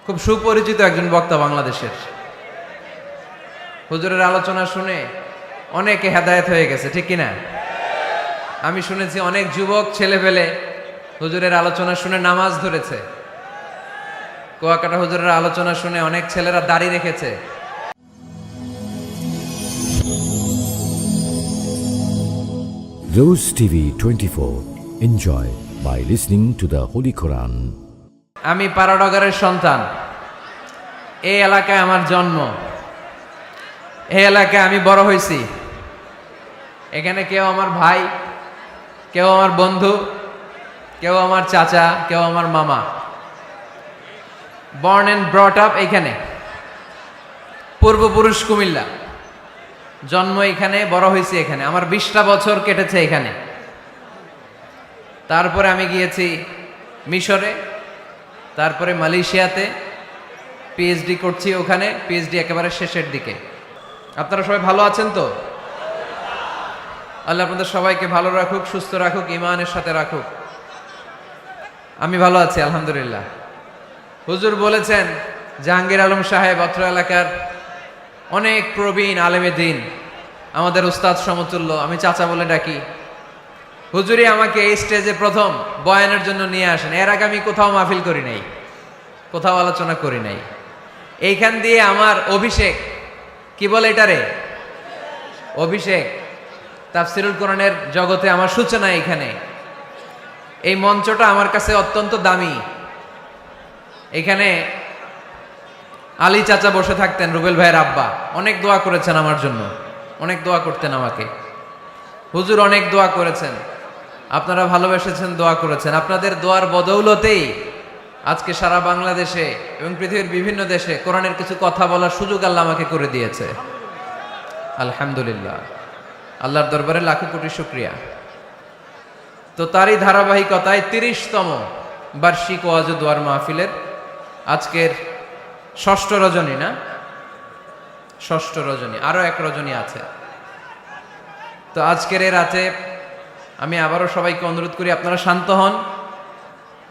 খুব সুপরিচিত একজন বক্তা বাংলাদেশের। হুজুরের আলোচনা শুনে অনেকে হেদায়েত হয়ে গেছে, ঠিক কিনা? আমি শুনেছি অনেক যুবক ছেলে পেলে হুজুরের আলোচনা শুনে নামাজ ধরেছে। কুয়াকাটা হুজুরের আলোচনা শুনে অনেক ছেলেরা দাড়ি রেখেছে। Rose TV 24. Enjoy by listening to the Holy Quran. আমি পাড়াডগারের সন্তান। এই এলাকায় আমার জন্ম, এই এলাকায় আমি বড় হয়েছি। এখানে কেউ আমার ভাই, কেউ আমার বন্ধু, কেউ আমার চাচা, কেউ আমার মামা। বর্ন অ্যান্ড ব্রট আপ এখানে। পূর্বপুরুষ কুমিল্লা, জন্ম এখানে, বড় হয়েছি এখানে। আমার 20টা বছর কেটেছে এখানে। তারপরে আমি গিয়েছি মিশরে, তারপরে মালয়েশিয়াতে পিএইচডি করছি ওখানে, পিএইচডি একেবারে শেষের দিকে। আপনারা সবাই ভালো আছেন তো? আল্লাহ আপনাদের সবাইকে ভালো রাখুক, সুস্থ রাখুক, ঈমানের সাথে রাখুক। আমি ভালো আছি আলহামদুলিল্লাহ। হুজুর বলেছেন, জাহাঙ্গীর আলম সাহেব অত্র এলাকার অনেক প্রবীণ আলেমে দ্বীন, আমাদের উস্তাদ সমতুল্য, আমি চাচা বলে ডাকি। হুজুরই আমাকে এই স্টেজে প্রথম বয়ানের জন্য নিয়ে আসেন। এর আগে আমি কোথাও মাহফিল করি নাই, কোথাও আলোচনা করি নাই। এইখান দিয়ে আমার অভিষেক, কি বলে এটারে? অভিষেক। তাফসিরুল কোরআনের জগতে আমার সূচনা এখানে। এই মঞ্চটা আমার কাছে অত্যন্ত দামি। এখানে আলী চাচা বসে থাকতেন, রুবেল ভাইয়ের আব্বা, অনেক দোয়া করেছেন আমার জন্য, অনেক দোয়া করতেন আমাকে। হুজুর অনেক দোয়া করেছেন, আপনারা ভালোবেসেছেন, দোয়া করেছেন। আপনাদের দোয়ার বদৌলতেই আজকে সারা বাংলাদেশে এবং পৃথিবীর বিভিন্ন দেশে কোরআনের কিছু কথা বলার সুযোগ আল্লাহ আমাকে করে দিয়েছে। আলহামদুলিল্লাহ, আল্লাহর দরবারে লাখো কোটি শুকরিয়া। তো তারই ধারাবাহিকতায় 30তম বার্ষিক ওয়াজ ও দোয়ার মাহফিলের আজকের ষষ্ঠ রজনী, না ষষ্ঠ রজনী, আরো এক রজনী আছে। তো আজকের এই রাতে আমি আবারও সবাইকে অনুরোধ করি, আপনারা শান্ত হন,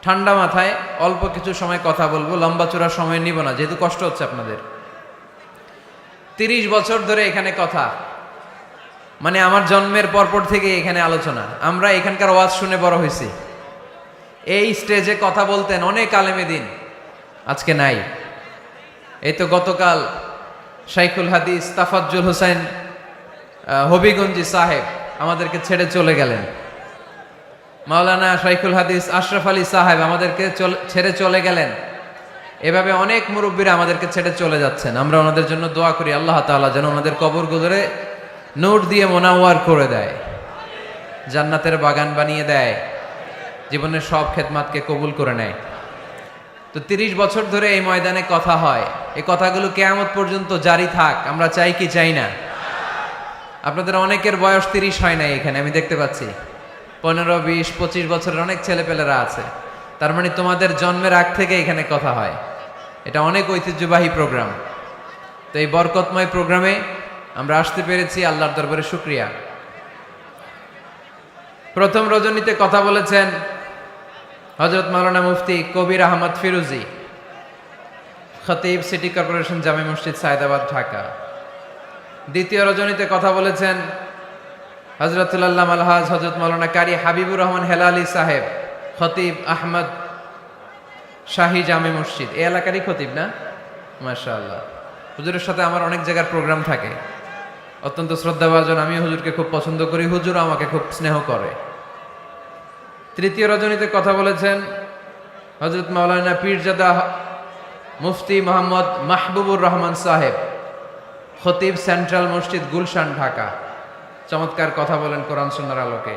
ঠান্ডা মাথায় অল্প কিছু সময় কথা বলবো, লম্বা চূড়া সময় নিব না, যেহেতু কষ্ট হচ্ছে আপনাদের। 30 বছর ধরে এখানে কথা, মানে আমার জন্মের পরপর থেকে এখানে আলোচনা। আমরা এখানকার ওয়াজ শুনে বড় হয়েছি। এই স্টেজে কথা বলতেন অনেক আলেমে দ্বীন, আজকে নাই। এই তো গতকাল শাইখুল হাদিস তাফাজ্জুল হোসেন হবিগঞ্জি সাহেব আমাদেরকে ছেড়ে চলে গেলেন। মাওলানা শাইখুল হাদিস আশরাফ আলী সাহেব আমাদেরকে ছেড়ে চলে গেলেন। এভাবে অনেক মুরব্বীরা আমাদেরকে ছেড়ে চলে যাচ্ছেন। আমরা ওনাদের জন্য দোয়া করি, আল্লাহ তাআলা যেন ওনাদের কবরগুলোরে নূর দিয়ে মোনাওয়ার করে দেয়, জান্নাতের বাগান বানিয়ে দেয়, জীবনের সব খেদমাতকে কবুল করে নেয়। তো 30 বছর ধরে এই ময়দানে কথা হয়, এই কথাগুলো কিয়ামত পর্যন্ত জারি থাক, আমরা চাই কি চাই না? আপনাদের অনেকের বয়স 30 হয় নাই এখানে, আমি দেখতে পাচ্ছি 15, 20, 25 বছরের অনেক ছেলেপেলেরা আছে। তার মানে তোমাদের জন্মের আগ থেকে এখানে কথা হয়। এটা অনেক ঐতিহ্যবাহী প্রোগ্রাম। তো এই বরকতময় প্রোগ্রামে আমরা আসতে পেরেছি, আল্লাহর দরবারে শুকরিয়া। প্রথম রজনীতে কথা বলেছেন হযরত মাওলানা মুফতি কবির আহমদ ফিরোজী, খতিব, সিটি কর্পোরেশন, জামে মসজিদ, সায়েদাবাদ, ঢাকা। দ্বিতীয় রজনীতে কথা বলেছেন হযরতুল আল্লামা আলহাজ হযরত মাওলানা কারি হাবিবুর রহমান হেলালি সাহেব, খতিব আহমদ শাহী জামে মসজিদ। এই এলাকারই খতিব না? মাশাআল্লাহ। হুজুরের সাথে আমার অনেক জায়গার প্রোগ্রাম থাকে, অত্যন্ত শ্রদ্ধাভাজন। আমি হুজুরকে খুব পছন্দ করি, হুজুর আমাকে খুব স্নেহ করে। তৃতীয় রজনীতে কথা বলেছেন হযরত মাওলানা পীরজাদা মুফতি মোহাম্মদ মাহবুবুর রহমান সাহেব, খতিব, সেন্ট্রাল মসজিদ, গুলশান, ঢাকা। চমৎকার কথা বলেন কোরআন সুন্নাহর আলোকে।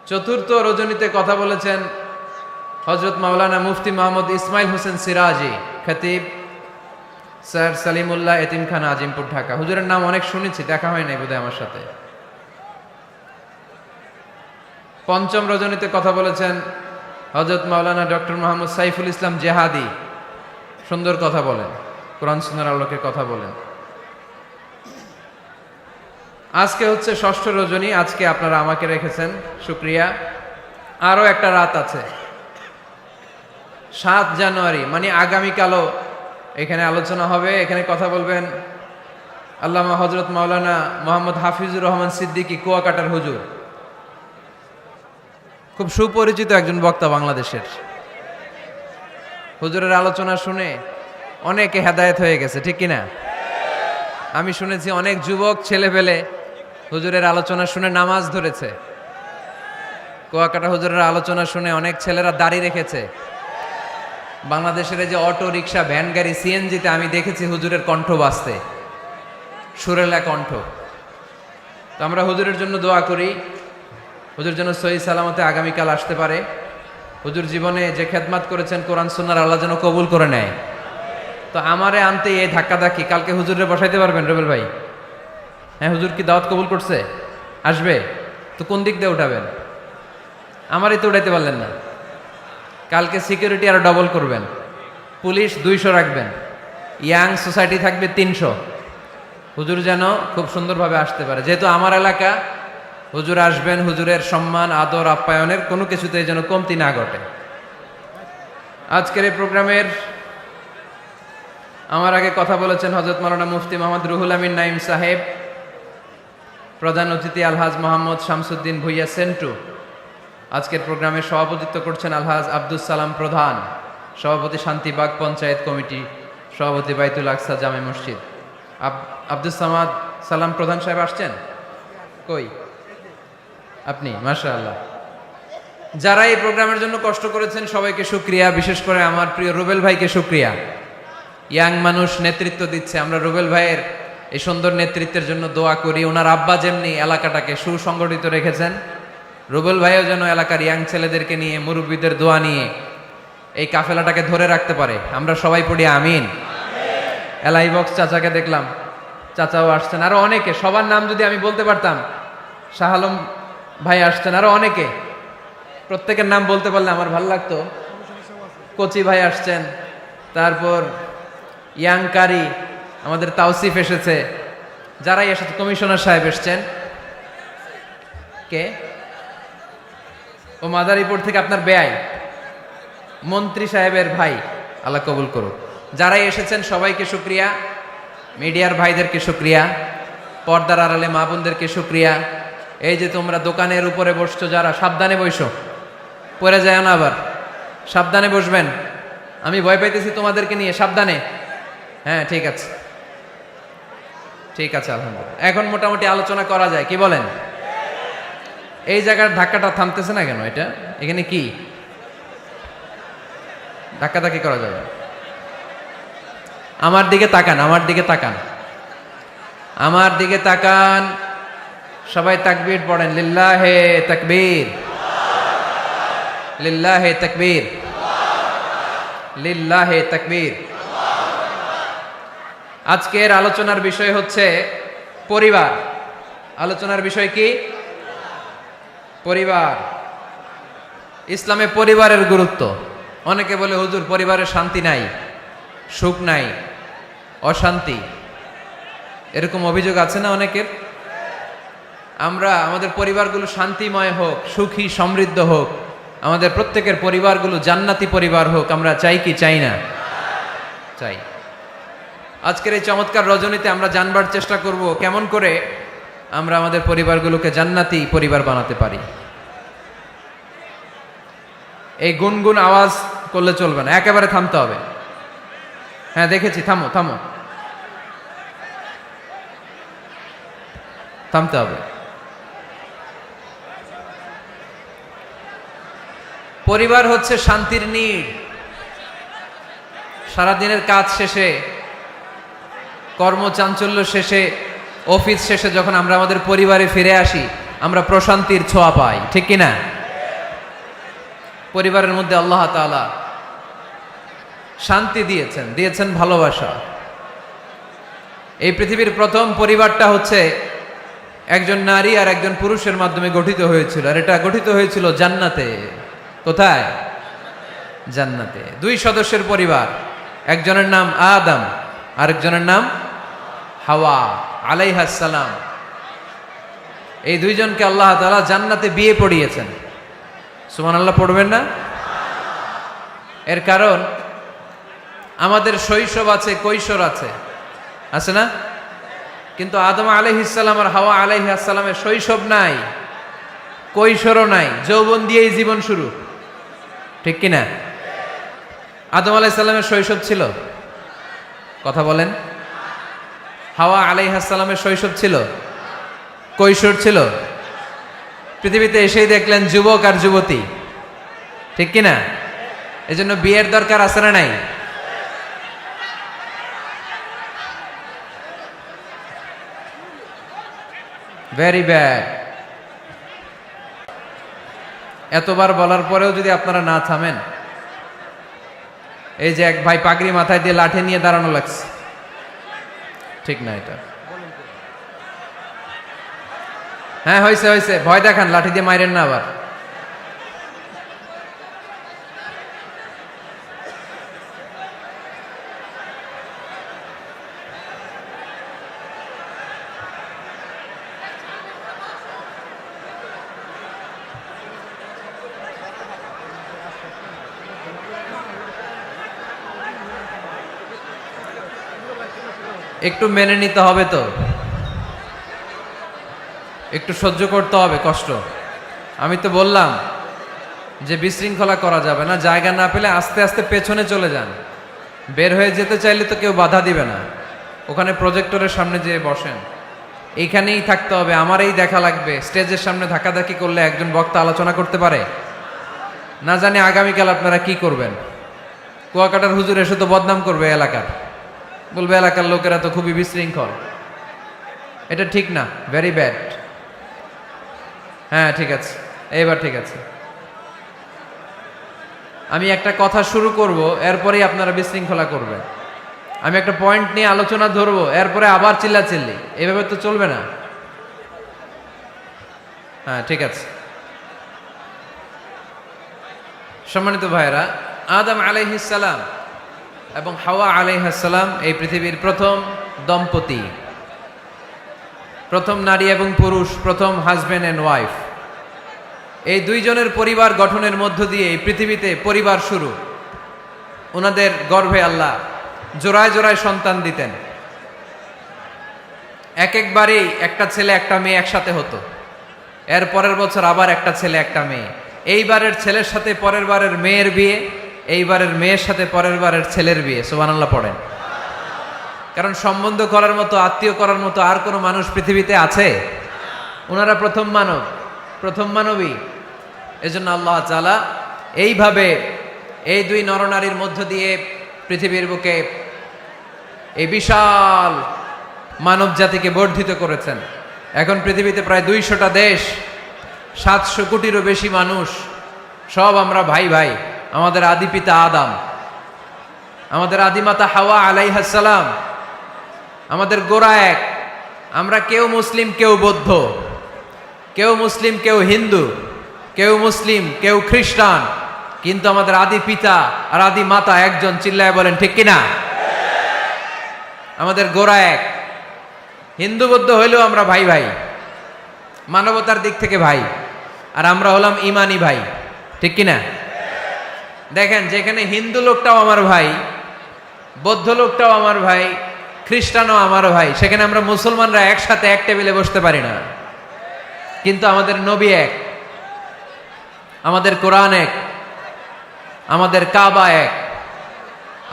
চতুর্থ রজনীতে কথা বলেছেন হযরত মাওলানা মুফতি মোহাম্মদ ইসমাইল হোসেন সিরাজি, খতিব, স্যার সালিমুল্লাহ এতিমখানা, আজিমপুর, ঢাকা। হুজুরের নাম অনেক শুনেছি, দেখা হয় নাই বোধহয় আমার সাথে। পঞ্চম রজনীতে কথা বলেছেন হযরত মাওলানা ডক্টর মোহাম্মদ সাইফুল ইসলাম জেহাদি, সুন্দর কথা বলেন, কোরআন সুন্নাহর আলোকে কথা বলেন। আজকে হচ্ছে ষষ্ঠ রজনী, আজকে আপনারা আমাকে রেখেছেন, শুকরিয়া। আরো একটা রাত আছে, 7 জানুয়ারি মানে আগামীকালও এখানে আলোচনা হবে। এখানে কথা বলবেন আল্লামা হযরত মাওলানা মোহাম্মদ হাফিজুর রহমান সিদ্দিকী কুয়াকাটার হুজুর, খুব সুপরিচিত একজন বক্তা বাংলাদেশের। হুজুরের আলোচনা শুনে অনেকে হেদায়েত হয়ে গেছে, ঠিক কিনা? আমি শুনেছি অনেক যুবক ছেলেপেলে হুজুরের আলোচনা শুনে নামাজ ধরেছে। কুয়াকাটা হুজুরের আলোচনা শুনে অনেক ছেলেরা দাড়ি রেখেছে। বাংলাদেশের এই যে অটো রিক্সা ভ্যান গাড়ি সিএনজিতে আমি দেখেছি হুজুরের কণ্ঠ বাজতে, সুরেলা কণ্ঠ। তো আমরা হুজুরের জন্য দোয়া করি, হুজুর যেন সহি সালামতে আগামীকাল আসতে পারে। হুজুর জীবনে যে খেদমাত করেছেন কোরআন সুন্নাহর আল্লাহ যেন কবুল করে নেয়। তো আমারে আনতে এই ধাক্কাধাক্কি, কালকে হুজুরে বসাইতে পারবেন রুবেল ভাই? হ্যাঁ, হুজুর কি দাওয়াত কবুল করছে? আসবে তো কোন দিক দিয়ে উঠাবেন? আমারই তো উঠাইতে পারলেন না। কালকে সিকিউরিটি আরো ডবল করবেন, পুলিশ 200 রাখবেন, ইয়াং সোসাইটি থাকবে 300। হুজুর যেন খুব সুন্দরভাবে আসতে পারে। যেহেতু আমার এলাকা, হুজুর আসবেন, হুজুরের সম্মান আদর আপ্যায়নের কোনো কিছুতেই যেন কমতি না ঘটে। আজকের এই প্রোগ্রামের আমার আগে কথা বলেছেন হযরত মাওলানা মুফতি মোহাম্মদ রুহুল আমিন নাইম সাহেব, প্রধান অতিথি আলহাজ মোহাম্মদ শামসুদ্দিন ভুইয়া সেন্টু। আজকের প্রোগ্রামে সভাপতিত্ব করছেন আলহাজ আব্দুস সালাম প্রধান, সভাপতি শান্তিবাগ পঞ্চায়েত কমিটি, সভাপতি বাইতুল আকসা জামে মসজিদ। আব্দুস সালাম প্রধান সাহেব আসছেন? কই আপনি? মাশাআল্লাহ। যারা এই প্রোগ্রামের জন্য কষ্ট করেছেন সবাইকে শুকরিয়া, বিশেষ করে আমার প্রিয় রুবেল ভাইকে শুকরিয়া। ইয়াং মানুষ নেতৃত্ব দিচ্ছে, আমরা রুবেল ভাইয়ের এই সুন্দর নেতৃত্বের জন্য দোয়া করি। ওনার আব্বা যেমনি এলাকাটাকে সুসংগঠিত রেখেছেন, রুবেল ভাইও যেন এলাকার ইয়াং ছেলেদেরকে নিয়ে, মুরব্বীদের দোয়া নিয়ে এই কাফেলাটাকে ধরে রাখতে পারে। আমরা সবাই পড়ি আমিন। এলাই বক্স চাচাকে দেখলাম, চাচাও আসছেন, আরো অনেকে, সবার নাম যদি আমি বলতে পারতাম। শাহ আলম ভাই আসছেন, আরো অনেকে, প্রত্যেকের নাম বলতে পারলে আমার ভালো লাগতো। কচি ভাই আসছেন, তারপর ইয়াং কারি আমাদের তাওসিফ এসেছে, যারাই এসেছে, কমিশনার সাহেব এসছেন। কে? ও মাদারীপুর থেকে আপনার বেয়াই, মন্ত্রী সাহেবের ভাই, আল্লাহ কবুল করুক। যারাই এসেছেন সবাইকে শুকরিয়া, মিডিয়ার ভাইদেরকে শুকরিয়া, পর্দার আড়ালে মা বোনদেরকে শুকরিয়া। এই যে তোমরা দোকানের উপরে বসছো, যারা সাবধানে বসো, পড়ে যায় না আবার, সাবধানে বসবেন। আমি ভয় পাইতেছি তোমাদেরকে নিয়ে, সাবধানে। হ্যাঁ, ঠিক আছে, ঠিক আছে, আলহামদুলিল্লাহ। এখন মোটামুটি আলোচনা করা যায়, কি বলেন? এই জায়গার ধাক্কাটা থামতেছে না কেন? এটা এখানে কি ধাক্কাধাক্কি করা যাবে? আমার দিকে তাকান, আমার দিকে তাকান, আমার দিকে তাকান। সবাই তাকবীর পড়েন, লিল্লাহে তাকবীর, লিল্লাহে তাকবীর, লিল্লাহে তাকবীর। আজকের আলোচনার বিষয় হচ্ছে পরিবার। আলোচনার বিষয় কি? পরিবার। ইসলামে পরিবারের গুরুত্ব। অনেকে বলে হুজুর পরিবারের শান্তি নাই, সুখ নাই, অশান্তি, এরকম অভিযোগ আছে না অনেকের? আমরা আমাদের পরিবারগুলো শান্তিময় হোক, সুখী সমৃদ্ধ হোক, আমাদের প্রত্যেকের পরিবারগুলো জান্নাতি পরিবার হোক, আমরা চাই কি চাই না? চাই। আজকের এই চমৎকার রজনীতে আমরা জানবার চেষ্টা করব কেমন করে আমরা আমাদের পরিবারগুলোকে জান্নাতি পরিবার বানাতে পারি। এই গুনগুন আওয়াজ করলে চলবে না, একেবারে থামতে হবে। হ্যাঁ, দেখেছি, থামো থামো, থামতে হবে। পরিবার হচ্ছে শান্তির নীড়। সারাদিনের কাজ শেষে, কর্মচাঞ্চল্য শেষে, অফিস শেষে যখন আমরা আমাদের পরিবারে ফিরে আসি, আমরা প্রশান্তির ছোঁয়া পাই, ঠিক কিনা? পরিবারের মধ্যে আল্লাহ তাআলা শান্তি দিয়েছেন, দিয়েছেন ভালোবাসা। এই পৃথিবীর প্রথম পরিবারটা হচ্ছে একজন নারী আর একজন পুরুষের মাধ্যমে গঠিত হয়েছিল, আর এটা গঠিত হয়েছিল জান্নাতে। কোথায়? জান্নাতে। 2 সদস্যের পরিবার, একজনের নাম আদম, আরেকজনের নাম হাওয়া আলাইহাস সালাম। এই 2 জনকে আল্লাহ তাআলা জান্নাতে বিয়ে পড়িয়েছেন। সুবহানাল্লাহ পড়বেন না? এর কারণ আমাদের শৈশব আছে, কৈশোর আছে, আছে না? কিন্তু আদম আলাইহিস সালাম আর হাওয়া আলাইহিস সালামের শৈশব নাই, কৈশোরও নাই, যৌবন দিয়েই জীবন শুরু, ঠিক কি না? আদম আলাইহিস সালামের শৈশব ছিল, কথা বলেন। হাওয়া আলাইহিস সালামের শৈশব ছিল, কৈশোর ছিল। পৃথিবীতে এসেই দেখলেন যুবক আর যুবতী, ঠিক কি না? এজন্য বিয়ের দরকার আছে না নাই? Very bad. এতবার বলার পরেও যদি আপনারা না থামেন, এই যে এক ভাই পাগড়ি মাথায় দিয়ে লাঠি নিয়ে দাঁড়ানো লাগছে, ঠিক না এটা? হ্যাঁ হয়েছে হয়েছে, ভয় দেখান, লাঠি দিয়ে মাইরেন না আবার। একটু মেনে নিতে হবে তো, একটু সহ্য করতে হবে কষ্ট। আমি তো বললাম যে বিশৃঙ্খলা করা যাবে না, জায়গা না পেলে আস্তে আস্তে পেছনে চলে যান। বের হয়ে যেতে চাইলে তো কেউ বাধা দিবে না, ওখানে প্রজেক্টরের সামনে যেয়ে বসেন, এইখানেই থাকতে হবে। আমারই দেখা লাগবে। স্টেজের সামনে ধাক্কাধাক্কি করলে একজন বক্তা আলোচনা করতে পারে না? জানি আগামীকাল আপনারা কি করবেন। কুয়াকাটার হুজুর এসে তো বদনাম করবে এলাকার, বলবে এলাকার লোকেরা তো খুবই বিশৃঙ্খল। এটা ঠিক না, ভেরি ব্যাড। হ্যাঁ ঠিক আছে, এইবার ঠিক আছে। আমি একটা কথা শুরু করব, এরপরেই আপনারা বিশৃঙ্খলা করবেন। আমি একটা পয়েন্ট নিয়ে আলোচনা ধরবো, এরপরে আবার চিল্লাচিল্লি, এভাবে তো চলবে না। হ্যাঁ ঠিক আছে। সম্মানিত ভাইরা, আদম আলাইহিস সালাম এবং হাওয়া আলাইহিস সালাম এই পৃথিবীর প্রথম দম্পতি, প্রথম নারী এবং পুরুষ, প্রথম হাজব্যান্ড এন্ড ওয়াইফ। এই দুইজনের পরিবার গঠনের মধ্য দিয়ে এই পৃথিবীতে পরিবার শুরু। ওনাদের গর্ভে আল্লাহ জোড়ায় জোড়ায় সন্তান দিতেন। এক একবারেই একটা ছেলে একটা মেয়ে একসাথে হতো। এর পরের বছর আবার একটা ছেলে একটা মেয়ে। এইবারের ছেলের সাথে পরের বারের মেয়ের বিয়ে, এইবারের মেয়ের সাথে পরের বারের ছেলের বিয়ে। সুবহানাল্লাহ পড়েন। কারণ সম্বন্ধ করার মতো, আত্মীয় করার মতো আর কোনো মানুষ পৃথিবীতে আছে? ওনারা প্রথম মানব, প্রথম মানবী। এজন্য আল্লাহ তাআলা এইভাবে এই দুই নরনারীর মধ্য দিয়ে পৃথিবীর বুকে এই বিশাল মানব জাতিকে বর্ধিত করেছেন। এখন পৃথিবীতে প্রায় 200টা দেশ, 700 কোটিরও বেশি মানুষ, সব আমরা ভাই ভাই। আমাদের আদি পিতা আদম, আমাদের আদিমাতা হাওয়া আলাইহিস সালাম, আমাদের গোড়া এক। আমরা কেউ মুসলিম কেউ বৌদ্ধ, কেউ মুসলিম কেউ হিন্দু, কেউ মুসলিম কেউ খ্রিস্টান, কিন্তু আমাদের আদি পিতা আর আদি মাতা একজন। চিল্লায় বলেন ঠিক কিনা? আমাদের গোড়া এক। হিন্দু বৌদ্ধ হইলেও আমরা ভাই ভাই, মানবতার দিক থেকে ভাই। আর আমরা হলাম ইমানি ভাই, ঠিক কিনা? দেখেন, যেখানে হিন্দু লোকটাও আমার ভাই, বৌদ্ধ লোকটাও আমার ভাই, খ্রিস্টানও আমার ভাই, সেখানে আমরা মুসলমানরা একসাথে এক টেবিলে বসতে পারি না। কিন্তু আমাদের নবী এক, আমাদের কোরআন এক, আমাদের কাবা এক,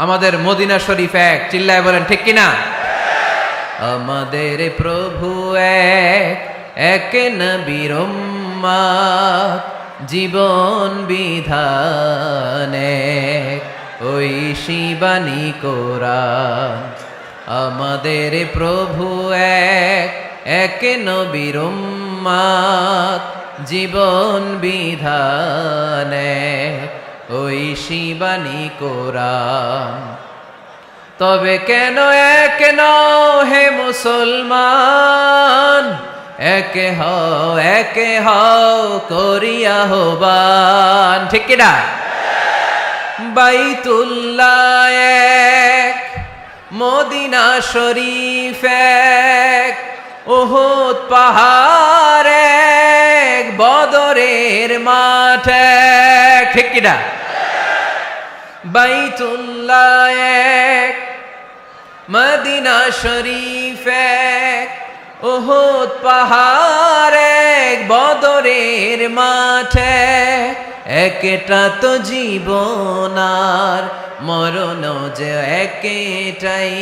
আমাদের মদিনা শরীফ এক। চিল্লায় বলেন ঠিক কিনা? আমাদের প্রভু এক, এক নবীর উম্মত, জীবন বিধান এক, ওই শিবানী কোরআন। আমাদের প্রভু এক, এক নবীর উম্মত, জীবন বিধান এক, ওই শিবানী কোরআন। তবে কেন এক নও হে মুসলমান, একে হও করিয়া হবান। ঠিক কিনা? বাইতুল্লাহ এক, মদিনা শরীফ এক, উহুদ পাহাড় এক, বদরের মাঠ এক। ঠিক কিনা? বাইতুল্লাহ এক, মদিনা শরীফ এক, উহুদ পাহাড় এক, বদরের মাঠে একটা তো জীবন আর মরণ যে একটাই,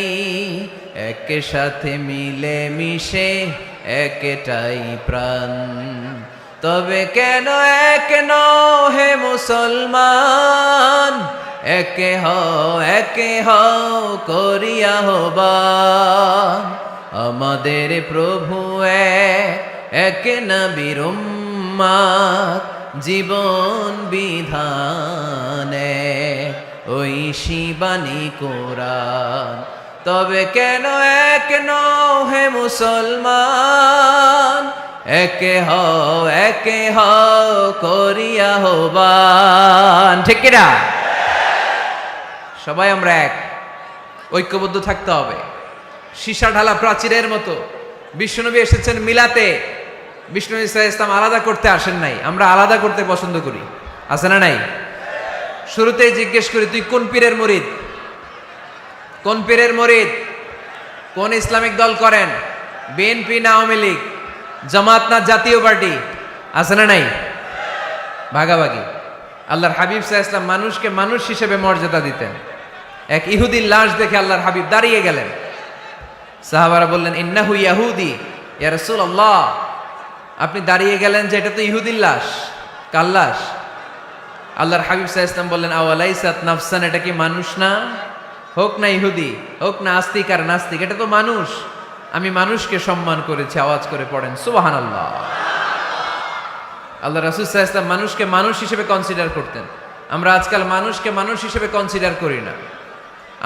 এক সাথে মিলে মিশে একটাই প্রাণ। তবে কেন এক নও হে মুসলমান, একে হও করিয়া আহ্বান। আমাদের প্রভু এক নবীর উম্মত, জীবন বিধানে ওই শিবানী কোরআন। তবে কেন এক নও হে মুসলমান, একে হও করিয়া আহ্বান। ঠিক কিনা? সবাই আমরা এক, ঐক্যবদ্ধ থাকতে হবে। সীসা ঢালা প্রাচীরের মতো বিশ্বনবী এসেছেন মিলাতে, বিষ্ণু ইসলাম আলাদা করতে আসেন নাই। আমরা আলাদা করতে পছন্দ করি, আছে না নাই? শুরুতেই জিজ্ঞেস করি, তুই কোন পীরের মুরিদ? কোন পীরের মুরিদ? কোন ইসলামিক দল করেন? বিএনপি না আওয়ামী লীগ, জামাত না জাতীয় পার্টি? আছে না নাই? ভাগাভাগি। আল্লাহর হাবিব সাল্লাল্লাহু আলাইহি ওয়াসাল্লাম মানুষকে মানুষ হিসেবে মর্যাদা দিতেন। এক ইহুদির লাশ দেখে আল্লাহর হাবিব দাঁড়িয়ে গেলেন। সাহাবারা বললেন, ইন্নাহু ইয়াহুদি ইয়া রাসূলুল্লাহ। আপনি দাঁড়িয়ে গেলেন যে এটা তো ইহুদির লাশ, কার লাশ? আল্লাহর হাবিব সাল্লাল্লাহু আলাইহি ওয়াসাল্লাম বললেন, আওয়ালাইসাত নাফসান, এটা কি মানুষ না? হোক না ইহুদি, হোক না আস্তিক আর নাস্তিক, এটা তো মানুষ। আমি মানুষকে সম্মান করেছি। আওয়াজ করে পড়েন সুবহানাল্লাহ। আল্লাহ রাসূল সাল্লাল্লাহু আলাইহি ওয়াসাল্লাম মানুষকে মানুষ হিসেবে কনসিডার করতেন। আমরা আজকাল মানুষকে মানুষ হিসেবে কনসিডার করি না।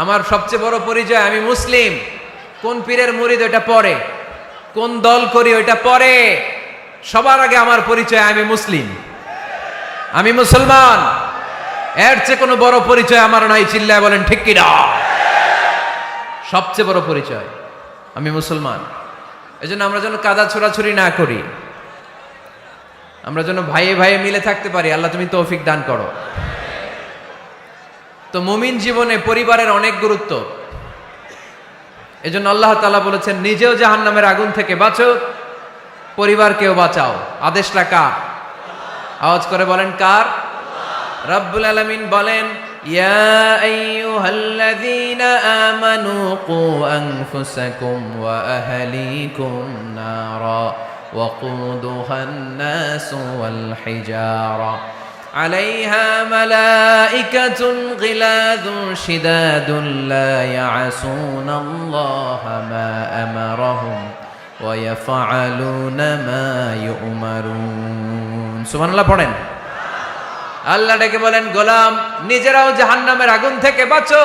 আমার সবচেয়ে বড় পরিচয় আমি মুসলিম। কোন পীরের মুরিদ ওটা পরে, কোন দল করি ওটা পরে। সবার আগে আমার পরিচয় আমি মুসলিম, আমি মুসলমান। এর চেয়ে কোনো বড় পরিচয় আমার নাই। চিল্লায় বলেন ঠিক কিনা? সবচেয়ে বড় পরিচয় আমি মুসলমান। এজন্য আমরা যেন কাদা ছোড়াছুরি না করি, আমরা যেন ভাইয়ে ভাইয়ে মিলে থাকতে পারি। আল্লাহ তুমি তৌফিক দান করো। তো মুমিন জীবনে পরিবারের অনেক গুরুত্ব। এজন্য আল্লাহ তাআলা বলেছেন, নিজেও জাহান্নামের আগুন থেকে বাঁচো, পরিবারকেও বাঁচাও। আদেশটা কার? আওয়াজ করে বলেন কার? রব্বুল আলামিন বলেন, ইয়া আইয়ুহাল্লাযীনা আমানু কু আনফুসাকুম ওয়া আহলিকুম নারা ওয়াকুদুহান নাসু ওয়াল হিজারা আলাইহা মালাইকাতুন গিলাযুন শিদাদুন লা ইয়াসুনাল্লাহা মা আমারাহুম ওয়া ইয়াফআলুনা মা ইউমারুন। সুবহানাল্লাহ পড়েন। আল্লাহ ডেকে বলেন, গোলাম নিজেরাও জাহান্নামের আগুন থেকে বাঁচো,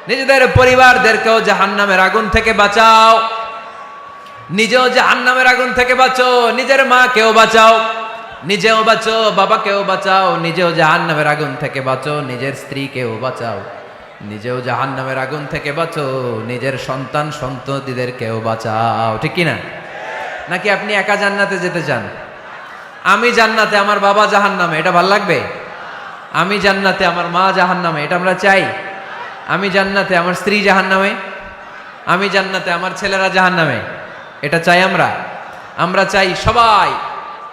নিজেদের পরিবারদেরকেও জাহান্নামের আগুন থেকে বাঁচাও। নিজেও জাহান্নামের আগুন থেকে বাঁচো, নিজের মাকেও বাঁচাও, নিজেও বাঁচো, বাবাকেও বাঁচাও। নিজেও জাহান্নামের আগুন থেকে বাঁচো, নিজের স্ত্রীকেও বাঁচাও। নিজেও জাহান্নামের আগুন থেকে বাঁচো, নিজের সন্তান সন্ততিদেরকেও বাঁচাও। ঠিক কিনা? নাকি আপনি একা জান্নাতে যেতে চান? আমি জান্নাতে, আমার বাবা জাহান্নামে, এটা ভাল লাগবে? আমি জান্নাতে, আমার মা জাহান্নামে, এটা আমরা চাই? আমি জান্নাতে, আমার স্ত্রী জাহান্নামে, আমি জান্নাতে, আমার ছেলেরা জাহান্নামে, এটা চাই আমরা? আমরা চাই সবাই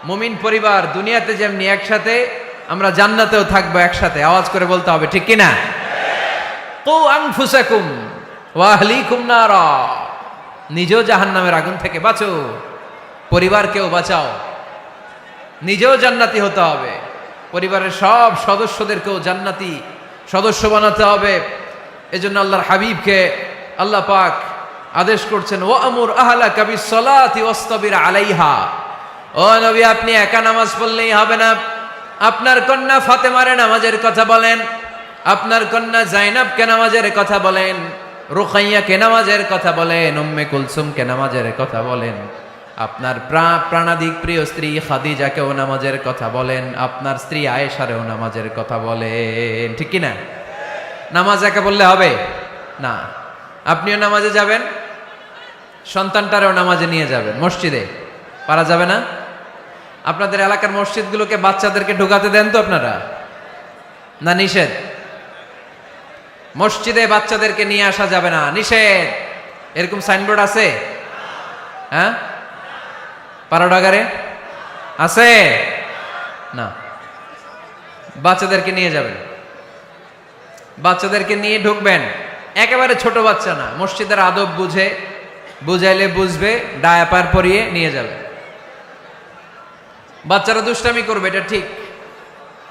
মুমিন পরিবার দুনিয়াতে যেমনি একসাথে, আমরা জান্নাতেও থাকবো একসাথে। আওয়াজ করে বলতে হবে ঠিক কিনা? কু আনফুসাকুম ওয়া আহলিকুম নারা। নিজেও জাহান্নামের আগুন থেকে বাঁচো, পরিবারকেও বাঁচাও। নিজেও জান্নাতি হতে হবে, পরিবারের সব সদস্যদেরকেও জান্নাতি সদস্য বানাতে হবে। এজন্য আল্লাহর হাবিবকে আল্লাহ পাক আদেশ করছেন, ওয়া আমুর আহলাকা বিসসালাতি ওয়াসতাবির আলাইহা। ও নবী, আপনি একা নামাজ পড়লেই হবে না। আপনার কন্যা ফাতেমার নামাজের কথা বলেন, আপনার কন্যা জাইনাবকে নামাজের কথা বলেন, রুকাইয়াকে নামাজের কথা বলেন, উম্মে কুলসুমকে নামাজের কথা বলেন। আপনার প্রাণাধিক প্রিয় স্ত্রী খাদিজাকেও নামাজের কথা বলেন, আপনার স্ত্রী আয়েশারেও নামাজের কথা বলেন। ঠিক কি না? নামাজ একা বললে হবে না। আপনিও নামাজে যাবেন, সন্তানটারেও নামাজে নিয়ে যাবেন। মসজিদে পারা যাবে না? আপনাদের এলাকার মসজিদগুলোকে বাচ্চাদেরকে ঢোকাতে দেন তো আপনারা? না নিষেধ? মসজিদে বাচ্চাদেরকে নিয়ে আসা যাবে না, নিষেধ। এরকম সাইনবোর্ড আছে? হ্যাঁ, পাড়াডাগারে আছে না? বাচ্চাদেরকে নিয়ে যাবেন, বাচ্চাদেরকে নিয়ে ঢুকবেন। একেবারে ছোট বাচ্চা না, মসজিদের আদব বুঝে, বুঝাইলে বুঝবে, ডায়াপার পরিয়ে নিয়ে যাবে। বাচ্চারা দুষ্টামি করবে, এটা ঠিক,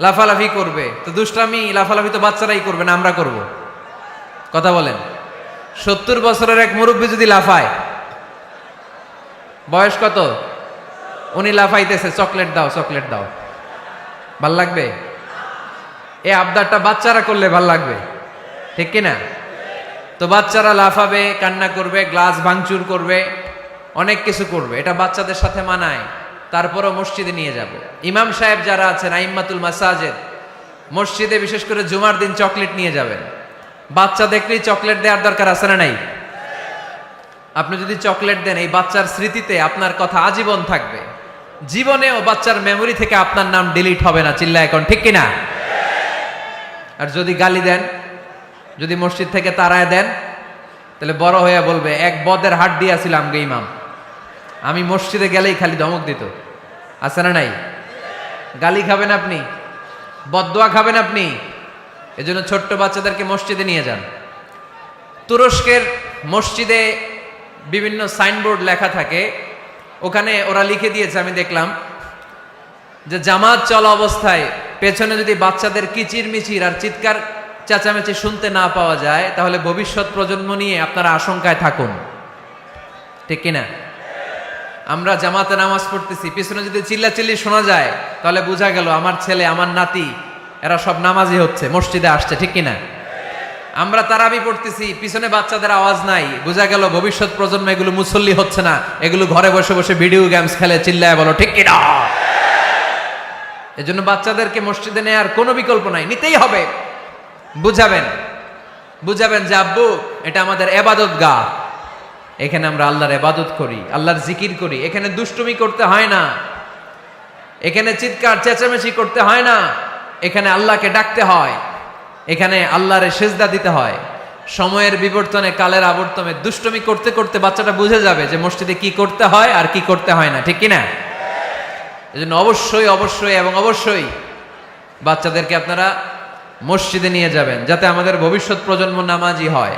লাফালাফি করবে, তো দুষ্টামি লাফালাফি তো বাচ্চারাই করবে না, আমরা করব? কথা বলেন। 70 বছরের এক মুরব্বী যদি লাফায়, বয়স কত, উনি লাফাইতেছে, চকলেট দাও চকলেট দাও, ভাল লাগবে? এই আবদারটা বাচ্চারা করলে ভাল লাগবে, ঠিক কিনা? তো বাচ্চারা লাফাবে, কান্না করবে, গ্লাস ভাঙচুর করবে, অনেক কিছু করবে, এটা বাচ্চাদের সাথে মানায়। তারপরও মসজিদে নিয়ে যাব। ইমাম সাহেব যারা আছেন, আইম্মাতুল মাসাজিদ, মসজিদে বিশেষ করে জুমার দিন চকলেট নিয়ে যাবেন। বাচ্চা দেখলেই চকলেট দেওয়ার দরকার আছে না নাই? আপনি যদি চকলেট দেন, এই বাচ্চার স্মৃতিতে আপনার কথা আজীবন থাকবে, জীবনেও বাচ্চার মেমোরি থেকে আপনার নাম ডিলিট হবে না। চিল্লা এখন, ঠিক কিনা? আর যদি গালি দেন, যদি মসজিদ থেকে তাড়ায় দেন, তাহলে বড় হয়ে বলবে, এক বদের হাট দিয়েছিলাম গে ইমাম, আমি মসজিদে গেলেই খালি ধমক দিত। আছে না নাই? গালি খাবেন আপনি, বদদোয়া খাবেন আপনি। এজন্য ছোট্ট বাচ্চাদেরকে মসজিদে নিয়ে যান। তুরস্কের মসজিদে বিভিন্ন সাইনবোর্ড লেখা থাকে, ওখানে ওরা লিখে দিয়েছে, আমি দেখলাম, যে জামাত চলা অবস্থায় পেছনে যদি বাচ্চাদের কিচির মিচির আর চিৎকার চেঁচামেচি শুনতে না পাওয়া যায়, তাহলে ভবিষ্যৎ প্রজন্ম নিয়ে আপনারা আশঙ্কায় থাকুন, ঠিক কিনা? আমরা জামাতে নামাজ পড়তেছি, পিছনে যদি চিল্লাচিল্লি শোনা যায়, তাহলে বোঝা গেল আমার ছেলে, আমার নাতি, এরা সব নামাজি হচ্ছে, মসজিদে আসছে, ঠিক কিনা? আমরা তারাবি পড়তেছি, পিছনে বাচ্চাদের আওয়াজ নাই, বোঝা গেল ভবিষ্যৎ প্রজন্ম এগুলো মুসল্লি হচ্ছে না, এগুলো ঘরে বসে বসে ভিডিও গেমস খেলে, চিল্লায় বলো, ঠিক কিনা? এজন্য বাচ্চাদেরকে মসজিদে নেওয়ার কোনো বিকল্প নাই, নিতেই হবে। বুঝাবেন, বুঝাবেন যে আব্বু, এটা আমাদের এবাদত গা, এখানে আমরা আল্লাহর ইবাদত করি, আল্লাহর জিকির করি, এখানে দুষ্টুমি করতে হয় না, এখানে চিৎকার চেঁচামেচি করতে হয় না, এখানে আল্লাহকে ডাকতে হয়, এখানে আল্লাহরে সেজদা দিতে হয়। সময়ের বিবর্তনে, কালের আবর্তনে দুষ্টুমি করতে করতে বাচ্চাটা বুঝে যাবে যে মসজিদে কি করতে হয় আর কি করতে হয় না, ঠিক কিনা? এজন্য অবশ্যই অবশ্যই এবং অবশ্যই বাচ্চাদেরকে আপনারা মসজিদে নিয়ে যাবেন, যাতে আমাদের ভবিষ্যৎ প্রজন্ম নামাজি হয়,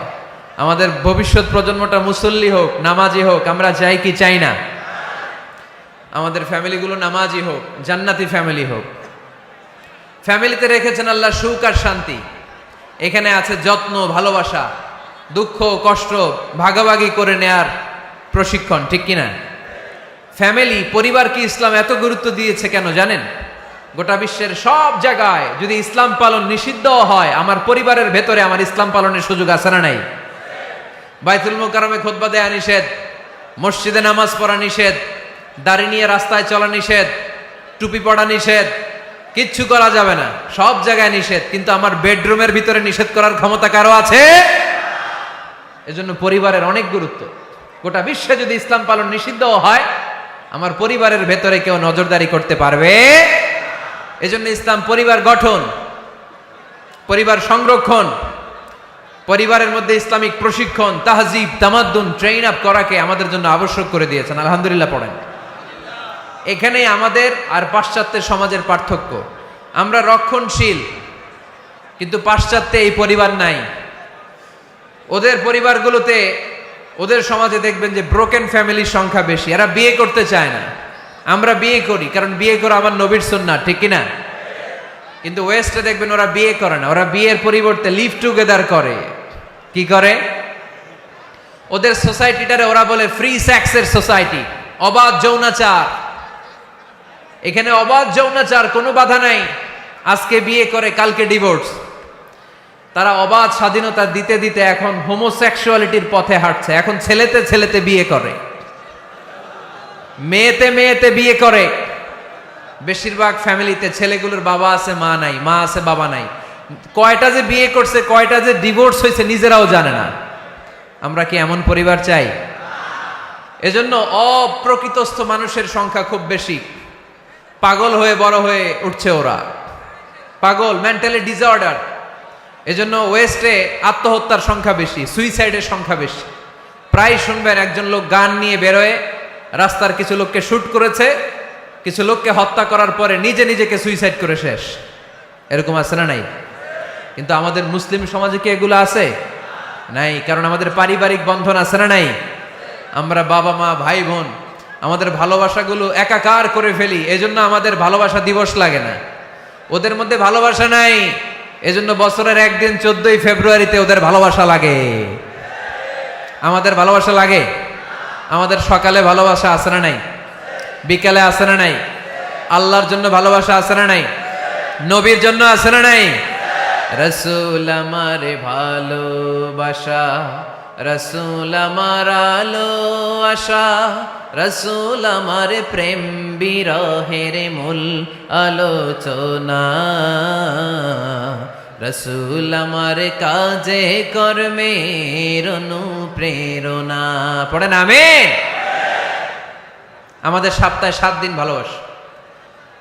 আমাদের ভবিষ্যৎ প্রজন্মটা মুসল্লি হোক, নামাজি হোক। আমরা চাই কি চাই না? আমাদের ফ্যামিলিগুলো নামাজি হোক, জান্নাতি ফ্যামিলি হোক। ফ্যামিলিতে রেখেছেন আল্লাহ সুখ আর শান্তি, এখানে আছে যত্ন, ভালোবাসা, দুঃখ কষ্ট ভাগাভাগি করে নেয়ার প্রশিক্ষণ, ঠিক কিনা? ফ্যামিলি, পরিবারকে ইসলাম এত গুরুত্ব দিয়েছে কেন জানেন? গোটা বিশ্বের সব জায়গায় যদি ইসলাম পালন নিষিদ্ধ হয়, আমার পরিবারের ভেতরে আমার ইসলাম পালনের সুযোগ আছে না নাই? বাইতুল মুকাররমে খুতবা দেয়া নিষেধ, মসজিদে নামাজ পড়া নিষেধ, দাড়ি নিয়ে রাস্তায় চলা নিষেধ, টুপি পড়া নিষেধ, কিচ্ছু করা যাবে না, সব জায়গায় নিষেধ। কিন্তু আমার বেডরুমের ভিতরে নিষেধ করার ক্ষমতা কারো আছে? এজন্য পরিবারের অনেক গুরুত্ব। গোটা বিশ্বে যদি ইসলাম পালন নিষিদ্ধ হয়, আমার পরিবারের ভেতরে কেউ নজরদারি করতে পারবে? এজন্য ইসলাম পরিবার গঠন, পরিবার সংরক্ষণ, পরিবারের মধ্যে ইসলামিক প্রশিক্ষণ, তাহজিব, তামাদ্দুন, ট্রেন আপ করাকে আমাদের জন্য আবশ্যক করে দিয়েছেন। আলহামদুলিল্লাহ পড়েন। এখানেই আমাদের আর পাশ্চাত্যের সমাজের পার্থক্য। আমরা রক্ষণশীল, কিন্তু পাশ্চাত্যে এই পরিবার নাই। ওদের পরিবারগুলোতে, ওদের সমাজে দেখবেন যে ব্রোকেন ফ্যামিলির সংখ্যা বেশি, এরা বিয়ে করতে চায় না। আমরা বিয়ে করি, কারণ বিয়ে করা আমার নবীর সুন্নাহ, ঠিক কিনা? কিন্তু ওয়েস্টে দেখবেন ওরা বিয়ে করে না, ওরা বিয়ের পরিবর্তে লিভ টুগেদার করে। কি করে? ওদের সোসাইটিটারে ওরা বলে ফ্রি সেক্সের সোসাইটি, অবাধ যৌনাচার। এখানে অবাধ যৌনাচার, কোনো বাধা নাই। আজকে বিয়ে করে, কালকে ডিভোর্স। তারা অবাধ স্বাধীনতা দিতে দিতে এখন হোমোসেক্সুয়ালিটির পথে হাঁটছে। এখন ছেলেতে ছেলেতে বিয়ে করে, মেয়েতে মেয়েতে বিয়ে করে। বেশিরভাগ ফ্যামিলিতে ছেলেগুলোর বাবা আছে, মা নাই, মা আছে, বাবা নাই। কয়টা যে বিয়ে করছে, কয়টা যে ডিভোর্স হয়েছে নিজেরাও জানে না। আমরা কি এমন পরিবার চাই? এজন্য অপ্রকৃতস্থ মানুষের সংখ্যা খুব বেশি। পাগল হয়ে বড় হয়ে উঠছে ওরা, পাগল, মেন্টালি ডিসঅর্ডার। এজন্য ওয়েস্টে আত্মহত্যার সংখ্যা বেশি, সুইসাইডের সংখ্যা বেশি। প্রায় শুনবেন একজন লোক গান নিয়ে বেরোয়, রাস্তার কিছু লোককে শুট করেছে, কিছু লোককে হত্যা করার পরে নিজে নিজেকে সুইসাইড করে শেষ। এরকম আছে না নাই? কিন্তু আমাদের মুসলিম সমাজে কি এগুলো আছে? নাই। কারণ আমাদের পারিবারিক বন্ধন আছে না নাই? আমরা বাবা মা ভাই বোন আমাদের ভালোবাসাগুলো একাকার করে ফেলি, এজন্য আমাদের ভালোবাসা দিবস লাগে না। ওদের মধ্যে ভালোবাসা নাই, এজন্য বছরের একদিন 14ই ফেব্রুয়ারিতে ওদের ভালোবাসা লাগে। আমাদের ভালোবাসা লাগে? আমাদের সকালে ভালোবাসা আছে না নাই? বিকালে আছে না নাই? আল্লাহর জন্য ভালোবাসা আছে না নাই? নবীর জন্য আছে না নাই? রসুল আমারে ভালোবাসা, রসুল আমার আলো আশা, রসুল আমার প্রেম বিরহের মূল আলোচনা, রসুল আমার কাজে কর্মের অনুপ্রেরণা। পড়েন আমিন। আমাদের সপ্তাহে 7 দিন ভালোবাসা,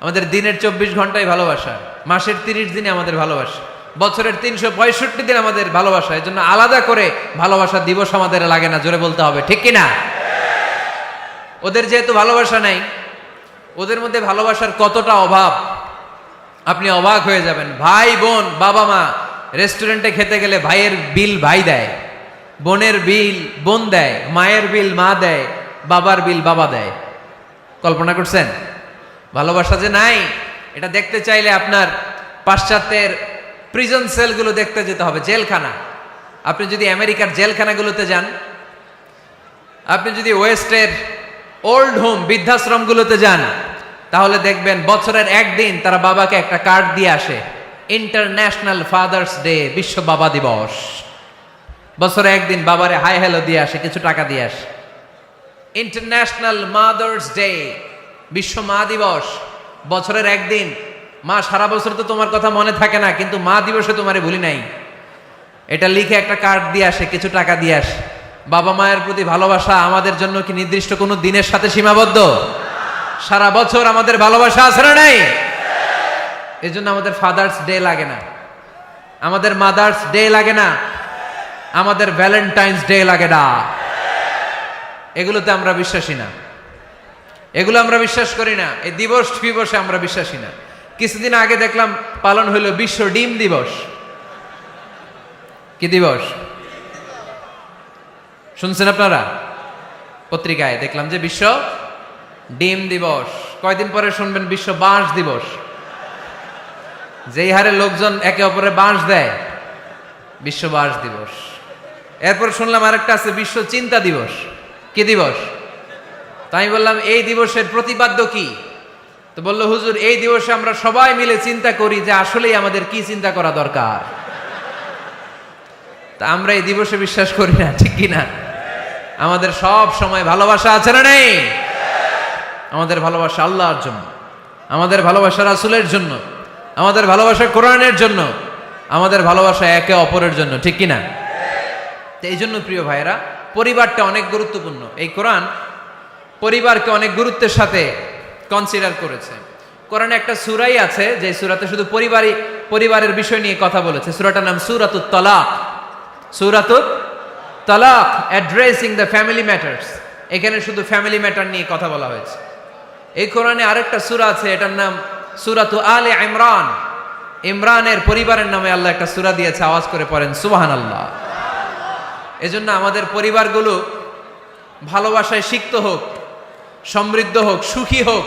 আমাদের দিনের 24 ঘন্টায় ভালোবাসা, মাসের 30 দিনে আমাদের ভালোবাসা, বছরের 365 দিন আমাদের ভালোবাসা। এই জন্য আলাদা করে ভালোবাসা দিবস আমাদের লাগে না, জোরে বলতে হবে, ঠিক কিনা? ওদের যেহেতু ভালোবাসা নাই, ওদের মধ্যে ভালোবাসার কতটা অভাব আপনি অবাক হয়ে যাবেন। ভাই বোন, বাবা মা রেস্টুরেন্টে খেতে গেলে ভাইয়ের বিল ভাই দেয়, বোনের বিল বোন দেয়, মায়ের বিল মা দেয়, বাবার বিল বাবা দেয়। কল্পনা করছেন? ভালোবাসা যে নাই, এটা দেখতে চাইলে আপনার পাশ্চাত্যের প্রিজন সেলগুলো দেখতে যেতে হবে, জেলখানা। আপনি যদি আমেরিকার জেলখানাগুলোতে যান, আপনি যদি ওয়েস্টের ওল্ড হোম বৃদ্ধাশ্রমগুলোতে যান, তাহলে দেখবেন বছরের একদিন তারা বাবাকে একটা কার্ড দিয়ে আসে, ইন্টারন্যাশনাল ফাদার্স ডে, বিশ্ব বাবা দিবস। বছরে একদিন বাবারে হাই হ্যালো দিয়ে আসে, কিছু টাকা দিয়ে আসে। ইন্টারন্যাশনাল মাদার্স ডে, বিশ্ব মা দিবস। বছরের একদিন, মা সারা বছর তো তোমার কথা মনে থাকে না, কিন্তু মা দিবসে তোমারে ভুলি নাই, এটা লিখে একটা কার্ড দিয়ে আসে, কিছু টাকা দিয়ে আসে। বাবা মায়ের প্রতি ভালোবাসা আমাদের জন্য কি নির্দিষ্ট কোনো দিনের সাথে সীমাবদ্ধ? সারা বছর আমাদের ভালোবাসা আছে না নাই? এই জন্য আমাদের ফাদার্স ডে লাগে না, আমাদের মাদার্স ডে লাগে না, আমাদের ভ্যালেন্টাইন্স ডে লাগে না। এগুলোতে আমরা বিশ্বাসী না, এগুলো আমরা বিশ্বাস করি না। এই দিবস ফিবসে আমরা বিশ্বাসী না। কিছুদিন আগে দেখলাম পালন হইল বিশ্ব ডিম দিবস। কি দিবস শুনছেন আপনারা? পত্রিকায় দেখলাম যে বিশ্ব ডিম দিবস। কয়দিন পরে শুনবেন বিশ্ব বাঁশ দিবস। যেই হারে লোকজন একে অপরে বাঁশ দেয়, বিশ্ব বাঁশ দিবস। এরপর শুনলাম আরেকটা আছে বিশ্ব চিন্তা দিবস। কি দিবস? তাই বললাম এই দিবসের প্রতিপাদ্য কি? তো বললো হুজুর, এই দিবসে আমরা সবাই মিলে চিন্তা করি যে আসলেই আমাদের কি চিন্তা করা দরকার। তা আমরা এই দিবসে বিশ্বাস করি না, ঠিক কি না? আমাদের সব সময় ভালোবাসা আছে না নেই? আমাদের ভালোবাসা আল্লাহর জন্য, আমাদের ভালোবাসা রাসূলের জন্য, আমাদের ভালোবাসা কোরআনের জন্য, আমাদের ভালোবাসা একে অপরের জন্য, ঠিক কি না? তো এই জন্য প্রিয় ভাইয়েরা, পরিবারটা অনেক গুরুত্বপূর্ণ। এই কোরআন পরিবারকে অনেক গুরুত্বের সাথে কনসিডার করেছে। কোরআনে একটা সূরাই আছে যে সূরাতে শুধু পরিবারের বিষয় নিয়ে কথা বলেছে। সূরাটার নাম সূরাতুত তালাক। সূরাতুত তালাক, অ্যাড্রেসিং দ্য ফ্যামিলি ম্যাটার্স। এখানে শুধু ফ্যামিলি ম্যাটার নিয়ে কথা বলা হয়েছে। এই কোরআনে আরেকটা সূরা আছে, এটার নাম সূরাতু আলে ইমরান। ইমরানের পরিবারের নামে আল্লাহ একটা সূরা দিয়েছে। আওয়াজ করে পড়েন সুবহানাল্লাহ। এজন্য আমাদের পরিবারগুলো ভালোবাসায় সিক্ত হোক, সমৃদ্ধ হোক, সুখী হোক,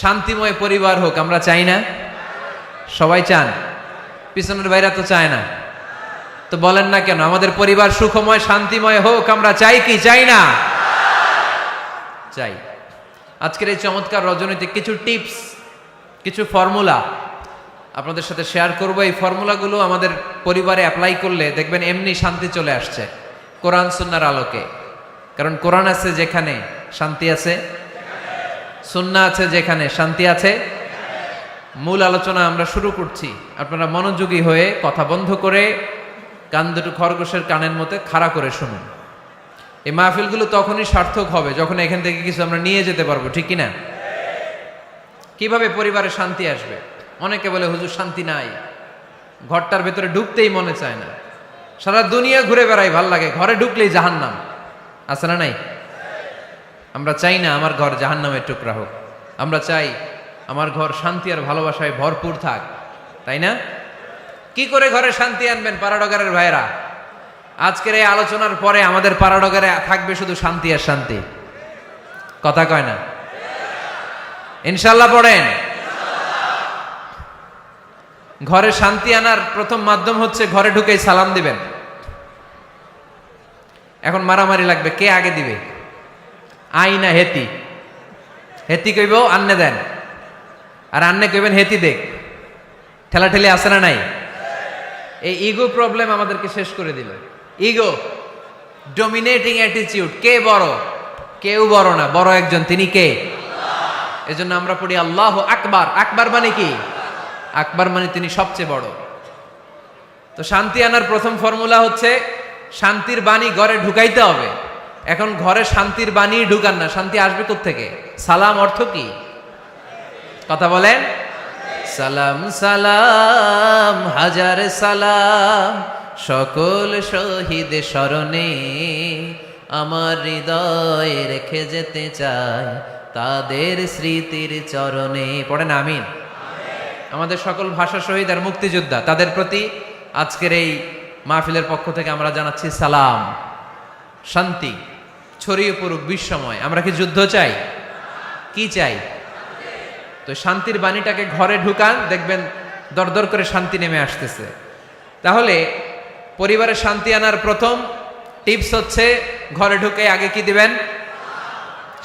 শান্তিময় পরিবার হোক। আমরা চাই না? সবাই চান? পিছনের বাইরা তো চায় না। তো বলেন না কেন? আমাদের পরিবার সুখময় শান্তিময় হোক আমরা চাই কি চাই না? চাই। আজকের এই চমৎকার রজনীতে কিছু টিপস, কিছু ফর্মুলা আপনাদের সাথে শেয়ার করব। এই ফর্মুলাগুলো আমাদের পরিবারে অ্যাপ্লাই করলে দেখবেন এমনি শান্তি চলে আসছে কোরআন সুন্নাহর আলোকে। কারণ কোরআন আছে যেখানে শান্তি আছে, সুন্নাহ আছে যেখানে শান্তি আছে। মূল আলোচনা আমরা শুরু করছি। আপনারা মনোযোগী হয়ে কথা বন্ধ করে কান দুটো খরগোশের কানের মতো খাড়া করে শুনুন। এই মাহফিলগুলো তখনই সার্থক হবে যখন এখান থেকে কিছু আমরা নিয়ে যেতে পারবো, ঠিক কিনা? কিভাবে পরিবারে শান্তি আসবে? অনেকে বলে হুজুর শান্তি নাই, ঘরটার ভেতরে ঢুকতেই মনে চায় না, সারা দুনিয়া ঘুরে বেড়াই, ভাল লাগে, ঘরে ঢুকলেই জাহান্নাম। আছে না নাই? আমরা চাই না আমার ঘর জাহান্নামের টুকরা হোক, আমরা চাই আমার ঘর শান্তি আর ভালোবাসায় ভরপুর থাক, তাই না? কি করে ঘরে শান্তি আনবেন পাড়াডগারের ভাইরা? আজকের এই আলোচনার পরে আমাদের পাড়াডগারে থাকবে শুধু শান্তি আর শান্তি, কথা কয় না? ইনশাল্লাহ পড়েন। ঘরে শান্তি আনার প্রথম মাধ্যম হচ্ছে ঘরে ঢুকেই সালাম দিবেন। এখন মারামারি লাগবে, কে আগে দিবে? আই না হেতি? হেতি কইব আন্নে দেন, আর আন্নে কইবেন হেতি দেখ। ঠেলাঠেলি আছে না নাই? এই ইগো প্রবলেম আমাদেরকে শেষ করে দিল। Ego, dominating attitude. কে বড়? কেউ বড় না, বড় একজন, তিনি কে? এজন্য আমরা পড়ি আল্লাহু আকবার। আকবার মানে কি? আকবার মানে তিনি সবচেয়ে বড়। তো শান্তি আনার প্রথম ফর্মুলা হচ্ছে শান্তির বাণী ঘরে ঢুকাইতে হবে। এখন ঘরে শান্তির বাণী ঢুকান না, শান্তি আসবে কোত্থেকে? সালাম অর্থ কি? কথা বলেন। সালাম সালাম হাজার সালাম সকল শহীদ স্মরণে, আমার হৃদয় রেখে যেতে চাই তাদের স্মৃতির চরণে। পড়েন আমিন। আমাদের সকল ভাষা শহীদ আর মুক্তিযোদ্ধা, তাদের প্রতি আজকের এই মাহফিলের পক্ষ থেকে আমরা জানাচ্ছি সালাম। শান্তি ছড়িয়ে পড়ুক বিশ্বময়। আমরা কি যুদ্ধ চাই? কি চাই? তো শান্তির বাণীটাকে ঘরে ঢুকান, দেখবেন দরদর করে শান্তি নেমে আসতেছে। তাহলে পরিবারে শান্তি আনার প্রথম টিপস হচ্ছে ঘরে ঢুকে আগে কি দিবেন?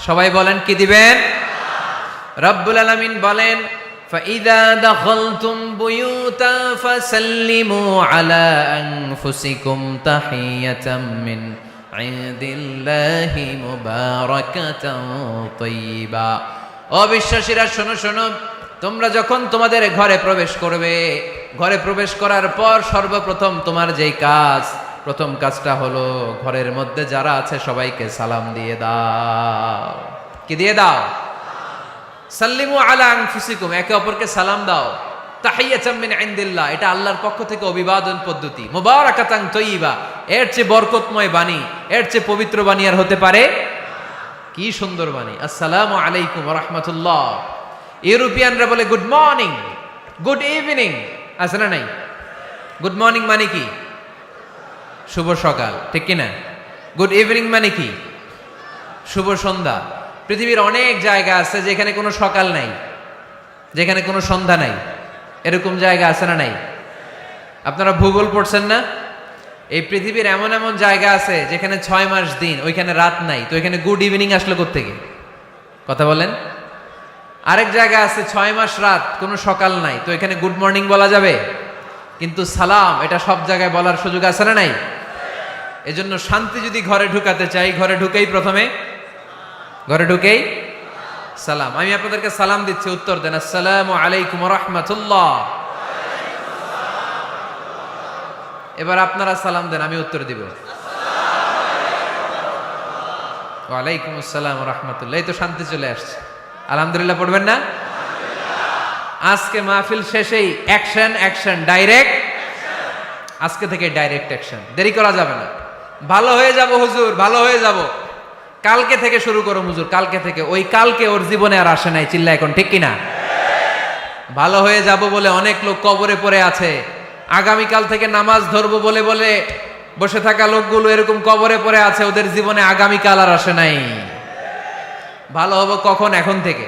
সবাই বলেন কি দিবেন? রব্বুল আলামিন বলেন, فَإِذَا دَخَلْتُمْ بُيُوتًا فَسَلِّمُوا عَلَىٰ أَنفُسِكُمْ تَحِيَّةً مِّنْ عِندِ اللَّهِ مُبَارَكَةً طَيِّبَةً। অবিশ্বাসীরা শোনো শোনো, তোমরা যখন তোমাদের ঘরে প্রবেশ করবে, ঘরে প্রবেশ করার পর সর্বপ্রথম তোমার যেই কাজ, প্রথম কাজটা হলো ঘরের মধ্যে যারা আছে সবাইকে সালাম দিয়ে দাও। কি দিয়ে দাও? সাল্লিমু আলা আনফুসিকুম, একে অপরকে সালাম দাও। তাহিয়াতাম মিন ইনদিল্লাহ, এটা আল্লাহর পক্ষ থেকে অভিবাদন পদ্ধতি। মুবারাকাতান তাইয়্যিবা, এর চেয়ে বরকতময় বাণী, এর চেয়ে পবিত্র বাণী আর হতে পারে? কি সুন্দর বাণী! আসসালামু আলাইকুম ওয়া রাহমাতুল্লাহ। ইউরোপিয়ানরা বলে গুড মর্নিং, গুড ইভিনিং, আছে না নাই? গুড মর্নিং মানে কি? শুভ সকাল, ঠিক কি না? গুড ইভিনিং মানে কি? শুভ সন্ধ্যা। পৃথিবীর অনেক জায়গা আছে যেখানে কোনো সকাল নাই, যেখানে কোনো সন্ধ্যা নাই। এরকম জায়গা আছে না নাই? আপনারা ভূগোল পড়ছেন না? এই পৃথিবীর এমন এমন জায়গা আছে যেখানে 6 মাস দিন, ওইখানে রাত নাই, তো এখানে গুড ইভিনিং আসলো কোত্থেকে? কথা বলেন। আরেক জায়গা আছে 6 মাস রাত, কোনো সকাল নাই, তো এখানে গুড মর্নিং বলা যাবে? কিন্তু সালাম এটা সব জায়গায় বলার সুযোগ আছে না নাই? এজন্য শান্তি যদি ঘরে ঢুকাতে চাই, ঘরে ঢুকেই প্রথমে, ঘরে ঢুকেই সালাম। আমি আপনাদেরকে সালাম দিচ্ছি, উত্তর দেন। আসসালামু আলাইকুম ওয়া রাহমাতুল্লাহ। এবার আপনারা সালাম দেন, আমি উত্তর দিব। ওয়া আলাইকুম আসসালাম ওয়া রাহমাতুল্লাহ। এই তো শান্তি চলে আসছে। আলহামদুলিল্লাহ পড়বেন না? আজকে মাহফিল শেষেই অ্যাকশন, অ্যাকশন, ডাইরেক্ট আজকে থেকে ডাইরেক্ট অ্যাকশন, দেরি করা যাবে না। ভালো হয়ে যাব হুজুর, ভালো হয়ে যাব, কালকে থেকে শুরু করো হুজুর, কালকে থেকে। ওই কালকে ওর জীবনে আর আসে নাই, চিল্লা এখন, ঠিক কিনা? ভালো হয়ে যাব বলে অনেক লোক কবরে পড়ে আছে। আগামীকাল থেকে নামাজ ধরবো বলে বলে বসে থাকা লোকগুলো এরকম কবরে পড়ে আছে, ওদের জীবনে আগামীকাল আর আসে নাই। ভালো হবো কখন? এখন থেকে,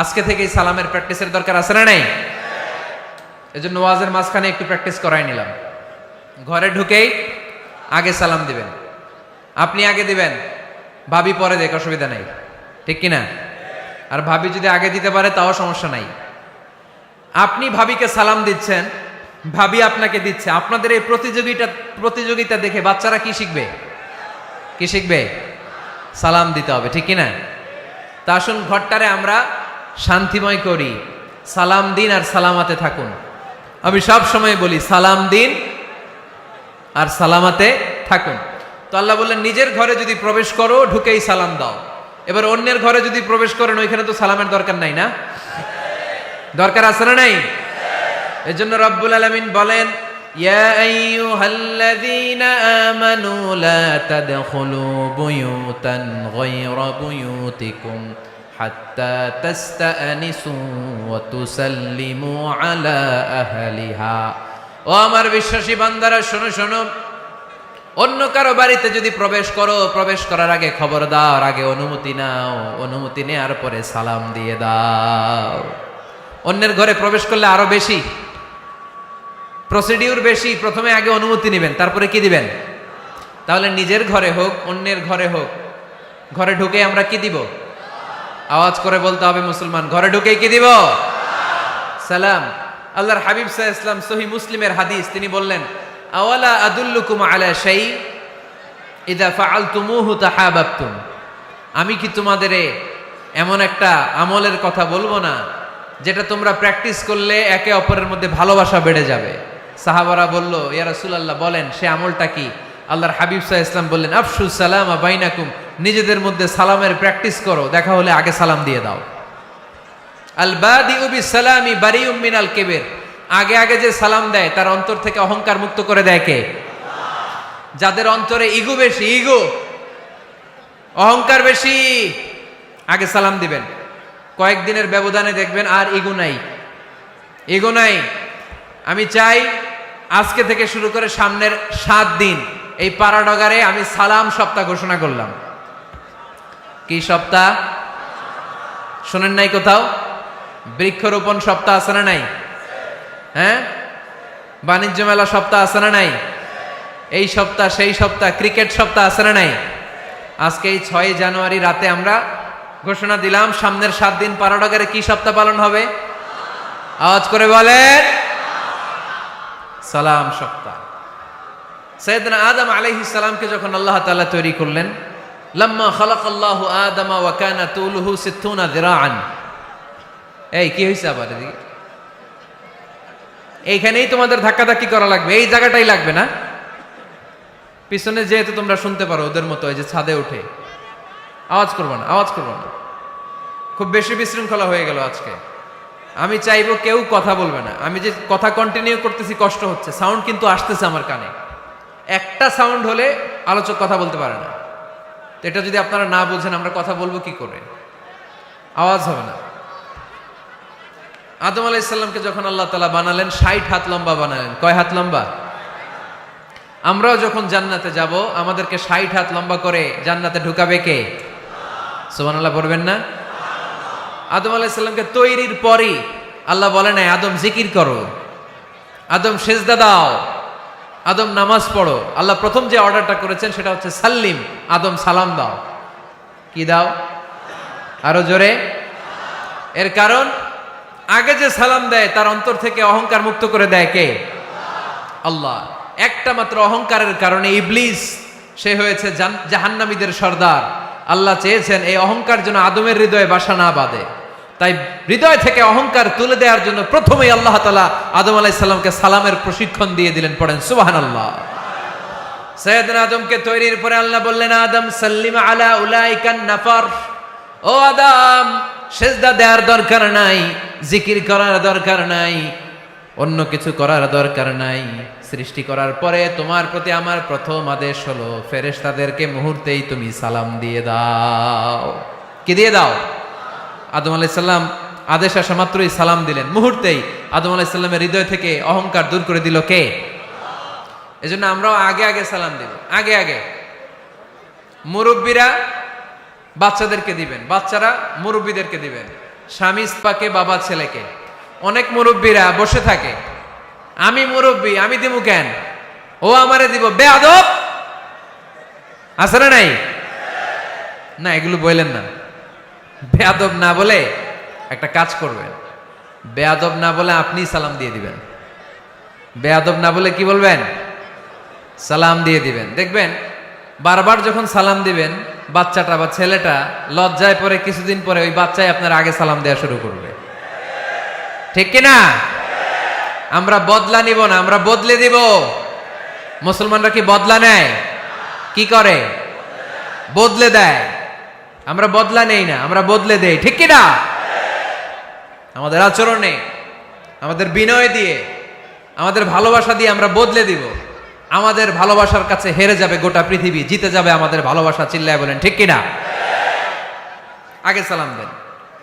আজকে থেকেই সালামের প্র্যাকটিসের দরকার আছে না নাই? এজন্য ওয়াজের মাঝখানে একটু প্র্যাকটিস করাই নিলাম। ঘরে ঢুকেই আগে সালাম দিবেন। আপনি আগে দিবেন, ভাবি পরে দেখ, অসুবিধা নাই, ঠিক কিনা? আর ভাবি যদি আগে দিতে পারে তাও সমস্যা নাই। আপনি ভাবিকে সালাম দিচ্ছেন, ভাবি আপনাকে দিচ্ছে। আপনাদের এই প্রতিযোগিতা দেখে বাচ্চারা কি শিখবে? কি শিখবে? সালাম দিতে হবে, ঠিক কিনা? তা আসুন ঘরটারে আমরা শান্তিময় করি। সালাম দিন আর সালামাতে থাকুন। আমি সব সময় বলি সালাম দিন আর সালামাতে থাকুন। তো আল্লাহ বললেন নিজের ঘরে যদি প্রবেশ করো ঢুকেই সালাম দাও। এবার অন্যের ঘরে যদি প্রবেশ করেন ওইখানে তো সালামের দরকার নাই না? দরকার আছে না নাই? এজন্য রব্বুল আলামিন বলেন, ইয়া আইয়ুহাল্লাযীনা আমানু লা তাদখুলু বুয়ুতান গায়রা বুয়ুতিকুম হাত্তা তাস্তানিসু ওয়া তুসাল্লিমু আলা আহলিহা। ও আমার বিশ্বাসী বান্দারা, শোনো শোনো, অন্য কারো বাড়িতে যদি প্রবেশ করো, প্রবেশ করার আগে খবর দাও, আগে অনুমতি নাও, অনুমতি নেওয়ার পরে সালাম দিয়ে দাও। অন্যের ঘরে প্রবেশ করলে আরো বেশি প্রসিডিউর বেশি, প্রথমে আগে অনুমতি নেবেন, তারপরে কি দিবেন? তাহলে নিজের ঘরে হোক, অন্যের ঘরে হোক, ঘরে ঢুকে আমরা কি দিব? আওয়াজ করে বলতে হবে মুসলমান, ঘরে ঢুকে কি দিব? সালাম। আল্লাহর হাবিব সাল্লাল্লাহু আলাইহি ওয়াসাল্লাম সহিহ মুসলিমের হাদিস, তিনি বললেন, আওয়ালা আদুল্লুকুম আলা শাই ইযা ফাআলতুমুহু তাহাবাবতুম। আমি কি তোমাদের এমন একটা আমলের কথা বলবো না যেটা তোমরা প্র্যাকটিস করলে একে অপরের মধ্যে ভালোবাসা বেড়ে যাবে? সাহাবারা বলল, ইয়া রাসূলুল্লাহ বলেন, সে আমলটা কি? আল্লাহর হাবিব সাল্লাল্লাহু আলাইহি ওয়াসাল্লাম বললেন, আফশুস সালামা বাইনাকুম, নিজেদের মধ্যে সালামের প্র্যাকটিস করো, দেখা হলে আগে সালাম দিয়ে দাও। আল বাদিউ বিসসালামি বারিউম মিনাল কিবর, আগে আগে যে সালাম দেয় তার অন্তর থেকে অহংকার মুক্ত করে দেয় কে? যাদের অন্তরে ইগো বেশি, ইগো অহংকার বেশি, আগে সালাম দিবেন। কয়েকদিনের ব্যবধানে দেখবেন আর ইগো নাই, ইগো নাই। আমি চাই আজকে থেকে শুরু করে সামনের 7 দিন এই পাড়াডগারে আমি সালাম সপ্তাহ ঘোষণা করলাম। কি সপ্তাহ? শোনেন নাই কোথাও? বৃক্ষরোপণ সপ্তাহ আছে না নাই? হ্যাঁ, বাণিজ্য মেলা সপ্তাহ আছে না নাই? এই সপ্তাহ সেই সপ্তাহ, ক্রিকেট সপ্তাহ আছে না নাই? আজকে এই 6 জানুয়ারি রাতে আমরা ঘোষণা দিলাম সামনের 7 দিন পাড়াডগারে কি সপ্তাহ পালন হবে? আওয়াজ করে বলেন, সালাম সপ্তাহ। সাইয়েদনা আদম আলাইহিস সালামকে যখন আল্লাহ তাআলা তৈরি করলেন, লাম্মা খালাকাল্লাহু আদামা ওয়া কানা তুলুহু 60 যিরাআন। এই কি হইছে আবার এদিকে? এইখানেই তোমাদের ধাক্কাধাক্কি করা লাগবে, এই জায়গাটাই লাগবে না? পিছনে যেহেতু তোমরা শুনতে পারো ওদের মতো, এই যে ছাদে উঠে আওয়াজ করবো না, আওয়াজ করবো না। খুব বেশি বিশৃঙ্খলা হয়ে গেল আজকে। আমি চাইবো কেউ কথা বলবে না। আমি যে কথা কন্টিনিউ করতেছি কষ্ট হচ্ছে, সাউন্ড কিন্তু আসতেছে আমার কানে। একটা সাউন্ড হলে আলোচক কথা বলতে পারে না। তো এটা যদি আপনারা না বুঝেন আমরা কথা বলবো কি করে? আওয়াজ হবে না। আদম আলাইহিস সালামকে যখন আল্লাহ তাআলা বানালেন 60 হাত লম্বা বানালেন। কয় হাত লম্বা? আমরাও যখন জান্নাতে যাব আমাদেরকে 60 হাত লম্বা করে জান্নাতে ঢুকাবে কে? সুবহানাল্লাহ পড়বেন না? আদম আলাইহিস সালামকে তৈরির পরই আল্লাহ বলে নাই আদম জিকির করো, আদম সেজদা দাও, আদম নামাজ পড়ো। আল্লাহ প্রথম যে অর্ডারটা করেছেন সেটা হচ্ছে সাল্লিম, আদম সালাম দাও। কি দাও? আরো জোরে। এর কারণ আগে যে সালাম দেয় তার অন্তর থেকে অহংকার মুক্ত করে দেয় কে? আল্লাহ। একটা মাত্র অহংকারের কারণে ইবলিস সে হয়েছে জাহান্নামীদের সর্দার। আল্লাহ চেয়েছেন এই অহংকার যেন আদমের হৃদয়ে বাসা না বাঁধে, তাই হৃদয় থেকে অহংকার তুলে দেওয়ার জন্য প্রথমেই আল্লাহ তাআলা আদম আলাইহিস সালামকে সালামের প্রশিক্ষণ দিয়ে দিলেন। পড়েন সুবহানাল্লাহ। সাইয়েদনা আদমকে তৈরির পরে আল্লাহ বললেন, আদম সাল্লিম আলা উলাইকান নাফার। ও আদম, সেজদা দেওয়ার দরকার নাই, জিকির করার দরকার নাই, অন্য কিছু করার দরকার নাই। সৃষ্টি করার পরে তোমার প্রতি আমার প্রথম আদেশ হলো ফেরেশতাদেরকে মুহূর্তেই তুমি সালাম দিয়ে দাও। কি দিয়ে দাও? আদম আলাইহিস সালাম আদেশ আসা মাত্রই সালাম দিলেন। মুহূর্তেই আদম আলাইহিস সালামের হৃদয় থেকে অহংকার দূর করে দিল কে? এজন্য আমরাও আগে আগে সালাম দিব। আগে আগে মুরব্বীরা বাচ্চাদেরকে দিবেন, বাচ্চারা মুরব্বীদেরকে দিবেন। স্বামী স্ত্রীকে, বাবা ছেলেকে। অনেক মুরব্বীরা বসে থাকে, আমি মুরব্বী আমি দিব কেন, ও আমারে দিব, বেয়াদব আছে না নাই? না, এগুলো বললেন না। বেয়াদব না বলে একটা কাজ করবেন, বেয়াদব না বলে আপনি সালাম দিয়ে দিবেন। বেয়াদব না বলে কি বলবেন? সালাম দিয়ে দিবেন। দেখবেন বারবার যখন সালাম দিবেন বাচ্চাটা বা ছেলেটা লজ্জায় পরে কিছুদিন পরে ওই বাচ্চাই আপনার আগে সালাম দেওয়া শুরু করবে। ঠিক কিনা? আমরা বদলা নিব না, আমরা বদলে দিব। মুসলমানরা কি বদলা নেয়? কি করে? বদলে দেয়। আমরা বদলা নেই না, আমরা বদলে দেই। ঠিক কিনা? আমাদের আচরণে আমাদের বিনয় দিয়ে, আমাদের ভালোবাসা দিয়ে আমরা বদলে দিব। আমাদের ভালোবাসার কাছে হেরে যাবে গোটা পৃথিবী, জিতে যাবে আমাদের ভালোবাসা। চিল্লায় বলেন ঠিক কিনা? আগে সালাম দেন,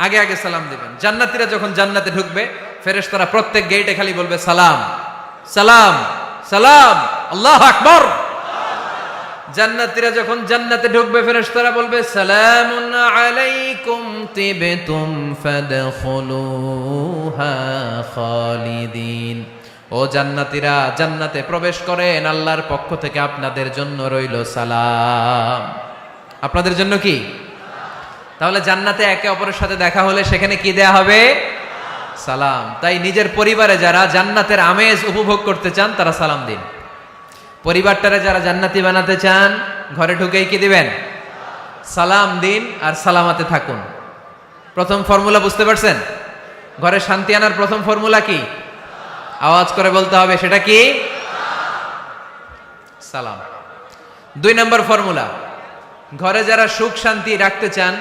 আগে আগে সালাম দিবেন। জান্নাতীরা যখন জান্নাতে ঢুকবে, ফেরেশতারা প্রত্যেক গেটে খালি বলবে সালাম সালাম সালাম, আল্লাহু আকবার। জান্নাতীরা যখন জান্নাতে ঢুকবে, ফেরেশতারা বলবে সালামুন আলাইকুম তিবতুম ফাদখুলুহা খালিদিন। ও জান্নাতীরা, জান্নাতে প্রবেশ করেন, আল্লাহর পক্ষ থেকে আপনাদের জন্য রইল সালাম। আপনাদের জন্য কি? তাহলে জান্নাতে একে অপরের সাথে দেখা হলে সেখানে কি দেয়া হবে? সালাম। তাই নিজের পরিবারে যারা জান্নাতের আমেজ উপভোগ করতে চান তারা সালাম দিন। পরিবারটারে যারা জান্নাতি বানাতে চান, ঘরে ঢুকেই কি দিবেন? সালাম দিন আর সালামাতে থাকুন। প্রথম ফর্মুলা বুঝতে পারছেন? ঘরে শান্তি আনার প্রথম ফর্মুলা কি? আওয়াজ করে বলতে হবে, সেটা কি? সালাম। 2 নম্বর ফর্মুলা, ঘরে যারা সুখ শান্তি রাখতে চান,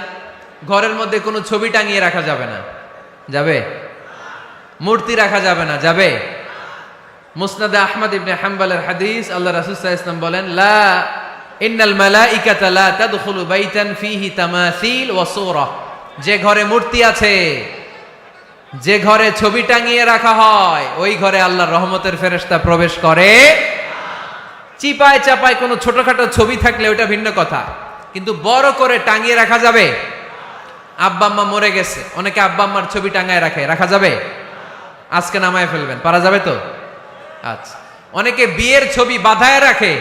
ঘরের মধ্যে কোনো ছবি টাঙিয়ে রাখা যাবে না। যাবে? মূর্তি রাখা যাবে না। যাবে? মুসনাদে আহমদ ইবনে হাম্বলের হাদিস, আল্লাহ রাসূল সাল্লাল্লাহু আলাইহি ওয়াসাল্লাম বলেন, লা ইন্নাল মালাইকাতা লা তাদখুলু বাইতান ফিহি তামাসিল ওয়া সূরা। যে ঘরে মূর্তি আছে, যে ঘরে ছবি টাঙিয়ে রাখা হয়, ওই ঘরে আল্লাহর রহমতের ফেরেশতা প্রবেশ করে। চিপায় চাপায় কোনো ছোটখাটো ছবি থাকলে ওটা ভিন্ন কথা, কিন্তু বড় করে টাঙিয়ে রাখা যাবে? আব্বা আম্মা মরে গেছে, অনেকে আব্বা আম্মার ছবি টাঙায় রাখে, রাখা যাবে? আজকে নামায় ফেলবেন, পারা যাবে তো? আচ্ছা। অনেকে বিয়ের ছবি বাঁধায় রাখে,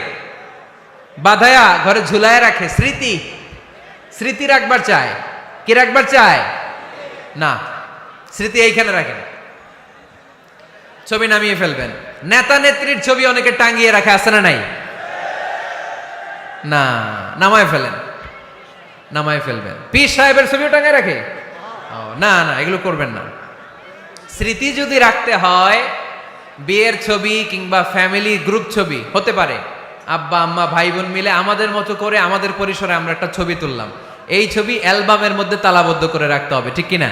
বাঁধায়া ঘরে ঝুলায় রাখে। স্মৃতি, স্মৃতি রাখবার চায়। কি রাখবার চায়? না, স্মৃতি এইখানে রাখেন, ছবি নামিয়ে ফেলবেন। নেতা নেত্রীর ছবি অনেকে টাঙিয়ে রাখে, আছে না নাই? না, নামায় ফেলেন, নামায় ফেলবেন। পীর সাহেবের ছবিও টাঙিয়ে রাখে? না না, এগুলো করবেন না। স্মৃতি যদি রাখতে হয়, বিয়ের ছবি কিংবা ফ্যামিলি গ্রুপ ছবি হতে পারে, আব্বা আম্মা ভাই বোন মিলে আমাদের মতো করে আমাদের পরিসরে আমরা একটা ছবি তুললাম, এই ছবি অ্যালবামের মধ্যে তালাবদ্ধ করে রাখতে হবে, ঠিক কিনা?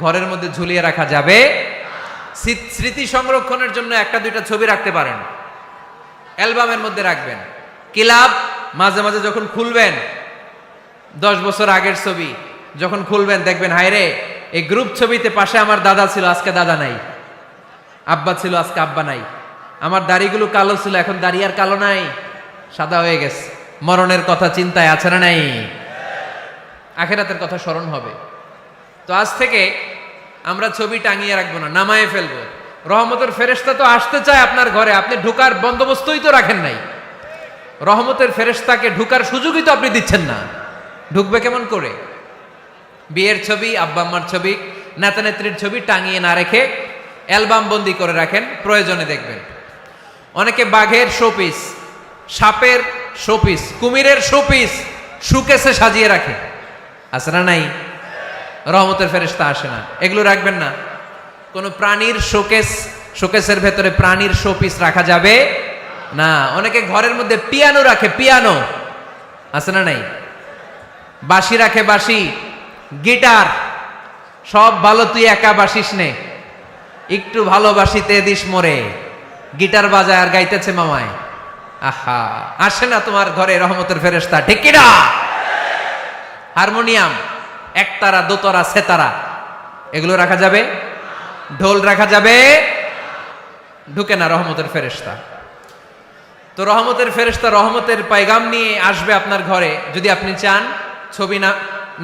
ঘরের মধ্যে ঝুলিয়ে রাখা যাবে? স্মৃতি সংরক্ষণের জন্য 1-2টা ছবি রাখতে পারেন, অ্যালবামের মধ্যে রাখবেন। ক্লাব মাঝে মাঝে যখন খুলবেন, 10 বছর আগের ছবি যখন খুলবেন, দেখবেন হায়রে, এই গ্রুপ ছবিতে পাশে আমার দাদা ছিল, আজকে দাদা নাই, আব্বা ছিল, আজকে আব্বা নাই, আমার দাড়িগুলো কালো ছিল, এখন দাড়ি আর কালো নাই, সাদা হয়ে গেছে। মরণের কথা চিন্তায় আছে না নাই? আখিরাতের কথা স্মরণ হবে। তো আজ থেকে আমরা ছবি টাঙিয়ে রাখবো না, নামায়ে ফেলবো। রহমতের ফেরেশতা তো আসতে চায় আপনার ঘরে, আপনি ঢুকার বন্দোবস্তই তো রাখেন নাই। রহমতের ফেরেশতাকে ঢুকার সুযোগই তো আপনি দিচ্ছেন না, ঢুকবে কেমন করে? বিয়ের ছবি, আব্বা আম্মার ছবি, নেতা নেত্রীর ছবি টাঙিয়ে না রেখে অ্যালবাম বন্দি করে রাখেন, প্রয়োজনে দেখবেন। অনেকে বাঘের শোপিস, সাপের শোপিস, কুমিরের শোপিস সুকেসে সাজিয়ে রাখে, আছে না নাই? রহমতের ফেরেশতা আসে না, এগুলো রাখবেন না। কোন প্রাণীর শোকেস, শোকেসের ভেতরে প্রাণীর শোপিস রাখা যাবে না। অনেকে ঘরের মধ্যে পিয়ানো রাখে, পিয়ানো, আছে না নাই? বাঁশি রাখে, বাঁশি, গিটার, সব ভালো, তুই একা বাসিস নে, একটু ভালোবাসিতে দিস মরে, গিটার বাজায় আর গাইতেছে মামায়। আহা, আসে না তোমার ঘরে রহমতের ফেরেশতা, ঠিক কিনা? হারমোনিয়াম, একতারা, দোতারা, সেতারা, এগুলো রাখা যাবে? ঢোল রাখা যাবে? ঢুকে না রহমতের ফেরেশতা। তো রহমতের ফেরেশতা রহমতের পায়গাম নিয়ে আসবে আপনার ঘরে। যদি আপনি চান, ছবি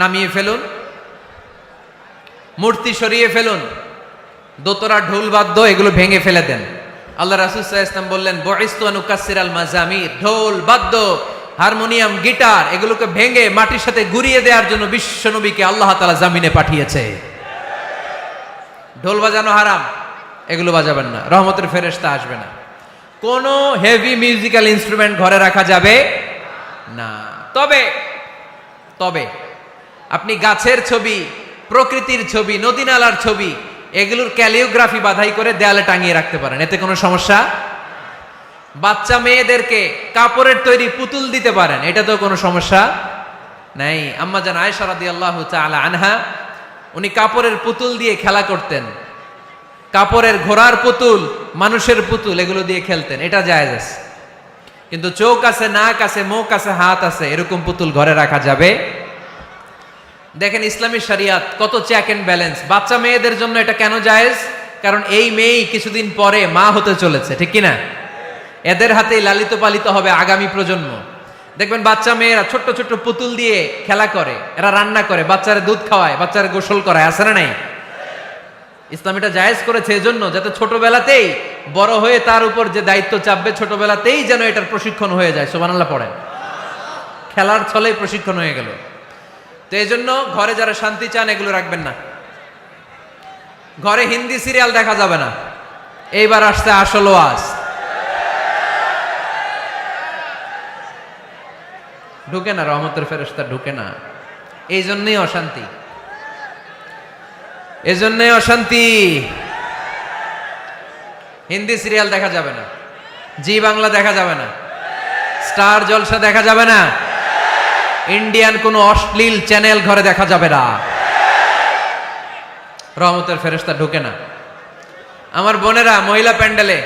নামিয়ে ফেলুন, মূর্তি সরিয়ে ফেলুন, দোতরা, ঢোল বাদ্য এগুলো ভেঙে ফেলে দেন। আল্লাহ রাসূল সাল্লাল্লাহু আলাইহি ওয়াসাল্লাম বললেন, বুইসতু আন উকাসসিরাল মাযামির, ঢোল বাদ্য, হারমোনিয়াম, গিটার এগুলোকে ভেঙে মাটির সাথে গুঁড়িয়ে দেওয়ার জন্য বিশ্ব নবীকে আল্লাহ তাআলা জামিনে পাঠিয়েছে। ঢোল বাজানো হারাম, এগুলো বাজাবেন না, রহমতের ফেরেশতা আসবে না। কোন হেভি মিউজিক্যাল ইনস্ট্রুমেন্ট ঘরে রাখা যাবে না। তবে তবে আপনি গাছের ছবি, প্রকৃতির ছবি, নদী নালার ছবি, এগুলোর ক্যালিওগ্রাফি বাধাই করে দেয়ালে টাঙিয়ে রাখতে পারেন, এতে কোনো সমস্যা। বাচ্চা মেয়েদেরকে কাপড়ের তৈরি পুতুল দিতে পারেন, এটা তো কোনো সমস্যা নাই। আম্মা জান আয়েশা রাদিয়াল্লাহু তাআলা আনহা, উনি কাপড়ের পুতুল দিয়ে খেলা করতেন। কাপড়ের ঘোড়ার পুতুল, মানুষের পুতুল, এগুলো দিয়ে খেলতেন, এটা জায়েজ আছে। কিন্তু চোখ আছে, নাক আছে, মুখ আছে, হাত আছে, এরকম পুতুল ঘরে রাখা যাবে? দেখেন ইসলামী শরিয়াত কত চেক এন্ড ব্যালেন্স। বাচ্চা মেয়েদের জন্য এটা কেন জায়েজ? কারণ এই মেয়েই কিছুদিন পরে মা হতে চলেছে, ঠিক কিনা? এদের হাতেই লালিত পালিত হবে আগামী প্রজন্ম। দেখবেন বাচ্চা মেয়েরা ছোট্ট ছোট্ট পুতুল দিয়ে খেলা করে, এরা রান্না করে, বাচ্চারা দুধ খাওয়ায়, বাচ্চারা গোসল করায়, আছে না নাই? ইসলাম এটা জায়েজ করেছে এজন্য যাতে ছোটবেলাতেই বড় হয়ে তার উপর যে দায়িত্ব চাপবে ছোটবেলাতেই যেন এটার প্রশিক্ষণ হয়ে যায়। সুবহানাল্লাহ পড়েন। খেলার ছলেই প্রশিক্ষণ হয়ে গেল। তো এই জন্য ঘরে যারা শান্তি চান এগুলো রাখবেন না। ঘরে হিন্দি সিরিয়াল দেখা যাবে না। এইবার আসছে আসল ওয়াজ। ঢুকে না, রহমতের ফেরেশতা ঢুকে না। এই জন্যই অশান্তি, এজন্যই অশান্তি। হিন্দি সিরিয়াল দেখা যাবে না, জি বাংলা দেখা যাবে না, স্টার জলসা দেখা যাবে না, ইন্ডিয়ান কোন অশ্লীল চ্যানেল ঘরে দেখা যাবে না। রহমতের ফেরেশতা ঢুকে না। আমার বোনেরা, মহিলা প্যান্ডেলে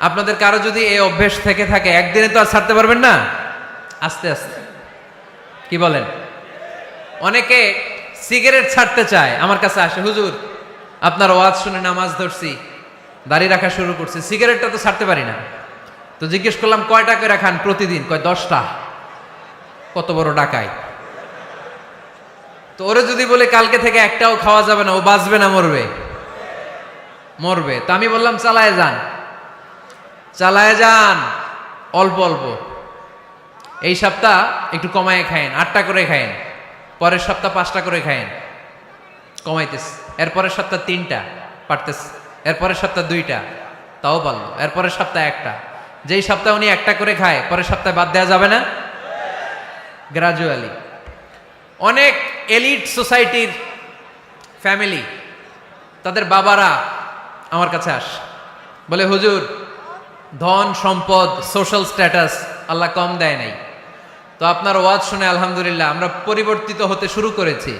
আপনাদের কারো যদি এই অভ্যেস থেকে থাকে, একদিনে তো আর ছাড়তে পারবেন না, আস্তে আস্তে। কি বলেন? অনেকে সিগারেট ছাড়তে চায়, আমার কাছে আসে, হুজুর আপনার ওয়াজ শুনে নামাজ ধরছি, দাড়ি রাখা শুরু করছি, সিগারেটটা তো ছাড়তে পারি না। তো জিজ্ঞেস করলাম কয়টা করে খান প্রতিদিন? কয় 10টা। কত বড় ডাকাই! তো ওরে যদি বলে কালকে থেকে একটাও খাওয়া যাবে না, ও বাঁচবে না মরবে? মরবে। তো আমি বললাম চালায় যান, চালায় যান, অল্প অল্প। এই সপ্তাহ একটু কমায় খায়েন, 8টা করে খায়েন, পরের সপ্তাহ 5টা করে খায়েন, কমাইতেস। এরপরের সপ্তাহ 3টা, পারতেস। এরপরের সপ্তাহ 2টা, তাও পারলো। এরপরের সপ্তাহ 1টা। যেই সপ্তাহ উনি 1টা করে খায়, পরের সপ্তাহে বাদ দেওয়া যাবে না? গ্রাজুয়ালি। অনেক এলিট সোসাইটির ফ্যামিলি, তাদের বাবারা আমার কাছে আসে, বলে হুজুর ধন সম্পদ সোশ্যাল স্ট্যাটাস আল্লাহ কম দেয় নাই, তো আপনার ওয়াজ শুনে আলহামদুলিল্লাহ আমরা পরিবর্তিত হতে শুরু করেছি,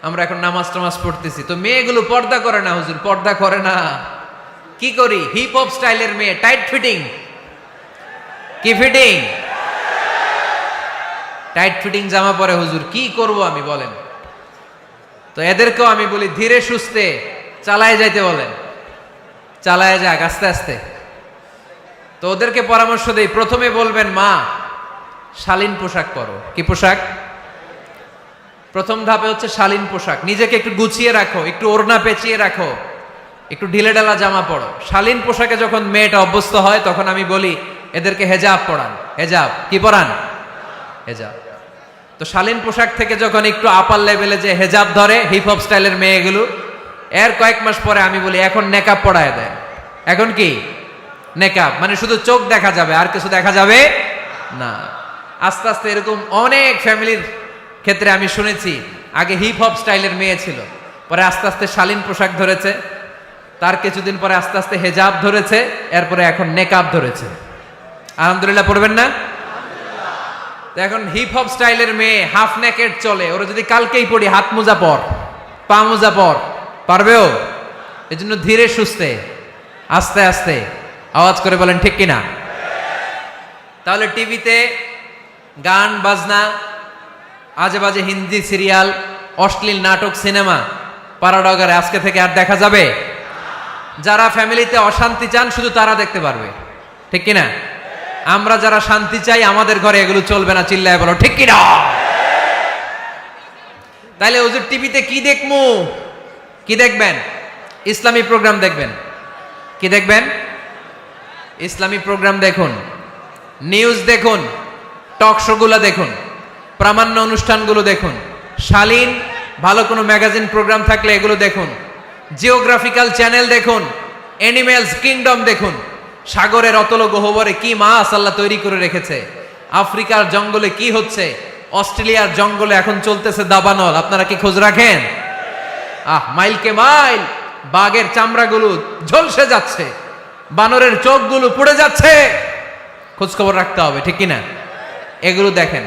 আমরা এখন নামাজ টামাজ পড়তেছি। তো মেয়েগুলো পর্দা করে না হুজুর, পর্দা করে না। কি করি? হিপ হপ স্টাইলের মেয়ে, টাইট ফিটিং। কি ফিটিং? টাইট ফিটিং জামা পরে হুজুর, কি করব আমি বলেন? তো এদেরকেও আমি বলি ধীরে সুস্থে চালায় যাইতে বলেন, চালায় যাক আস্তে আস্তে। তো ওদেরকে পরামর্শ দেই, প্রথমে বলবেন মা শালীন পোশাক পরো। কি পোশাক? প্রথম ধাপে হচ্ছে শালীন পোশাক। নিজেকে একটু গুছিয়ে রাখো, একটু ওড়না পেঁচিয়ে রাখো, একটু ঢিলেঢালা জামা পরো। শালীন পোশাকে যখন মেয়েটা অভ্যস্ত হয় তখন আমি বলি এদেরকে হেজাব পরান। হেজাব কি পরান? হেজাব। তো শালীন পোশাক থেকে যখন একটু আপার লেভেলে যে হেজাব ধরে হিপ হপ স্টাইলের মেয়েগুলো, এর কয়েক মাস পরে আমি বলি এখন নেকাব পরায় দেয়। এখন কি নেকাব? মানে শুধু চোখ দেখা যাবে, আর কিছু দেখা যাবে না। আস্তে আস্তে এরকম অনেক ফ্যামিলির ক্ষেত্রে আমি শুনেছি, আগে হিপ হপ স্টাইলের মেয়ে ছিল, পরে আস্তে আস্তে শালীন পোশাক ধরেছে, তার কিছুদিন পরে আস্তে আস্তে হেজাব ধরেছে, এরপরে এখন নেকাব ধরেছে। আলহামদুলিল্লাহ পড়বেন না? এখন হিপ হপ স্টাইলের মেয়ে হাফ নেকেড চলে, ওরা যদি কালকেই পড়ি হাত মোজা পর, পা মোজা পর, পারবেও? এই জন্য ধীরে সুস্থে আস্তে আস্তে, আওয়াজ করে বলেন ঠিক কিনা? তাহলে টিভিতে গান বাজনা, আজে বাজে হিন্দি সিরিয়াল, অশ্লীল নাটক, সিনেমা পাড়াডগারে আজকে থেকে আর দেখা যাবে? যারা ফ্যামিলিতে অশান্তি চান শুধু তারা দেখতে পারবে, ঠিক কিনা? আমরা যারা শান্তি চাই আমাদের ঘরে এগুলো চলবে না। চিল্লায় বলো ঠিক কিনা? তাইলে হুজুর টিভিতে কি দেখমু? কি দেখবেন? ইসলামী প্রোগ্রাম দেখবেন। কি দেখবেন? ইসলামী প্রোগ্রাম দেখুন, নিউজ দেখুন, টক শো গুলো দেখুন, প্রামাণ্য অনুষ্ঠানগুলো দেখুন, শালীন ভালো কোনো ম্যাগাজিন প্রোগ্রাম থাকলে এগুলো দেখুন, জিওগ্রাফিক্যাল চ্যানেল দেখুন, অ্যানিমেলস কিংডম দেখুন, সাগরের অতল গহ্বরে কি মাছ আল্লাহ তৈরি করে রেখেছে, আফ্রিকার জঙ্গলে কি হচ্ছে, অস্ট্রেলিয়ার জঙ্গলে এখন চলতেছে দাবানল, আপনারা কি খোঁজ রাখেন? মাইলকে মাইল বাঘের চামড়াগুলো ঝলসে যাচ্ছে, বানরের চোখগুলো পুড়ে যাচ্ছে, খোঁজ খবর রাখতে হবে, ঠিক কিনা? এগুলো দেখেন।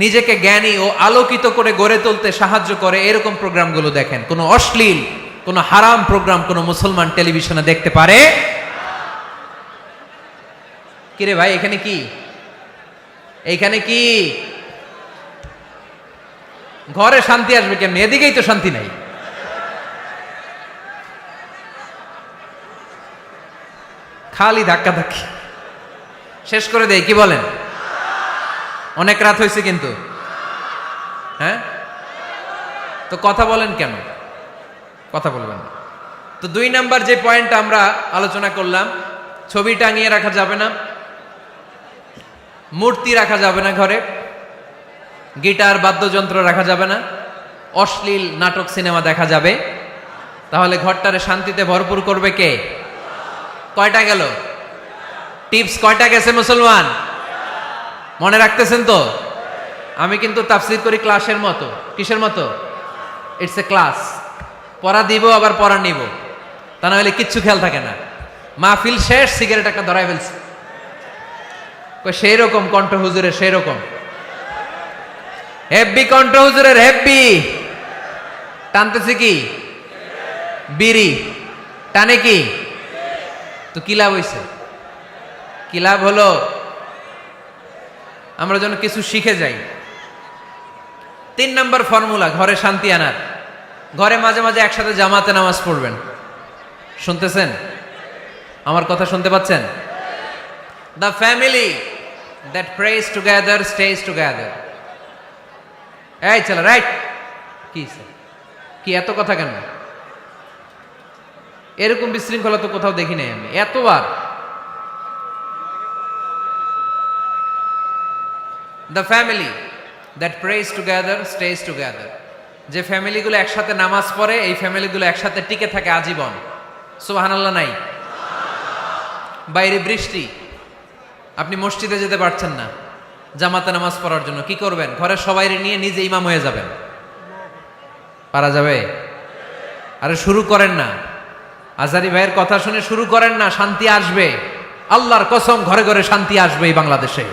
নিজেকে জ্ঞানী ও আলোকিত করে গড়ে তুলতে সাহায্য করে এরকম প্রোগ্রামগুলো দেখেন। কোনো অশ্লীল কোনো হারাম প্রোগ্রাম কোনো মুসলমান টেলিভিশনে দেখতে পারে? কিরে ভাই, এখানে কি, এইখানে কি? ঘরে শান্তি আসবে কেমনি? এদিকেই তো শান্তি নাই। খালি ধাক্কা ধাক্কি। শেষ করে দেয়, কি বলেন? অনেক রাত হয়েছে কিন্তু, হ্যাঁ? তো কথা বলেন কেন? কথা বলবেন না। তো 2 নাম্বার যে পয়েন্টটা আমরা আলোচনা করলাম, ছবি টাঙিয়ে রাখা যাবে না, মূর্তি রাখা যাবে না ঘরে, গিটার বাদ্যযন্ত্র রাখা যাবে না, অশ্লীল নাটক সিনেমা দেখা যাবে। তাহলে ঘরটারে শান্তিতে ভরপুর করবে কে? কয়টা গেল? টিপস কয়টা গেছে মুসলমান? মনে রাখতেছেন তো? আমি কিন্তু তাফসীর করি ক্লাসের মতো। কিসের মতো? It's a class. পড়া দিব আবার পড়া নিব, তা না হলে কিচ্ছু খেয়াল থাকে না। মাহফিল শেষ, সিগারেট একটা ধরাই ফেলছে। সেই রকম কণ্ঠ হুজুরের, সেই রকম হেব্বি কণ্ঠ হুজুরের, হেব্বি। টানতেছে কি? বিড়ি। টানে কি? তো কি লাভ হইছে? কি লাভ হলো? আমরা যেন কিছু শিখে যাই। 3 নাম্বার ফর্মুলা ঘরে শান্তি আনার, ঘরে মাঝে মাঝে একসাথে জামাতে নামাজ পড়বেন। শুনতেছেন? আমার কথা শুনতে পাচ্ছেন? The family that prays together stays together. এই চলো, রাইট। কি কি এত কথা কেন? এরকম বিশৃঙ্খলা তো কোথাও দেখি নাই আমি এতবার। The family that prays together stays together. যে ফ্যামিলিগুলো একসাথে নামাজ পড়ে, এই ফ্যামিলিগুলো একসাথে টিকে থাকে আজীবন। সুবহানাল্লাহ নাই? বাইরে বৃষ্টি, আপনি মসজিদে যেতে পারছেন না জামাতে নামাজ পড়ার জন্য, কি করবেন? ঘরের সবাই নিয়ে নিজে ইমাম হয়ে যাবেন। পারা যাবে? আরে শুরু করেন না, আজারি ভাইয়ের কথা শুনে শুরু করেন না, শান্তি আসবে। আল্লাহর কসম, ঘরে ঘরে শান্তি আসবে এই বাংলাদেশে।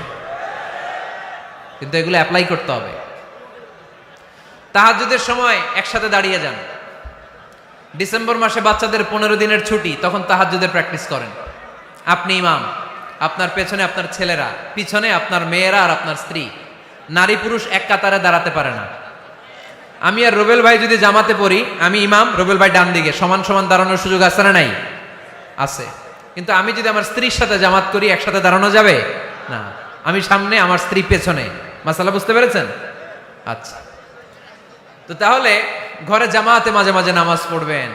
কিন্তু এগুলো অ্যাপ্লাই করতে হবে। তাহাজ্জুদের সময় একসাথে দাঁড়িয়ে যান। ডিসেম্বর মাসে বাচ্চাদের 15 দিনের ছুটি, তখন তাহাজ্জুদের প্র্যাকটিস করেন। আপনি ইমাম, আপনার পেছনে আপনার ছেলেরা, পিছনে আপনার মেয়েরা আর আপনার স্ত্রী। নারী পুরুষ এক কাতারে দাঁড়াতে পারে না। আমি আর রুবেল ভাই যদি জামাতে পড়ি, আমি ইমাম, রুবেল ভাই ডান দিকে, সমান সমান দাঁড়ানোর সুযোগ আছে না নাই? আছে। কিন্তু আমি যদি আমার স্ত্রীর সাথে জামাত করি, একসাথে দাঁড়ানো যাবে না। আমি সামনে, আমার স্ত্রী পেছনে। মাসালা বুঝতে পেরেছেন? আচ্ছা, তো তাহলে ঘরে জামাতে মাঝে মাঝে নামাজ পড়বেন।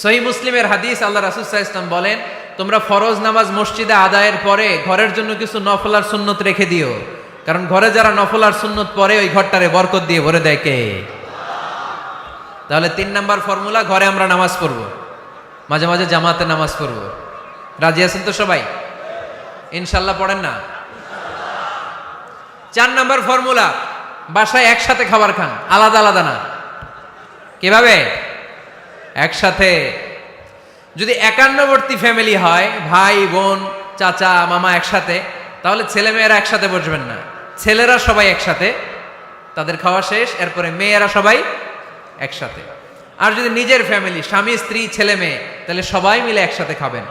সহিহ মুসলিমের হাদিস, আল্লাহ রাসূল সাল্লাল্লাহু আলাইহি ওয়াসাল্লাম বলেন, তোমরা ফরজ নামাজ মসজিদে আদায়ের পরে ঘরের জন্য কিছু নফল আর সুন্নত রেখে দিও, কারণ ঘরে যারা নফল আর সুন্নত পড়ে ওই ঘরটারে বরকত দিয়ে ভরে দেয় কে? তাহলে 3 নাম্বার ফর্মুলা, ঘরে আমরা নামাজ পড়বো, মাঝে মাঝে জামাতে নামাজ পড়বো। রাজি আছেন তো সবাই? ইনশাল্লাহ পড়েন না? 4 নাম্বার ফর্মুলা, বাসায় একসাথে খাবার খান, আলাদা আলাদা না। কিভাবে? একসাথে। যদি একান্নবর্তী ফ্যামিলি হয়, ভাই বোন চাচা মামা একসাথে, তাহলে ছেলে মেয়েরা একসাথে বসবেন না। ছেলেরা সবাই একসাথে, তাদের খাওয়া শেষ, এরপরে মেয়েরা সবাই একসাথে। আর যদি নিজের ফ্যামিলি, স্বামী স্ত্রী ছেলে মেয়ে, তাহলে সবাই মিলে একসাথে খাবেন।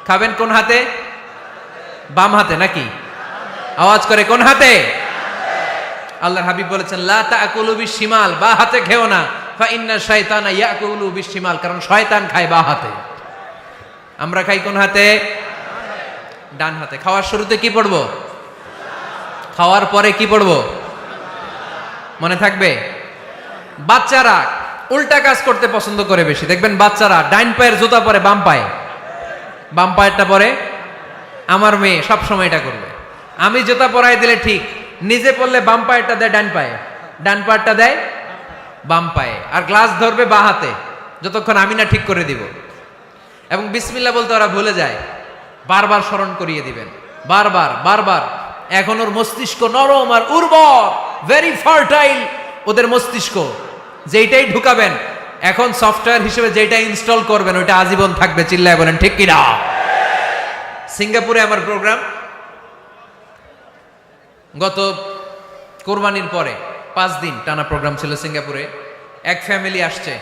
খাবেন কোন হাতে? বাম হাতে নাকি? আওয়াজ করে কোন হাতে? আল্লাহর হাবিব বলেছেন, লা তাকুলু বিশিমাল, বা হাতে খেও না, ফা ইন্না শাইতানা ইয়াকুলু বিশিমাল, কারণ শয়তান খায় বা হাতে। আমরা খাই কোন হাতে? ডান হাতে। খাওয়ার শুরুতে কি পড়বো? খাওয়ার পরে কি পড়বো? মনে থাকবে? বাচ্চারা উল্টা কাজ করতে পছন্দ করে বেশি। দেখবেন বাচ্চারা ডাইন পায়ের জুতা পরে বাম পায়ে, বাম পায়েরটা পরে। আমার মেয়ে সব সময় এটা করবে। আমি জুতা পরাই দিলে ঠিক, নিজে পড়লে বাম পায়েরটা দেয় ডান পায়ে, ডান পায়েরটা দেয় বাম পায়ে, আর গ্লাস ধরবে বা হাতে, যতক্ষণ আমি না ঠিক করে দিব। এবং বিসমিল্লাহ বলতে ওরা ভুলে যায়, বারবার স্মরণ করিয়ে দিবেন, বারবার বারবার। এখন ওর মস্তিষ্ক নরম আর উর্বর, ভেরি ফার্টাইল ওদের মস্তিষ্ক। যেইটাই ঢুকাবেন, এখন সফটওয়্যার হিসেবে যেটা ইনস্টল করবেন ওইটা আজীবন থাকবে। চিল্লায় বলেন ঠিক কিনা? সিঙ্গাপুরে আমার প্রোগ্রাম, গত কোরবানির পরে 5 দিন টানা প্রোগ্রাম ছিল সিঙ্গাপুরে। এক ফ্যামিলি আসছে,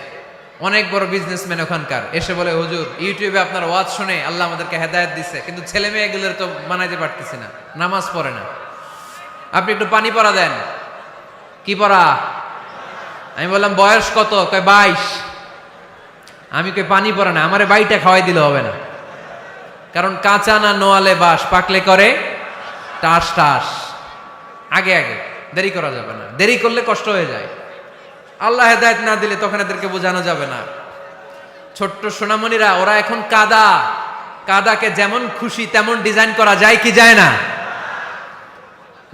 অনেক বড় বিজনেসম্যান ওখানকার, এসে বলে হুজুর ইউটিউবে আপনার ওয়াজ শুনে আল্লাহ আমাদেরকে হেদায়েত দিচ্ছে, কিন্তু ছেলে মেয়েগুলোর তো মানাইতে পারতেছি না, নামাজ পড়ে না, আপনি একটু পানি পড়া দেন। কি পড়া? আমি বললাম বয়স কত? কয় 22। আমি কই পানি পড়া না, আমারে বাইটা খাওয়াই দিলে হবে না, কারণ কাঁচা না নোয়ালে বাস, পাকলে করে টাস টাস। আগে আগে দেরি করা যাবে না, দেরি করলে কষ্ট হয়ে যায়। আল্লাহ হেদায়েত না দিলে তখন এদেরকে বোঝানো যাবে না। ছোট্ট সোনামণিরা, ওরা এখন কাদা, কাদাকে যেমন খুশি তেমন ডিজাইন করা যায় কি যায় না?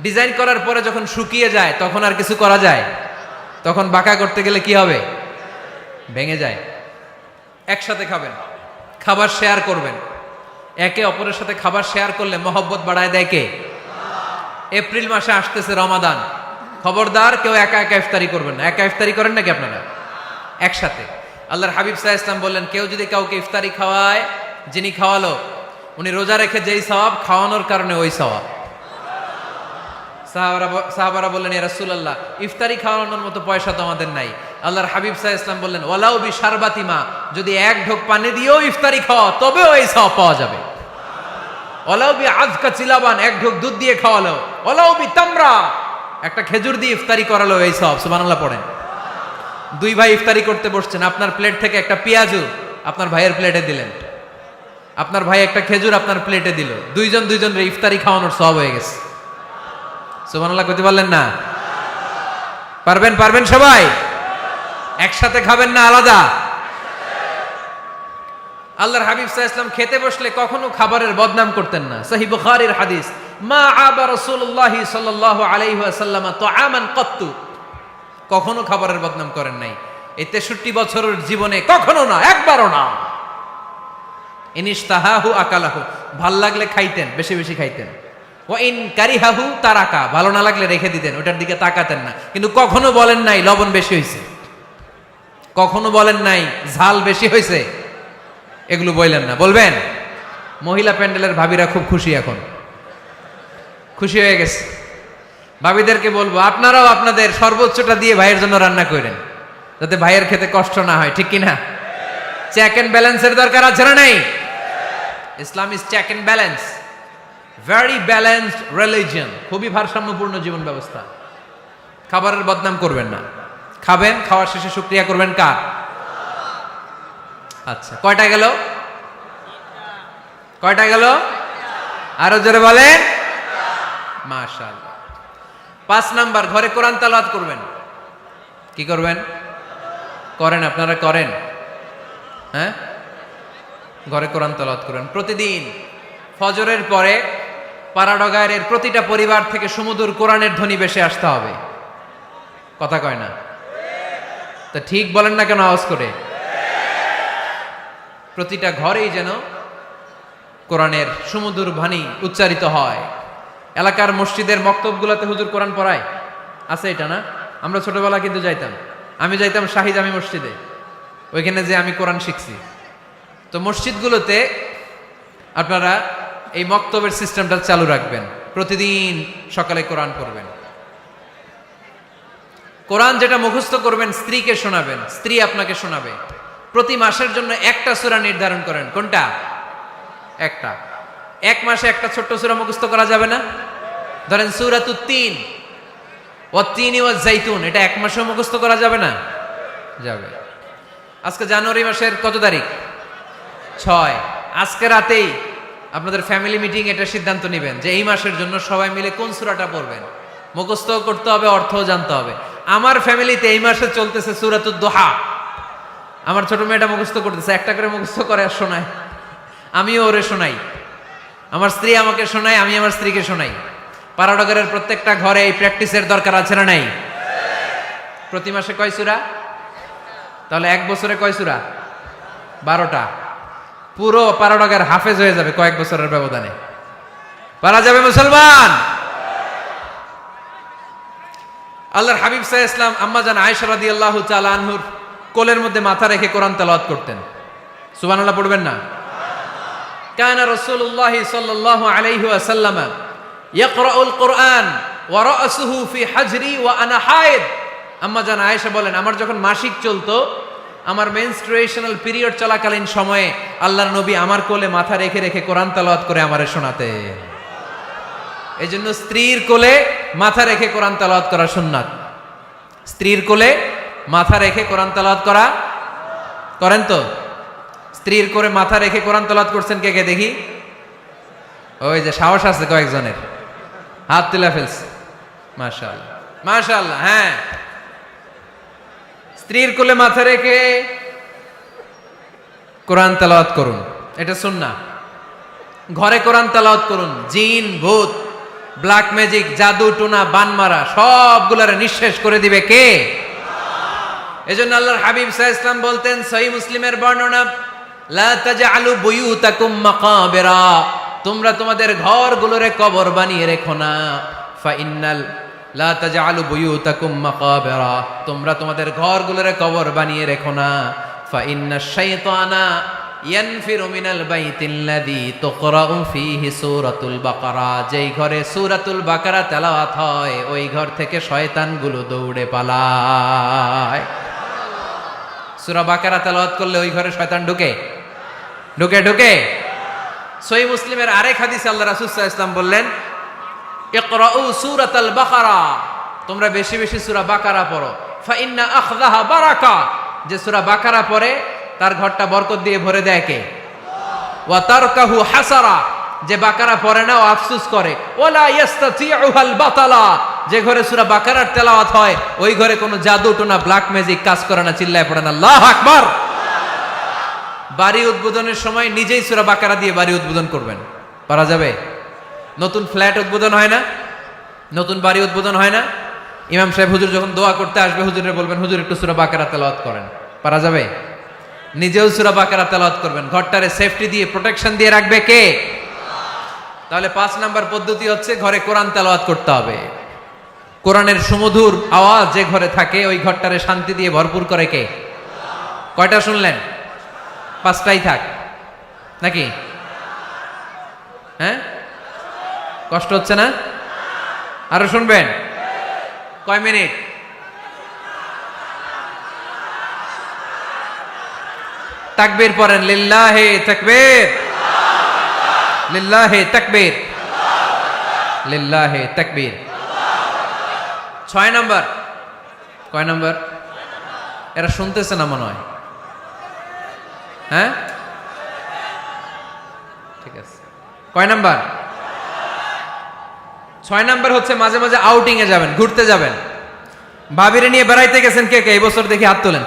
ডিজাইন করার পরে যখন শুকিয়ে যায় তখন আর কিছু করা যায়? তখন বাঁকা করতে গেলে কি হবে? ভেঙে যায়। একসাথে খাবেন, খাবার শেয়ার করবেন, একে অপরের সাথে খাবার শেয়ার করলে মহব্বত বাড়ায় দেয় কে? এপ্রিল মাসে আসতেছে রমাদান, খবরদার কেউ একা একা ইফতারি করবেন না। একা ইফতারি করেন নাকি আপনারা? একসাথে। আল্লাহর হাবিব সাল্লাল্লাহু আলাইহি ওয়াসাল্লাম বললেন, কেউ যদি কাউকে ইফতারি খাওয়ায়, যিনি খাওয়ালো উনি রোজা রেখে যেই সওয়াব, খাওয়ানোর কারণে ওই সওয়াব। সাহাবারা বললেন, ইয়া রাসূলুল্লাহ, ইফতারি খাওয়ানোর মতো পয়সা তো আমাদের নাই। আল্লাহর হাবিব সাল্লাল্লাহু আলাইহি ওয়াসাল্লাম বললেন, ওয়ালাউ বি শারবাতিমা, যদি এক ঢোক পানি দিয়েও ইফতারি খাওয়া তবেও এই সওয়াব পাওয়া যাবে। ওয়ালাউ বি আযকা চিলাবান, এক ঢোক দুধ দিয়ে খাওয়ালো। ওয়ালাউ বি তামরা, একটা খেজুর দিয়ে ইফতারি করালো, এই সওয়াব। সুবহানাল্লাহ পড়েন। দুই ভাই ইফতারি করতে বসছেন, আপনার প্লেট থেকে একটা পেঁয়াজু আপনার ভাইয়ের প্লেটে দিলেন, আপনার ভাই একটা খেজুর আপনার প্লেটে দিল, দুইজনের ইফতারি খাওয়ানোর সওয়াব হয়ে গেছে। সুবহানাল্লাহ কইতে পারলেন না? পারবেন? পারবেন সবাই? একসাথে খাবেন না আলাদা? আল্লাহর হাবিব সাল্লাল্লাহু আলাইহি ওয়াসাল্লাম খেতে বসলে কখনো খাবারের বদনাম করতেন না। সহিহ বুখারীর হাদিস, মা আবা রাসূলুল্লাহ সাল্লাল্লাহু আলাইহি ওয়াসাল্লাম তুআমান কাত্তু, কখনো খাবারের বদনাম করেন নাই। এই 63 বছরের জীবনে কখনো না, একবারও না। ইনিশতাহাহু আকালাহু, ভাল লাগলে খাইতেন, বেশি বেশি খাইতেন। ওয়া ইন কারিহাহু তারাকা, ভালো না লাগলে রেখে দিতেন, ওটার দিকে তাকাতেন না। কিন্তু কখনো বলেন নাই লবণ বেশি হয়েছে, কখনো বলেন নাই ঝাল বেশি হয়েছে, এগুলো বললেন না। বলবেন? মহিলা প্যান্ডেলের ভাবিরা খুব খুশি, এখন খুশি হয়ে গেছে। ভাবিদেরকে বলবো, আপনারাও আপনাদের সর্বোচ্চটা দিয়ে ভাইয়ের জন্য রান্না করেন, যাতে ভাইয়ের খেতে কষ্ট না হয়, ঠিক কিনা? চেক এন্ড ব্যালেন্সের দরকার আছে না নাই? Islam is check and balance, very balanced religion, খুবই ভারসাম্যপূর্ণ জীবন ব্যবস্থা। খাবারের বদনাম করবেন না, খাবেন, খাওয়ার শেষে শুকরিয়া করবেন কার? আচ্ছা, কয়টা গেল? কয়টা গেল? আরো জোরে বলেন। মাশাআল্লাহ। 5 নাম্বার, ঘরে কোরআন তেলাওয়াত করবেন। কি করবেন? করেন, আপনারা করেন? হ্যাঁ, ঘরে কোরআন তেলাওয়াত করেন প্রতিদিন। ফজরের পরে পাড়াডগায়ের প্রতিটা পরিবার থেকে সুমধুর কোরআনের ধ্বনি ভেসে আসতে হবে। কথা কয় না? তা ঠিক বলেন না কেন আওয়াজ করে? প্রতিটা ঘরেই যেন কোরআনের সুমধুর বাণী উচ্চারিত হয়। এলাকার মসজিদের মক্তবগুলোতে হুজুর কোরআন পড়ায়, আছে এটা না? আমরা ছোটবেলা কিন্তু যাইতাম, আমি যাইতাম শাহী জামি মসজিদে, ওইখানে যে আমি কোরআন শিখছি। তো মসজিদগুলোতে আপনারা এই মক্তবের সিস্টেমটা চালু রাখবেন, প্রতিদিন সকালে কোরআন পড়বেন। কোরআন যেটা মুখস্থ করবেন স্ত্রীকে শোনাবেন, স্ত্রী আপনাকে শোনাবে। প্রতি মাসের জন্য একটা সূরা নির্ধারণ করেন। কোনটা? একটা। এক মাসে একটা ছোট্ট সূরা মুখস্থ করা যাবে না? ধরেন সূরাতুত তিন, ওয়াত-তিনি ওয়াজ-জাইতুন, এটা এক মাসে মুখস্থ করা যাবে না? যাবে। আজকে জানুয়ারি মাসের কত তারিখ? 6। আজকে রাতেই আপনাদের ফ্যামিলি মিটিং এটা সিদ্ধান্ত নেবেন যে এই মাসের জন্য সবাই মিলে কোন সূরাটা পড়বেন। মুখস্থ করতে হবে, অর্থও জানতে হবে। আমার ফ্যামিলিতে এই মাসে চলতেছে সূরাতুদ দুহা। আমার ছোট মেয়েটা মুখস্থ করতেছে, একটা করে মুখস্থ করে আর শোনায়, আমিও ওরে শোনাই। আমার স্ত্রী আমাকে শোনায়, আমি আমার স্ত্রীকে শোনাই। পাড়াডগরের প্রত্যেকটা ঘরে এই প্র্যাকটিসের দরকার আছে না নাই? প্রতি মাসে কয় সূরা? তাহলে এক বছরে কয় সূরা? 12টা। পুরো পাড়াডগর হাফেজ হয়ে যাবে কয়েক বছরের ব্যবধানে। পারা যাবে মুসলমান? আল্লাহর হাবিব সাল্লাল্লাহু আলাইহি ওয়াসাল্লাম আম্মা জান আয়েশা রাদিয়াল্লাহু তাআলা আনহুর কোলের মধ্যে মাথা রেখে কোরআন তেলাওয়াত করতেন। সুবহানাল্লাহ পড়বেন না? কানা রাসূলুল্লাহ সাল্লাল্লাহু আলাইহি ওয়াসাল্লাম ইয়াকরাউল কোরআন ওয়া রাসুহু ফি হাজরি ওয়া আনা হায়েদ। আম্মা জান আয়েশা বলেন, আমার যখন মাসিক চলতো আমার মেনস্ট্রুয়েশনাল পিরিয়ড চলাকালীন সময়ে আল্লাহর নবী আমার কোলে মাথা রেখে রেখে কোরআন তেলাওয়াত করে আমারে শোনাতেন। এই জন্য স্ত্রীর কোলে মাথা রেখে কোরআন তেলাওয়াত করা সুন্নাত। স্ত্রীর কোলে মাথা রেখে কোরআন তেলাওয়াত করা করেন তো? স্ত্রীর কোলে মাথা রেখে কোরআন তেলাওয়াত করছেন কে কে দেখি? ওই যে সাহস আছে কয়েকজনের, হাত তুলে ফেলছে। মাশাআল্লাহ মাশাআল্লাহ। হ্যাঁ, স্ত্রীর কোলে মাথা রেখে কোরআন তেলাওয়াত করুন, এটা সুন্নাহ। ঘরে কোরআন তেলাওয়াত করুন। জিন, ভূত, ব্ল্যাক ম্যাজিক, জাদু টোনা, বানমারা সবগুলারে নিঃশেষ করে দিবে কে? এজন্য আল্লাহর হাবিব সাল্লাল্লাহু আলাইহি ওয়াসাল্লাম বলতেন, সহিহ মুসলিমের বর্ণনা, লা তাজআলু বুয়ুতাকুম মাকাবিরা, তোমরা তোমাদের ঘরগুলোরে কবর বানিয়ে রেখো না। ফা ইন্নাল লা তাজআলু বুয়ুতাকুম মাকাবিরা, তোমরা তোমাদের ঘরগুলোরে কবর বানিয়ে রেখো না। ফা ইন্নাশ শাইতানা ইয়ানফিরু মিনাল বাইতিল্লাযী তুকরাউ ফীহি সূরাতুল বাকারা, যেই ঘরে সূরাতুল বাকারা তেলাওয়াত হয় ওই ঘর থেকে শয়তানগুলো দৌড়ে পালায়। সূরা বাকারা তেলাওয়াত করলে ওই ঘরে শয়তান ঢুকে ঢুকে ঢুকে। সহিহ মুসলিমের আরেক হাদিসে আল্লাহ রাসূল সাল্লাল্লাহু আলাইহি ওয়াসাল্লাম বললেন, ইকরাউ সূরাতাল বাকারা, তোমরা বেশি বেশি সূরা বাকারা পড়ো। ফা ইন্না আখযাহা বারাকা, যে সূরা বাকারা পড়ে তার ঘরটা বরকত দিয়ে ভরে দেয় কে? ওয়া তারকাহু হাসারা, যে বাকারা পড়ে না ও আফসোস করে। ওয়ালা ইস্তাতিউহাল বাতালা, যে ঘরে সূরা বাকারার তেলাওয়াত হয় ওই ঘরে কোনো জাদু টোনা, ব্ল্যাক ম্যাজিক কাজ করে না। চিল্লায় পড়েন আল্লাহু আকবার। বাড়ি উদ্বোধনের সময় নিজেই সূরা বাকারা দিয়ে বাড়ি উদ্বোধন করবেন, পারা যাবে? নতুন ফ্ল্যাট উদ্বোধন হয় না, নতুন বাড়ি উদ্বোধন হয় না, ইমাম সাহেব হুজুর যখন দোয়া করতে আসবে হুজুরে বলবেন, হুজুর একটু সূরা বাকারা তেলাওয়াত করেন, পারা যাবে? নিজেও সূরা বাকারা তেলাওয়াত করবেন। ঘরটারে সেফটি দিয়ে, প্রোটেকশন দিয়ে রাখবে কে? তাহলে 5 নাম্বার পদ্ধতি হচ্ছে ঘরে কোরআন তেলাওয়াত করতে হবে। কোরআনের সুমধুর আওয়াজ যে ঘরে থাকে ওই ঘরটারে শান্তি দিয়ে ভরপুর করে কে? কয়টা শুনলেন? 5টাই থাক নাকি? হ্যাঁ, কষ্ট হচ্ছে না? আরো শুনবেন? কয় মিনিট? তাকবীর পড়েন, লিল্লাহি তাকবীর, লিল্লাহি তাকবীর, লিল্লাহি তাকবীর। 6 নাম্বার। কয় নাম্বার? এরা শুনতেছে না মনে হয়। হ্যাঁ, ঠিক আছে। কয় নাম্বার? 6 নাম্বার হচ্ছে মাঝে মাঝে আউটিং এ যাবেন, ঘুরতে যাবেন। ভাবিরে নিয়ে বেড়াইতে গেছেন কে কে এই বছর? দেখি হাত তোলেন।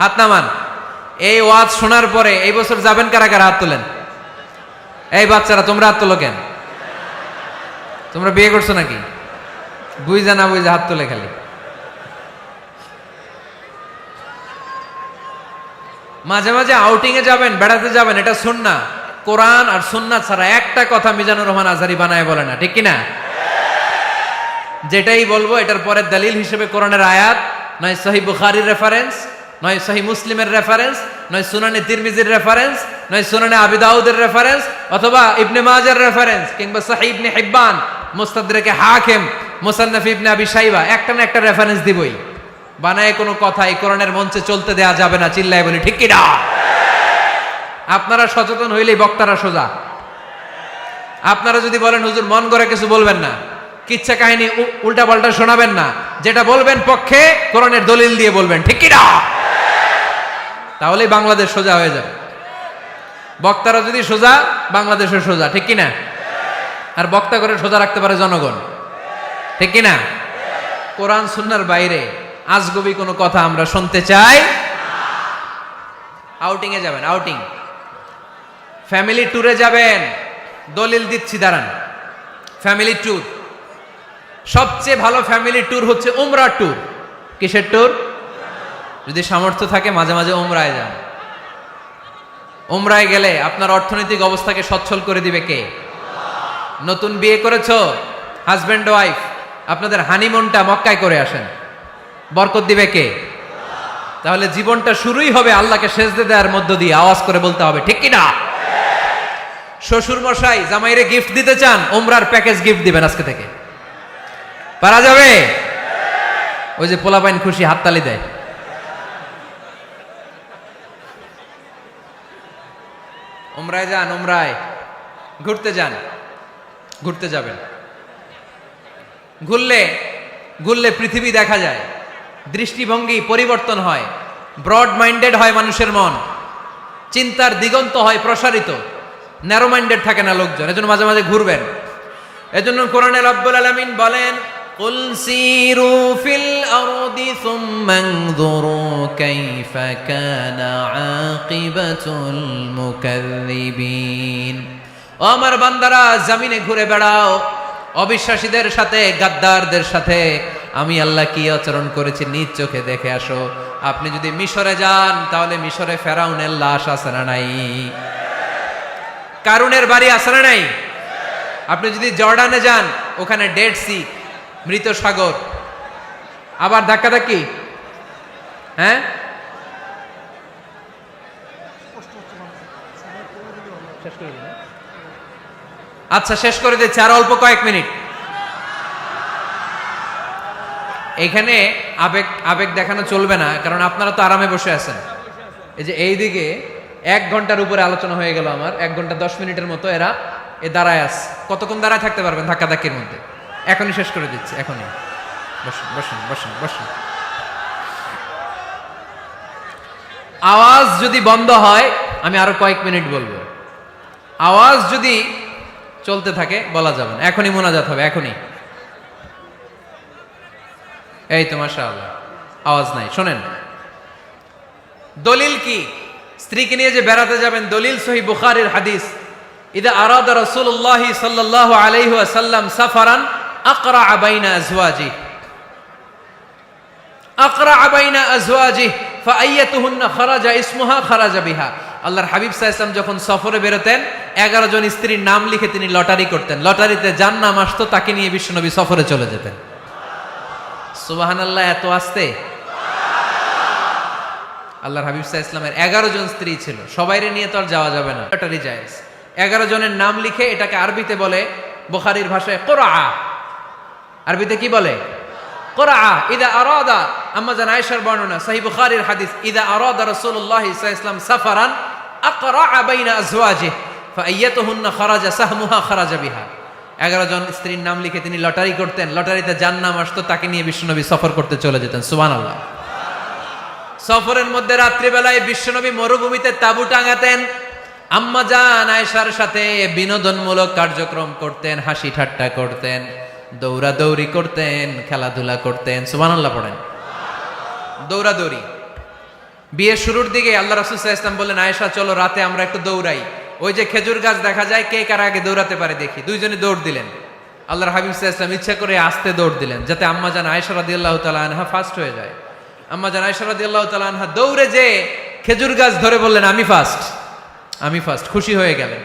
হাত নামান। এই ওয়াজ শোনার পরে এই বছর যাবেন কারা কারা? হাত তোলেন। এই বাচ্চারা তোমরা হাত তোলো কেন? তোমরা বিয়ে করছো নাকি? বুঝা না বুঝা হাত তোলে খালি। মাঝে মাঝে আউটিং এ যাবেন, বেড়াতে যাবেন, এটা সুন্নাহ। কোরআন আর সুন্নাহ ছাড়া একটা কথা মিজানুর রহমান আজহারী বানায় বলে না, ঠিক কি না? যেটাই বলবো এটার পরে দলিল হিসেবে কোরআনের আয়াত, নয় সহিহ বুখারীর রেফারেন্স, নয় সহিহ মুসলিমের রেফারেন্স, নয় সুনানে তিরমিজির রেফারেন্স, নয় সুনানে আবি দাউদের রেফারেন্স, অথবা ইবনে মাজার রেফারেন্স, কিংবা সহিহ ইবনে হিব্বান, মুস্তাদরাকে হাকিম, মুসান্নাফ ইবনে আবি শাইবা, একটা না একটা রেফারেন্স দিবই। বানায় কোনো কথা এই কোরআনের মঞ্চে চলতে দেয়া যাবে না। চিল্লায় বলি ঠিক কি না? আপনারা সচেতন হইলেই বক্তারা সোজা। আপনারা যদি বলেন হুজুর মন করে কিছু বলবেন না, কিচ্ছা কাহিনী উল্টা পাল্টা শোনাবেন না, যেটা বলবেন পক্ষে কোরআনের দলিল দিয়ে বলবেন, ঠিক কি না? তাহলেই বাংলাদেশ সোজা হয়ে যাবে। বক্তারা যদি সোজা, বাংলাদেশের সোজা, ঠিক কি না? আর বক্তা করে সোজা রাখতে পারে জনগণ, ঠিক কি না? কোরআন সুন্নাহর বাইরে আজগবি কোনো কথা আমরা শুনতে চাই। আউটিং এ যাবেন, আউটিং, ফ্যামিলি ট্যুরে যাবেন, দলিল দিচ্ছি দাঁড়ান। ফ্যামিলি ট্যুর, সবচেয়ে ভালো ফ্যামিলি ট্যুর হচ্ছে উমরা ট্যুর। কিসের ট্যুর? যদি সামর্থ্য থাকে মাঝে মাঝে উমরায় যান। উমরায় গেলে আপনার অর্থনৈতিক অবস্থাকে সচ্ছল করে দিবে কে? নতুন বিয়ে করেছো, হাজব্যান্ড ওয়াইফ, আপনাদের হানিমুনটা মক্কায় করে আসেন, বরকত দিবে কে? তাহলে জীবনটা শুরুই হবে আল্লাহকে সেজদে দেওয়ার মধ্য দিয়ে। আওয়াজ করে বলতে হবে, ঠিক কি না? শ্বশুর মশাই জামাইরে গিফট দিতে চান, উমরার প্যাকেজ গিফট দিবেন আজকে থেকে। পারা যাবে? ওই যে পোলাপাইন খুশি হাততালি দেয়। উমরায় যান, উমরায় ঘুরতে যান, ঘুরতে যাবেন। ঘুরলে ঘুরলে পৃথিবী দেখা যায়, দৃষ্টিভঙ্গি পরিবর্তন হয়, ব্রড মাইন্ডেড হয় মানুষের মন, চিন্তার দিগন্ত হয় প্রসারিত, ন্যারো মাইন্ডেড থাকে না লোকজন। এজন্য মাঝে মাঝে ঘুরবেন। এজন্য কোরআনে রব্বুল আলামিন বলেন, কুল সিরু ফিল আরদি সুম্মা আনযুরু কাইফা কানা আকিবাতুল মুকাজ্জিবিন। ও আমার বান্দারা, জমিনে ঘুরে বেড়াও, অবিশ্বাসীদের সাথে, গাদ্দারদের সাথে আমি আল্লাহ কি আচরণ করেছি নিজ চোখে দেখে আসো। আপনি যদি মিশরে যান, তাহলে মিশরে ফেরাউনের লাশ আছে না নাই? কারুনের বাড়ি আছে না নাই? আপনি যদি জর্ডানে যান, ওখানে ডেড সি, মৃত সাগর, আবার ধাক্কাধাক্কি। হ্যাঁ, আচ্ছা শেষ করে দিচ্ছি, আর অল্প কয়েক মিনিট। এখানে আবেগ আবেগ দেখানো চলবে না, কারণ আপনারা তো আরামে বসে আছেন। এই যে এইদিকে 1 ঘন্টার উপরে আলোচনা হয়ে গেল আমার, 1 ঘন্টা 10 মিনিটের মতো এরা দাঁড়ায় আছে। কতক্ষণ দাঁড়ায় থাকতে পারবেন ধাক্কাধাক্কির মধ্যে? এখনই শেষ করে দিচ্ছি, এখনই। বসুন বসুন বসুন বসুন। আওয়াজ যদি বন্ধ হয়, আমি আরো কয়েক মিনিট বলবো। আওয়াজ যদি চলতে থাকে বলা যাবে না। এখনই মোনাজাত হবে, এখনই। এই তো মাশাআল্লাহ, আওয়াজ নাই। শোনেন, দলিল কি? স্ত্রীকে নিয়ে যে বেড়াতে যাবেন, দলিল সহিহ বুখারীর হাদিস, ইদা আরাদা রাসূলুল্লাহ সাল্লাল্লাহু আলাইহি ওয়াসাল্লাম সাফারান আকরা বাইনা আজওয়াজি, আকরা বাইনা আজওয়াজি ফাআইয়াতুহুন্না খারাজা ইসমুহা খারাজা বিহা। আল্লাহর হাবিব সাল্লাল্লাহু আলাইহি ওয়াসাল্লাম যখন সফরে বেরোতেন, 11 জন স্ত্রীর নাম লিখে তিনি লটারি করতেন। লটারিতে যার নাম আসতো তাকে নিয়ে বিশ্বনবী সফরে চলে যেতেন। সুবহানাল্লাহ, এত আসতে। আল্লাহর হাবিব সাল্লাল্লাহু আলাইহি ওয়াসাল্লামের 11 জন স্ত্রী ছিল, সবাইরে নিয়ে তো আর যাওয়া যাবে না, লটারি জায়েজ। 11 জনের নাম লিখে, এটাকে আরবিতে বলে, বুখারীর ভাষায় কুরআ। আরবিতে কি বলে? কুরআ। ইদা আরাদা, আম্মা জান আয়েশার বর্ণনা, সহিহ বুখারীর হাদিস, ইদা আরাদা রাসূলুল্লাহ সাল্লাল্লাহু আলাইহি ওয়াসাল্লাম সাফারান আকরা বাইনা আজওয়াজিহি ফাআইয়াতুহুন্না খারাজা সাহমুহা খারাজা বিহা। 11 জন স্ত্রীর নাম লিখে তিনি লটারি করতেন, লটারিতে যার নাম আসতো তাকে নিয়ে বিশ্বনবী সফর করতে চলে যেতেন। সুবহানাল্লাহ। সফরের মধ্যে রাত্রিবেলায় বিশ্বনবী মরুভূমিতে তাঁবু টাঙাতেন, আম্মা জান আয়েশার সাথে বিনোদনমূলক কার্যক্রম করতেন, হাসি ঠাট্টা করতেন, দৌড়াদৌড়ি করতেন, খেলাধুলা করতেন। সুবহানাল্লাহ পড়েন। দৌড়াদৌড়ি। বিয়ের শুরুর দিকে আল্লাহ রাসূল সাল্লাল্লাহু আলাইহি ওয়াসাল্লাম বললেন, আয়েশা চলো রাতে আমরা একটু দৌড়াই, ওই যে খেজুর গাছ দেখা যায়, কে কার আগে দৌড়াতে পারে দেখি। দুইজনে দৌড় দিলেন। আল্লাহর হাবিব সাল্লাল্লাহু আলাইহি ওয়াসাল্লাম ইচ্ছা করে আস্তে দৌড় দিলেন, যাতে আম্মা জান আয়েশা রাদিয়াল্লাহু তাআলা আনহা ফার্স্ট হয়ে যায়। আম্মা জান আয়েশা রাদিয়াল্লাহু তাআলা আনহা দৌড়ে যে খেজুর গাছ ধরে বললেন, আমি ফার্স্ট, আমি ফার্স্ট, খুশি হয়ে গেলেন।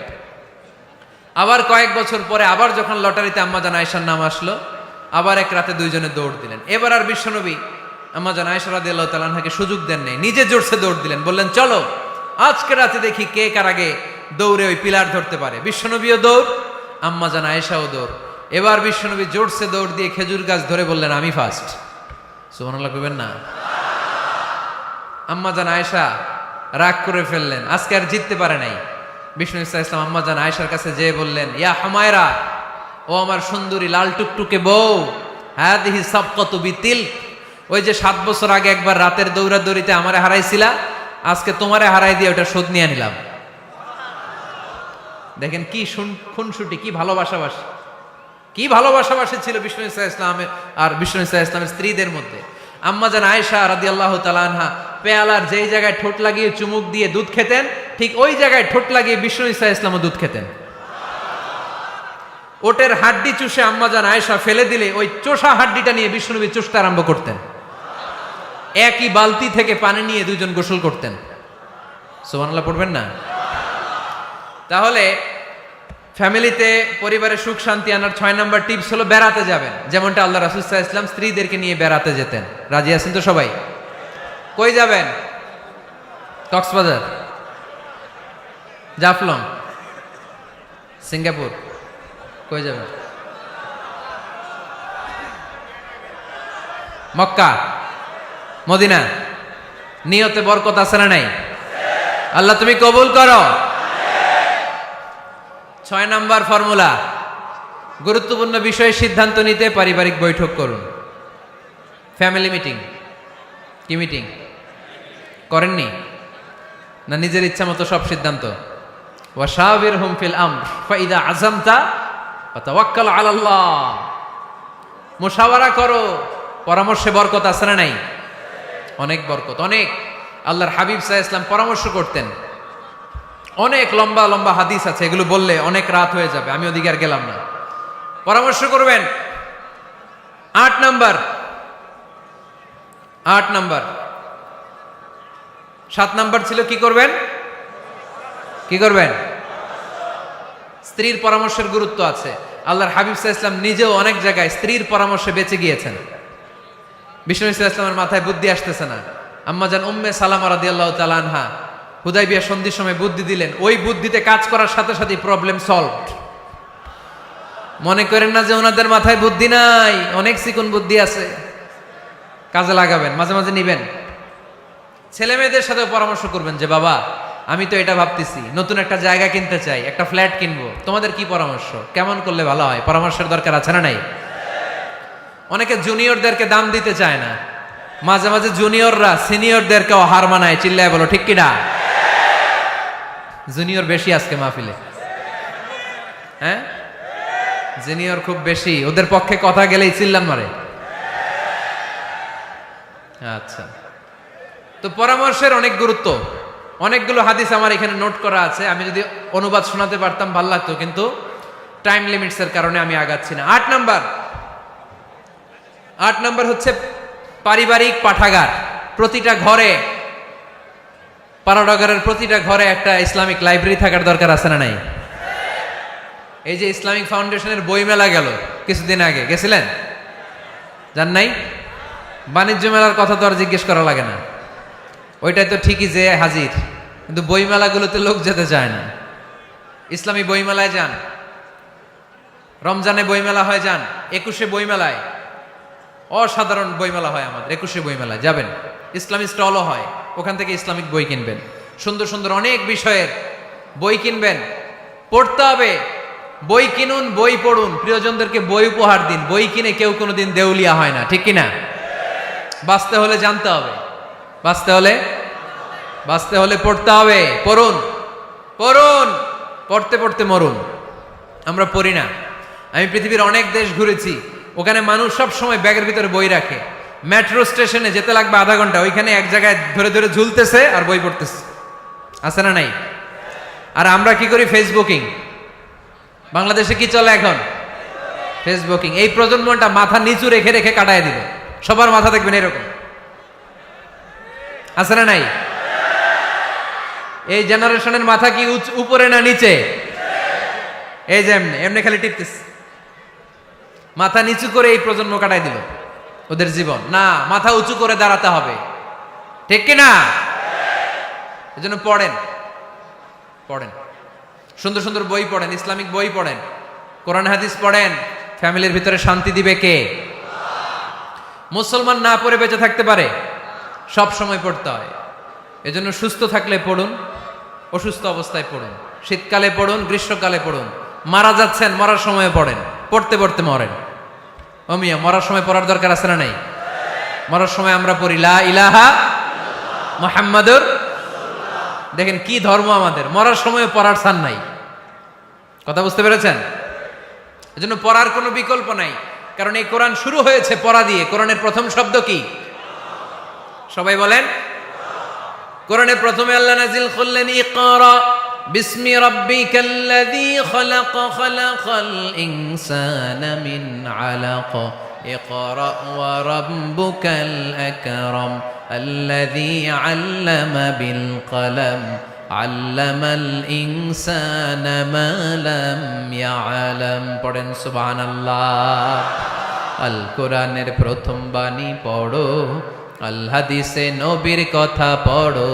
আবার কয়েক বছর পরে আবার যখন লটারিতে আম্মা জান আয়েশার নাম আসলো, আবার এক রাতে দুইজনে দৌড় দিলেন। এবার আর বিশ্বনবী আম্মা জান আয়েশা রাদিয়াল্লাহু তাআলা আনহাকে সুযোগ দেন নাই, নিজে জোরসে দৌড় দিলেন। বললেন, চলো আজকে রাতে দেখি কে কার আগে দৌড়ে ওই পিলার ধরতে পারে। বিশ্বনবীও দৌড়, আম্মা জান আয়েশাও দৌড়। এবার বিশ্বনবী জোরসে দৌড় দিয়ে খেজুর গাছ ধরে বললেন, আমি ফার্স্ট। সুবহানাল্লাহ কইবেন না? আম্মা জান আয়েশা রাগ করে ফেললেন, আজকে আর জিততে পারে নাই। বিষ্ণু ইসলাম আম্মা জান আয়েশার কাছে যেয়ে বললেন, ইয়া হুমায়রা, ও আমার সুন্দরী লাল টুকটুকে বউ, হাদিহি সাবকাতু বিতিল, ওই যে 7 বছর আগে একবার রাতের দৌড়াদৌড়িতে আমারে হারাইছিলা, আজকে তোমারে হারাই দিয়ে ওটা শোধ নিয়ে নিলাম। দেখেন কি খুনসুটি, কি ভালোবাসাবাসি, কি ভালোবাসাবাসি ছিল বিষ্ণু ইসলামের আর বিষ্ণু ইসলামের স্ত্রীদের মধ্যে। আম্মা জান আয়েশা রাদিয়াল্লাহু তাআলা আনহা পেয়ালার যেই জায়গায় ঠোঁট লাগিয়ে চুমুক দিয়ে দুধ খেতেন, ঠিক ওই জায়গায় ঠোঁট লাগিয়ে বিষ্ণু ইসলামও দুধ খেতেন। ওটের হাড্ডি চুষে আম্মা জান আয়েশা ফেলে দিলে ওই চোষা হাড্ডিটা নিয়ে বিষ্ণুনবী চুষতে আরম্ভ করতেন। একই বালতি থেকে পানি নিয়ে দুইজন গোসল করতেন। সুবহানাল্লাহ পড়বেন না? তাহলে ফ্যামিলিতে, পরিবারে সুখ শান্তি আনার 6 নাম্বার টিপস হলো বেড়াতে যাবেন, যেমনটা আল্লাহ রাসূল সাল্লাল্লাহু আলাইহি ওয়াসাল্লাম স্ত্রীদেরকে নিয়ে বেড়াতে যেতেন। রাজি আছেন তো সবাই? কই যাবেন? কক্সবাজার, জাফলং, সিঙ্গাপুর, কই যাবেন? মক্কা, মদিনা। নিয়তে বরকত আছে না নাই? আল্লাহ তুমি কবুল করো। 6 নাম্বার ফর্মুলা, গুরুত্বপূর্ণ বিষয়ে সিদ্ধান্ত নিতে পারিবারিক বৈঠক করুন। Family meeting. কি মিটিং করেননি? না নিজের ইচ্ছা মতো সব সিদ্ধান্ত? ওয়াশাবিরহুম ফিল আমর ফাইদা আযামতা ফাতাওয়াক্কাল আলাল্লাহ। মুশাওয়ারা করো, পরামর্শে বরকত আছে না নাই? অনেক বরকত, অনেক। আল্লাহর হাবিব সাল্লাল্লাহু আলাইহি ওয়াসাল্লাম পরামর্শ করতেন। অনেক লম্বা লম্বা হাদিস আছে, এগুলো বললে অনেক রাত হয়ে যাবে, আমি ওদিকে আর গেলাম না। পরামর্শ করবেন। 8 নাম্বার 7 নাম্বার ছিল কি করবেন? কি করবেন? স্ত্রীর পরামর্শের গুরুত্ব আছে। আল্লাহর হাবিব সাল্লাল্লাহু আলাইহি ওয়াসাল্লাম নিজেও অনেক জায়গায় স্ত্রীর পরামর্শে বেঁচে গিয়েছেন। বিষ্ণু সাল্লাল্লাহু আলাইহি ওয়াসাল্লামের মাথায় বুদ্ধি আসতেছে না, আম্মাজান উম্মে সালামা রাদিয়াল্লাহু তাআলা আনহা হুদাইবিয়া সন্ধির সময় বুদ্ধি দিলেন। ওই বুদ্ধিতে কাজ করার সাথে সাথে প্রবলেম সলভড। মনে করেন না যে ওনাদের মাথায় বুদ্ধি নাই, অনেক চিকন বুদ্ধি আছে, কাজে লাগাবেন, মাঝে মাঝে নিবেন। ছেলে মেয়েদের সাথে পরামর্শ করবেন যে বাবা আমি তো এটা ভাবতেছি, নতুন একটা জায়গা কিনতে চাই, একটা ফ্ল্যাট কিনবো, তোমাদের কি পরামর্শ, কেমন করলে ভালো হয়? পরামর্শের দরকার আছে না নাই? অনেকে জুনিয়রদেরকে দাম দিতে চায় না, মাঝে মাঝে জুনিয়ররা সিনিয়রদেরকেও হার মানায়। চিল্লায় বলো ঠিক কিনা? জুনিয়র বেশি আজকে মাহফিলে, হ্যাঁ জুনিয়র খুব বেশি, ওদের পক্ষে কথা গেলেই চিল্লান মারে। আচ্ছা, তো পরামর্শের অনেক গুরুত্ব। অনেকগুলো হাদিস আমার এখানে নোট করা আছে, আমি যদি অনুবাদ শোনাতে পারতাম ভালো লাগতো, কিন্তু টাইম লিমিটসের কারণে আমি আগাচ্ছি না। 8 নাম্বার হচ্ছে পারিবারিক পাঠাগার। প্রতিটা ঘরে, পাড়াডাগারের প্রতিটা ঘরে একটা ইসলামিক লাইব্রেরি থাকার দরকার আছে না নাই? এই যে ইসলামিক ফাউন্ডেশনের বই মেলা গেল কিছুদিন আগে, গেছিলেন? জান নাই? বাণিজ্য মেলার কথা তো আর জিজ্ঞেস করা লাগে না, ওইটাই তো ঠিকই যে হাজির, কিন্তু বই মেলাগুলোতে লোক যেতে চায় না। ইসলামী বই মেলায় যান, রমজানে বই মেলা হয় যান, 21শে বই মেলায়, অসাধারণ বই মেলা হয় আমাদের 21শে বই মেলায় যাবেন। ইসলামী স্টলও হয়, ওখান থেকে ইসলামিক বই কিনবেন, সুন্দর সুন্দর অনেক বিষয়ের বই কিনবেন। পড়তে হবে, বই কিনুন, বই পড়ুন, প্রিয়জনদেরকে বই উপহার দিন। বই কিনে কেউ কোনোদিন দেউলিয়া হয় না, ঠিক কিনা? বাঁচতে হলে জানতে হবে, বাঁচতে হলে পড়তে হবে। পড়ুন, পড়তে পড়তে মরুন। আমরা পড়ি না। আমি পৃথিবীর অনেক দেশ ঘুরেছি, ওখানে মানুষ সব সময় ব্যাগের ভিতরে বই রাখে। মেট্রো স্টেশনে যেতে লাগবে আধা ঘন্টা, ওইখানে এক জায়গায় ধরে ধরে ঝুলতেছে আর বই পড়তেছে, আছে না নাই? আর আমরা কি করি? ফেসবুকিং। বাংলাদেশে কি চলে এখন? ফেসবুকিং। এই প্রজন্মটা মাথা নিচু রেখে রেখে কাটায় দিল, সবার মাথা দেখবেন এরকম, আছে না নাই? এই জেনারেশনের মাথা কি উপরে না নিচে? এই যে এমনি এমনি খালি টিপতেছে, মাথা নিচু করে এই প্রজন্ম কাটাই দিল ওদের জীবন। না, মাথা উঁচু করে দাঁড়াতে হবে, ঠিক কিনা? এজন্য পড়েন, সুন্দর সুন্দর বই পড়েন, ইসলামিক বই পড়েন, কোরআন হাদিস পড়েন। ফ্যামিলির ভিতরে শান্তি দিবে কে? মুসলমান না পড়ে বেঁচে থাকতে পারে? সব সময় পড়তে হয়। এজন্য সুস্থ থাকলে পড়ুন, অসুস্থ অবস্থায় পড়ুন, শীতকালে পড়ুন, গ্রীষ্মকালে পড়ুন, মারা যাচ্ছেন মরার সময় পড়েন, পড়তে পড়তে মরেন। ও মিয়া, মরার সময় পড়ার দরকার আছে না নাই? মরার সময় আমরা পড়ি লা ইলাহা মুহাম্মাদুর। দেখেন কি ধর্ম আমাদের, মরার সময় পড়ার ছান নাই। কথা বুঝতে পেরেছেন? এজন্য পড়ার কোনো বিকল্প নাই, কারণ এই কোরআন শুরু হয়েছে পড়া দিয়ে। কোরআনের প্রথম শব্দ কি? সবাই বলেন। কোরআনের প্রথমে আল্লাহ নাজিল করলেন ইকরা বিসমি রাব্বিকাল্লাযী খালাক খালাকাল ইনসানা মিন আলাক ইকরা ওয়া রাব্বুকাল আকরাম আল্লাযী আল্লামা বিল কলম আল্লামাল ইনসানা মা লাম ইয়ালাম। পড়েন সুবহানাল্লাহ। আল কোরআনের প্রথম বাণী পড়ো, আল হাদিসে নবীর কথা পড়ো,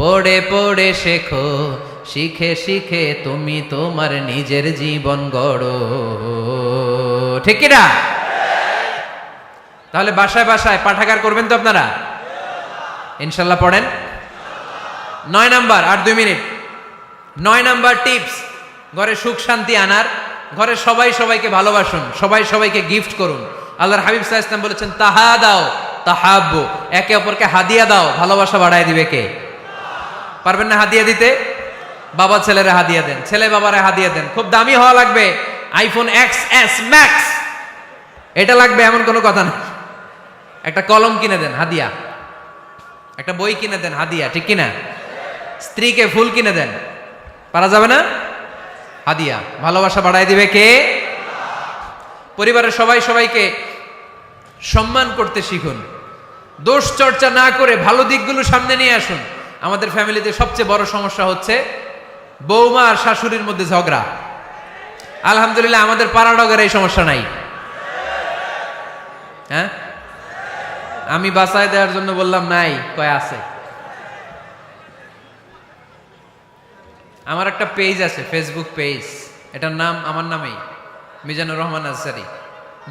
পড়ে পড়ে শেখো, শিখে শিখে তুমি তোমার নিজের জীবন গড়ো, ঠিক না? তাহলে বাসায় বাসায় পাঠাগার করবেন তো আপনারা? ইনশাল্লাহ পড়েন। 9 নাম্বার, আর 2 মিনিট। 9 নাম্বার টিপস, ঘরে সুখ শান্তি আনার, ঘরে সবাই সবাইকে ভালোবাসুন, সবাই সবাইকে গিফট করুন। আল্লাহর হাবিব সাল্লাল্লাহু আলাইহি ওয়াসাল্লাম বলেছেন, তাহা দাও তাহাব্বু, একে অপরকে হাদিয়া দাও, ভালোবাসা বাড়ায় দিবে কে? পারবেন না হাদিয়া দিতে? বাবা ছেলেরা হাদিয়া দেন, ছেলে বাবারা হাদিয়া দেন। খুব দামি হওয়া লাগবে, আইফোন XS Max এটা লাগবে এমন কোনো কথা না। একটা কলম কিনে দেন হাদিয়া, একটা বই কিনে দেন হাদিয়া, ঠিক কিনা? স্ত্রীকে ফুল কিনে দেন, পারা যাবে না? হাদিয়া। ভালোবাসা বাড়ায় দিবে কে? পরিবারের সবাই সবাইকে সম্মান করতে শিখুন, দোষ চর্চা না করে ভালো দিকগুলো সামনে নিয়ে আসুন। আমাদের ফ্যামিলিতে সবচেয়ে বড় সমস্যা হচ্ছে বৌমা আর শাশুড়ির মধ্যে ঝগড়া। আলহামদুলিল্লাহ আমাদের পাড়াডগের এই সমস্যা নাই। হ্যাঁ, আমি বাঁচায় দেওয়ার জন্য বললাম নাই, কয় আছে। আমার একটা পেজ আছে, ফেসবুক পেজ, এটার নাম আমার নামেই, মিজানুর রহমান আনসারী।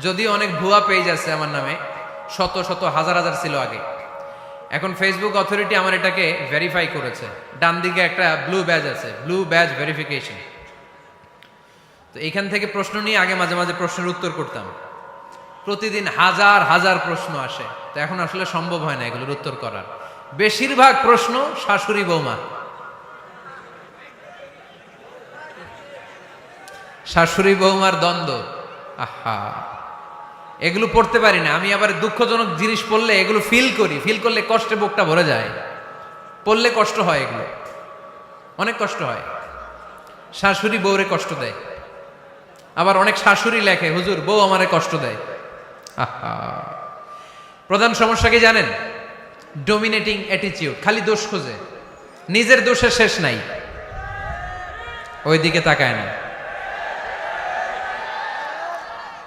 যদিও অনেক ভুয়া পেজ আছে আমার নামে, শত শত হাজার হাজার ছিল আগে। এখন ফেসবুক অথরিটি আমার এটাকে ভেরিফাই করেছে। ডান দিকে একটা ব্লু ব্যাজ আছে, ব্লু ব্যাজ ভেরিফিকেশন। তো এখান থেকে প্রশ্ন নিয়ে আগে মাঝে মাঝে প্রশ্নের উত্তর করতাম। প্রতিদিন হাজার হাজার প্রশ্ন আসে, তো এখন আসলে সম্ভব হয় না এগুলোর উত্তর করার। বেশিরভাগ প্রশ্ন শাশুড়ি বৌমা, শাশুড়ি বৌমার দ্বন্দ্ব। আহা, এগুলো পড়তে পারি না আমি। আবার দুঃখজনক জিনিস পড়লে এগুলো ফিল করি, ফিল করলে কষ্টে বুকটা ভরে যায়। পড়লে কষ্ট হয়, এগুলো অনেক কষ্ট হয়। শাশুড়ি বউরে কষ্ট দেয়, আবার অনেক শাশুড়ি লেখে, হুজুর বউ আমারে কষ্ট দেয়। আহা, প্রধান সমস্যা কি জানেন? ডমিনেটিং অ্যাটিটিউড, খালি দোষ খোঁজে, নিজের দোষের শেষ নাই, ওই দিকে তাকায় না।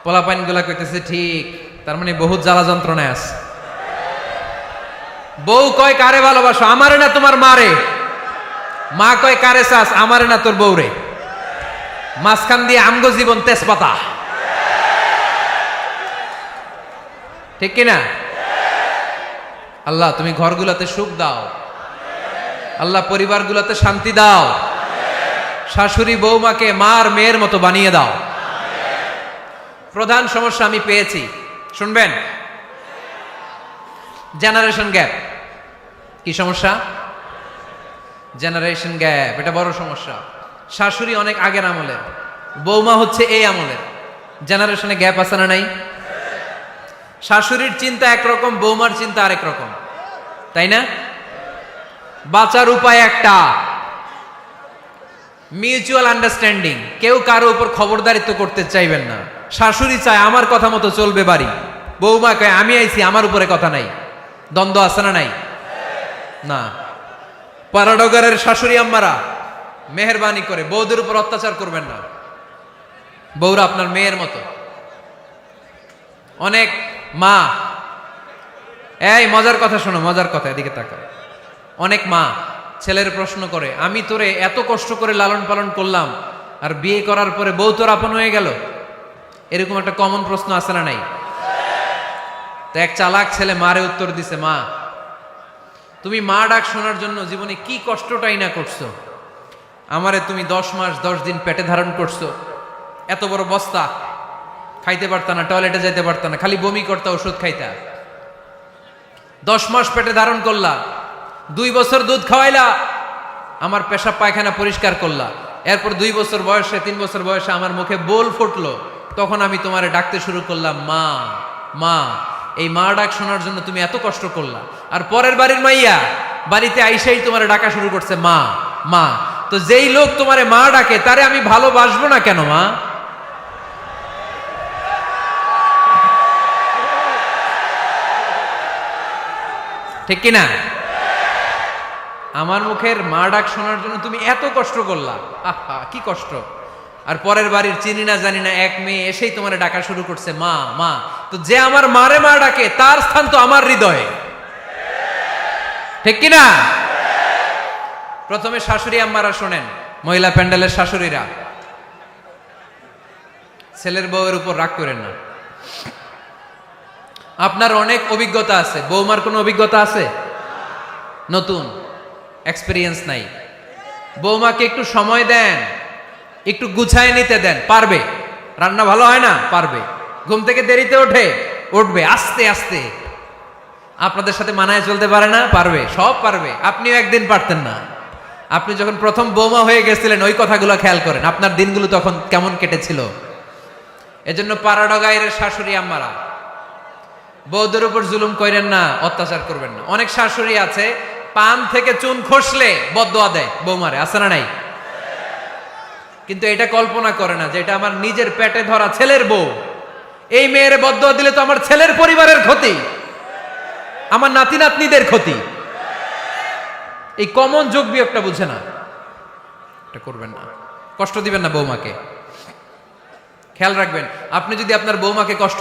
পোলাপাইন গুলা কইতেছে ঠিক, তার মানে বহুত জ্বালা যন্ত্রণায় আছে। বউ কয় কারে ভালোবাসো? আমারে না তোমার মারে। মা কয় কারে চাস? আমারে না তোর বউরে। মাঝখান দিয়ে আমগো জীবন তেজপাতা, ঠিক কিনা? আল্লাহ তুমি ঘরগুলাতে সুখ দাও, আল্লাহ পরিবারগুলাতে শান্তি দাও, শাশুড়ি বৌমাকে মার মেয়ের মতো বানিয়ে দাও। প্রধান সমস্যা আমি পেয়েছি, শুনবেন? Generation gap. কি সমস্যা? জেনারেশন গ্যাপ, এটা বড় সমস্যা। শাশুড়ি অনেক আগের আমলের, বৌমা হচ্ছে এই আমলের। জেনারেশনে গ্যাপ আছে না নাই? শাশুড়ির চিন্তা একরকম, বৌমার চিন্তা আরেক রকম, তাই না? বাঁচার উপায় একটা, মিউচুয়াল আন্ডারস্ট্যান্ডিং। কেউ কারো উপর খবরদারিত্ব করতে চাইবেন না। শাশুড়ি চায় আমার কথা মতো চলবে বাড়ি, বৌমা কয় আমি আইছি আমার উপরে কথা নাই। দ্বন্দ্ব আছে না নাই? না। পাড়াডগারের শাশুড়ি আম্মারা মেহেরবানি করে বৌদের উপর অত্যাচার করবেন না। বৌরা আপনার মেয়ের মতো। অনেক মা, এই মজার কথা শোনো, মজার কথা, এদিকে তাকাও। অনেক মা ছেলের প্রশ্ন করে, আমি তোরে এত কষ্ট করে লালন পালন করলাম, আর বিয়ে করার পরে বউ তোর আপন হয়ে গেল। এরকম একটা কমন প্রশ্ন আছে না নাই? তো এক চালাক ছেলে মারে উত্তর দিছে, মা তুমি মা ডাক শোনার জন্য জীবনে কি কষ্টটাই না করছো। আমারে তুমি 10 মাস 10 দিন পেটে ধারণ করছো, এত বড় বস্তা, খাইতে পারতা না, টয়লেটে যাইতে পারতা না, খালি বমি করতা, ওষুধ খাইতা। 10 মাস পেটে ধারণ করলা, 2 বছর দুধ খাওয়াইলা, আমার পেশাব পায়খানা পরিষ্কার করলা। এরপর 2 বছর বয়সে, 3 বছর বয়সে আমার মুখে বোল ফুটলো, তখন আমি তোমারে ডাকতে শুরু করলাম মা মা। এই মা ডাক শোনার জন্য তুমি এত কষ্ট করলা, আর পরের বাড়ির মাইয়া বাড়িতে আইসাই তোমারে ডাকা শুরু করছে মা মা। তো যেই লোক তোমারে মা ডাকে তারে আমি ভালোবাসবো না কেন মা? ঠিক কিনা? আমার মুখের মা ডাক শোনার জন্য তুমি এত কষ্ট করলা, আহা কি কষ্ট। আর পরের বাড়ির চিনি না জানি না এক মেয়ে এসেই তোমার ডাকা শুরু করছে মা মা। তো যে আমার মারে মা ডাকে তার স্থান তো আমার হৃদয়ে, ঠিক কিনা? প্রথমে শাশুড়ি আম্মারা শোনেন, মহিলা প্যান্ডেলের শাশুড়িরা, ছেলের বউয়ের উপর রাগ করেন না। আপনার অনেক অভিজ্ঞতা আছে, বৌমার কোনো অভিজ্ঞতা আছে? নতুন, এক্সপিরিয়েন্স নাই। বৌমাকে একটু সময় দেন, একটু গুছায় নিতে দেন, পারবে। রান্না ভালো হয় না, পারবে। ঘুম থেকে দেরিতে উঠবে আস্তে আস্তে। আপনাদের সাথে মানায় চলতে পারে না, পারবে, সব পারবে। আপনিও একদিন পারতেন না। আপনি যখন প্রথম বৌমা হয়ে গেছিলেন ওই কথাগুলো খেয়াল করেন, আপনার দিনগুলো তখন কেমন কেটেছিল। এজন্য পাড়াডগাইয়ের শাশুড়ি আম্মারা, বউদের উপর জুলুম করেন না, অত্যাচার করবেন না। অনেক শাশুড়ি আছে পান থেকে চুন খসলে বদদোয়া দেয় বৌমারে, আছে না নাই? কিন্তু এটা কল্পনা করে না যে এটা আমার নিজের পেটে ধরা ছেলের বউ। এই মেয়ের বদদোয়া দিলে তো আমার ছেলের পরিবারের ক্ষতি, আমার নাতি নাতনিদের ক্ষতি। এই কমন যোগ বিয়োগটা বুঝে না। এটা করবেন না, কষ্ট দিবেন না বৌমাকে। খেয়াল রাখবেন, আপনি যদি আপনার বৌমাকে কষ্ট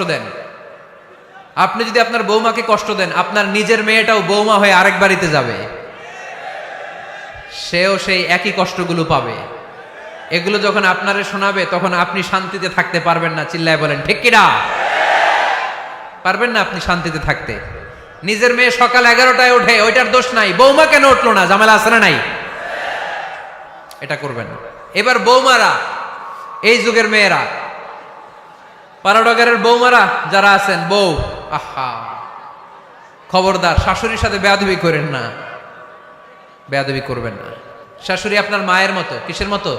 দেন, আপনার নিজের মেয়েটাও বৌমা হয়ে আরেক বাড়িতে যাবে, সেও সেই একই কষ্টগুলো পাবে। এগুলো যখন আপনারে শোনাবে তখন আপনি শান্তিতে থাকতে পারবেন না। চিল্লায় বলেন ঠিক কিনা? পারবেন না আপনি শান্তিতে থাকতে। নিজের মেয়ে সকাল 11টায় ওঠে, ওইটার দোষ নাই, বৌমা কেন উঠলো না, ঝামেলা আছে না নাই? এটা করবেন না। এবার বৌমারা, এই যুগের মেয়েরা, পাড়াডগারের বৌমারা যারা আছেন, বউ, আহা, খবরদার শাশুড়ির সাথে বেয়াদবি করেন না, বেয়াদবি করবেন না। শাশুড়ি আপনার মায়ের মতো। কিসের মতো?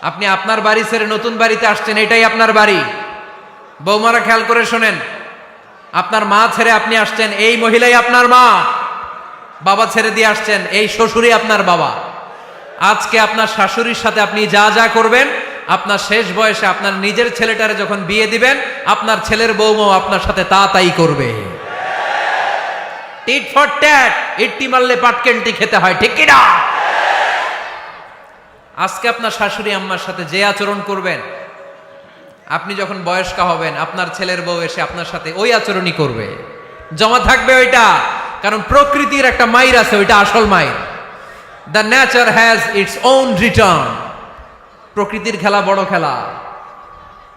আপনি আপনার বাড়ি ছেড়ে নতুন বাড়িতে আসছেন, এটাই আপনার বাড়ি। বৌমারা খেয়াল করে শোনেন, আপনার মা ছেড়ে আপনি আসছেন, এই মহিলাই আপনার মা। বাবা ছেড়ে দিয়ে আসছেন, এই শ্বশুরই আপনার বাবা। আজকে আপনার শাশুড়ির সাথে আপনি যা যা করবেন, আপনার শেষ বয়সে আপনার নিজের ছেলেটারে যখন বিয়ে দিবেন, আপনার ছেলের বৌমাও আপনার সাথে তা তাই করবে। টিট ফর ট্যাট, ইট্টি মারলে পাটকেনটি খেতে হয়, ঠিক কিনা? আজকে আপনার শাশুড়ি আম্মার সাথে যে আচরণ করবেন, আপনি যখন বয়স্ক হবেন আপনার ছেলের বউ এসে আপনার সাথে ওই আচরণই করবে। জমা থাকবে ওইটা, কারণ প্রকৃতির একটা মাইর আছে, ওইটা আসল মাইর। The nature has its own return. প্রকৃতির খেলা বড় খেলা।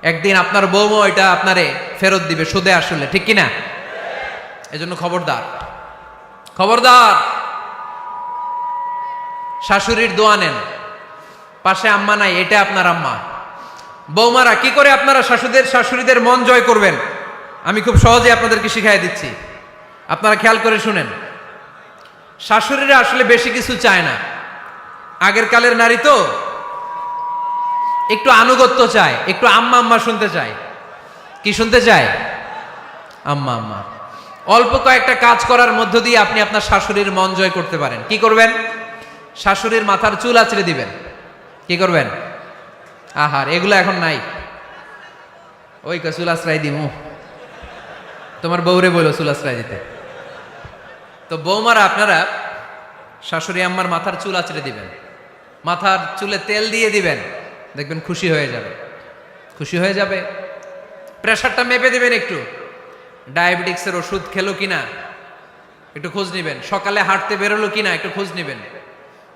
একদিন আপনার বউমা এটা আপনারে ফেরত দিবে সুদে আসলে, ঠিক কিনা? এজন্য খবরদার, খবরদার। শাশুড়ির দোয়া নেন, পাশে আম্মা নাই, এটা আপনার আম্মা। বৌমারা, কি করে আপনারা শাশুড়িদের মন জয় করবেন, আমি খুব সহজে আপনাদেরকে শিখাই দিচ্ছি। আপনারা খেয়াল করে শুনেন। শাশুড়িরা আসলে বেশি কিছু চায় না। আগের কালের নারী তো একটু আনুগত্য চায়, একটু আম্মা আম্মা শুনতে চায়। কি শুনতে চায়? আম্মা আম্মা। অল্প কয়েকটা কাজ করার মধ্য দিয়ে আপনি আপনার শাশুড়ির মন জয় করতে পারেন। কি করবেন? শাশুড়ির মাথার চুল আঁচড়ে দিবেন। কি করবেন? আহার, এগুলো এখন নাই। ওই চুল আশ্রয় দিমু, তোমার বউরে বলো চুল আশ্রয় দিতে। তো বৌমারা, আপনারা শাশুড়ি আম্মার মাথার চুল আঁচড়ে দিবেন, মাথার চুলে তেল দিয়ে দিবেন, দেখবেন খুশি হয়ে যাবে, খুশি হয়ে যাবে। প্রেশারটা মেপে দিবেন, একটু ডায়াবেটিক্সের ওষুধ খেলো কিনা একটু খোঁজ নিবেন, সকালে হাঁটতে বেরোলো কিনা একটু খোঁজ নিবেন,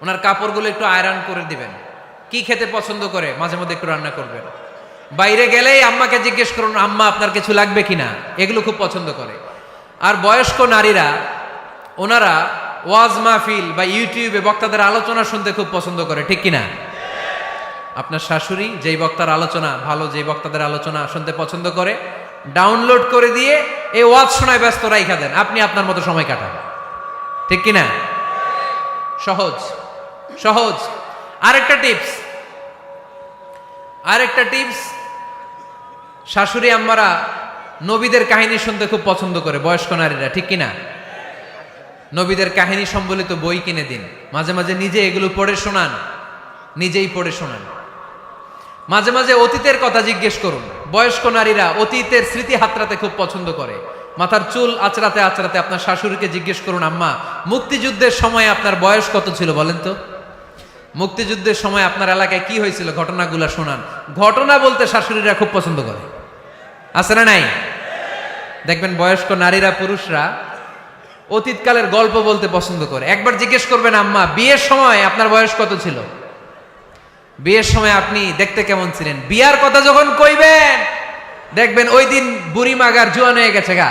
ওনার কাপড়গুলো একটু আয়রন করে দিবেন। কি খেতে পছন্দ করে মাঝে মধ্যে একটু রান্না করবেন। বাইরে গেলেই আম্মাকে জিজ্ঞেস করুন, আম্মা আপনার কিছু লাগবে কিনা, এগুলো খুব পছন্দ করে। আর বয়স্ক নারীরা, ওনারা ওয়াজ মাহফিল বা ইউটিউবে বক্তাদের আলোচনা শুনতে খুব পছন্দ করে, ঠিক কিনা? আপনার শাশুড়ি যেই বক্তার আলোচনা ভালো, যেই বক্তাদের আলোচনা শুনতে পছন্দ করে, ডাউনলোড করে দিয়ে এই ওয়াজ শোনায় ব্যস্ত রাইখা দেন, আপনি আপনার মতো সময় কাটান, ঠিক কিনা? সহজ সহজ। আরেকটা টিপস, শাশুড়ি আম্মারা নবীদের কাহিনী শুনতে খুব পছন্দ করে, বয়স্ক নারীরা, ঠিক কিনা? নবীদের কাহিনী সম্বলিত বই কিনে দিন, মাঝে মাঝে নিজে এগুলো পড়ে শোনান, নিজেই পড়ে শোনান। মাঝে মাঝে অতীতের কথা জিজ্ঞেস করুন। বয়স্ক নারীরা অতীতের স্মৃতি হাতড়াতে খুব পছন্দ করে। মাথার চুল আঁচড়াতে আঁচড়াতে আপনার শাশুড়িকে জিজ্ঞেস করুন, আম্মা মুক্তিযুদ্ধের সময় আপনার বয়স কত ছিল বলেন তো? মুক্তিযুদ্ধের সময় আপনার এলাকায় কি হয়েছিল, ঘটনাগুলো শোনান। ঘটনা বলতে শাশুড়িরা খুব পছন্দ করে, আছে না নাই? দেখবেন বয়স্ক নারীরা, পুরুষরা অতীতকালের গল্প বলতে পছন্দ করে। একবার জিজ্ঞেস করবেন, আম্মা বিয়ের সময় আপনার বয়স কত ছিল, বিয়ের সময় আপনি দেখতে কেমন ছিলেন? বিয়ার কথা যখন কইবেন দেখবেন ওই দিন বুড়ি মাগার জোয়ান হয়ে গেছে গা,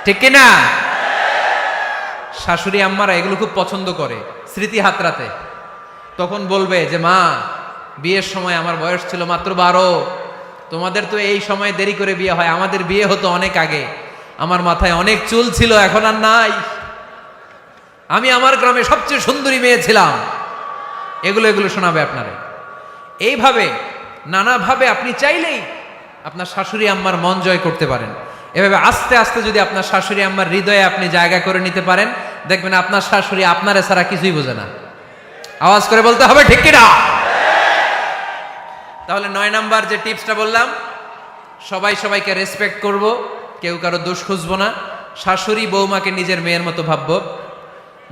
ঠিক কিনা? শাশুড়ি আম্মারা এগুলো খুব পছন্দ করে স্মৃতি হাতরাতে। তখন বলবে যে মা, বিয়ের সময় আমার বয়স ছিল মাত্র 12, তোমাদের তো এই সময় দেরি করে বিয়ে হয়, আমাদের বিয়ে হতো অনেক আগে, আমার মাথায় অনেক চুল ছিল, এখন আর নাই, আমি আমার গ্রামে সবচেয়ে সুন্দরী মেয়ে ছিলাম। এগুলো শোনাবে আপনারে। এইভাবে নানাভাবে আপনি চাইলেই আপনার শাশুড়ি আম্মার মন জয় করতে পারেন। এভাবে আস্তে আস্তে যদি আপনার শাশুড়ি আম্মার হৃদয়ে আপনি জায়গা করে নিতে পারেন, দেখবেন আপনার শাশুড়ি আপনারে ছাড়া কিছুই বোঝে না। আওয়াজ করে বলতে হবে ঠিক কিনা? তাহলে 9 নাম্বার যে টিপসটা বললাম, সবাই সবাইকে রেসপেক্ট করব, কেউ কারো দোষ খুঁজবো না। শাশুড়ি বৌমাকে নিজের মেয়ের মতো ভাববো,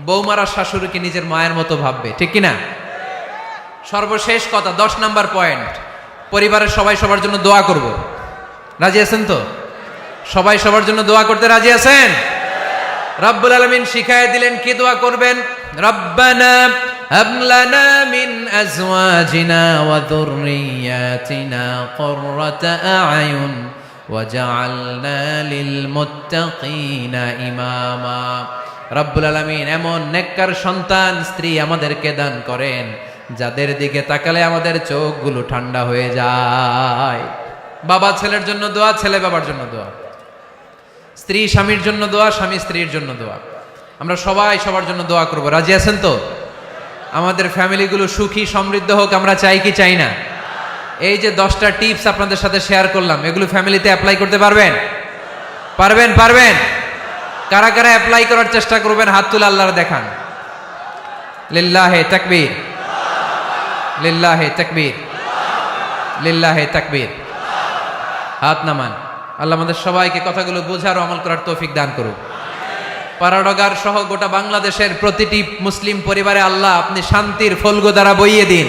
বৌমারা শাশুড়িকে নিজের মায়ের মতো ভাববে, ঠিক কিনা? সর্বশেষ কথা, 10 নাম্বার পয়েন্ট, পরিবারের সবাই সবার জন্য দোয়া করব। রাজি আছেন তো? সবাই সবার জন্য দোয়া করতে রাজি আছেন? রব্বুল আলামিন শিখায় দিলেন কি দোয়া করবেন। রব্বানা হাব লানা মিন আজওয়াজিনা ওয়া যুররিয়াতিনা কুররাতা আ'য়ুন ওয়াজআলনা লিল মুত্তাকিনা ইমামা। রব্বুল আলামিন এমন নেককার সন্তান স্ত্রী আমাদেরকে দান করেন, যাদের দিকে তাকালে আমাদের চোখগুলো ঠান্ডা হয়ে যায়। বাবা ছেলের জন্য দোয়া, ছেলে বাবার জন্য দোয়া, স্ত্রী স্বামীর জন্য দোয়া, স্বামী স্ত্রীর জন্য দোয়া। আমরা সবাই সবার জন্য দোয়া করব। রাজি আছেন তো? আমাদের ফ্যামিলিগুলো সুখী সমৃদ্ধ হোক, আমরা চাই কি চাই না? এই যে 10টা টিপস আপনাদের সাথে শেয়ার করলাম, এগুলো ফ্যামিলিতে অ্যাপ্লাই করতে পারবেন? পারবেন? কারা কারা অ্যাপ্লাই করার চেষ্টা করবেন হাত তুলে আল্লাহর দেখান। লিল্লাহে তাকবীর, লিল্লাহে তাকবীর, লিল্লাহে তাকবীর। হাত নামান। আল্লাহ আমাদের সবাইকে কথাগুলো বোঝার ও আমল করার তৌফিক দান করুন। পারাডগার সহ গোটা বাংলাদেশের প্রতিটি মুসলিম পরিবারে আল্লাহ আপনি শান্তির ফলগো দ্বারা বইয়ে দিন।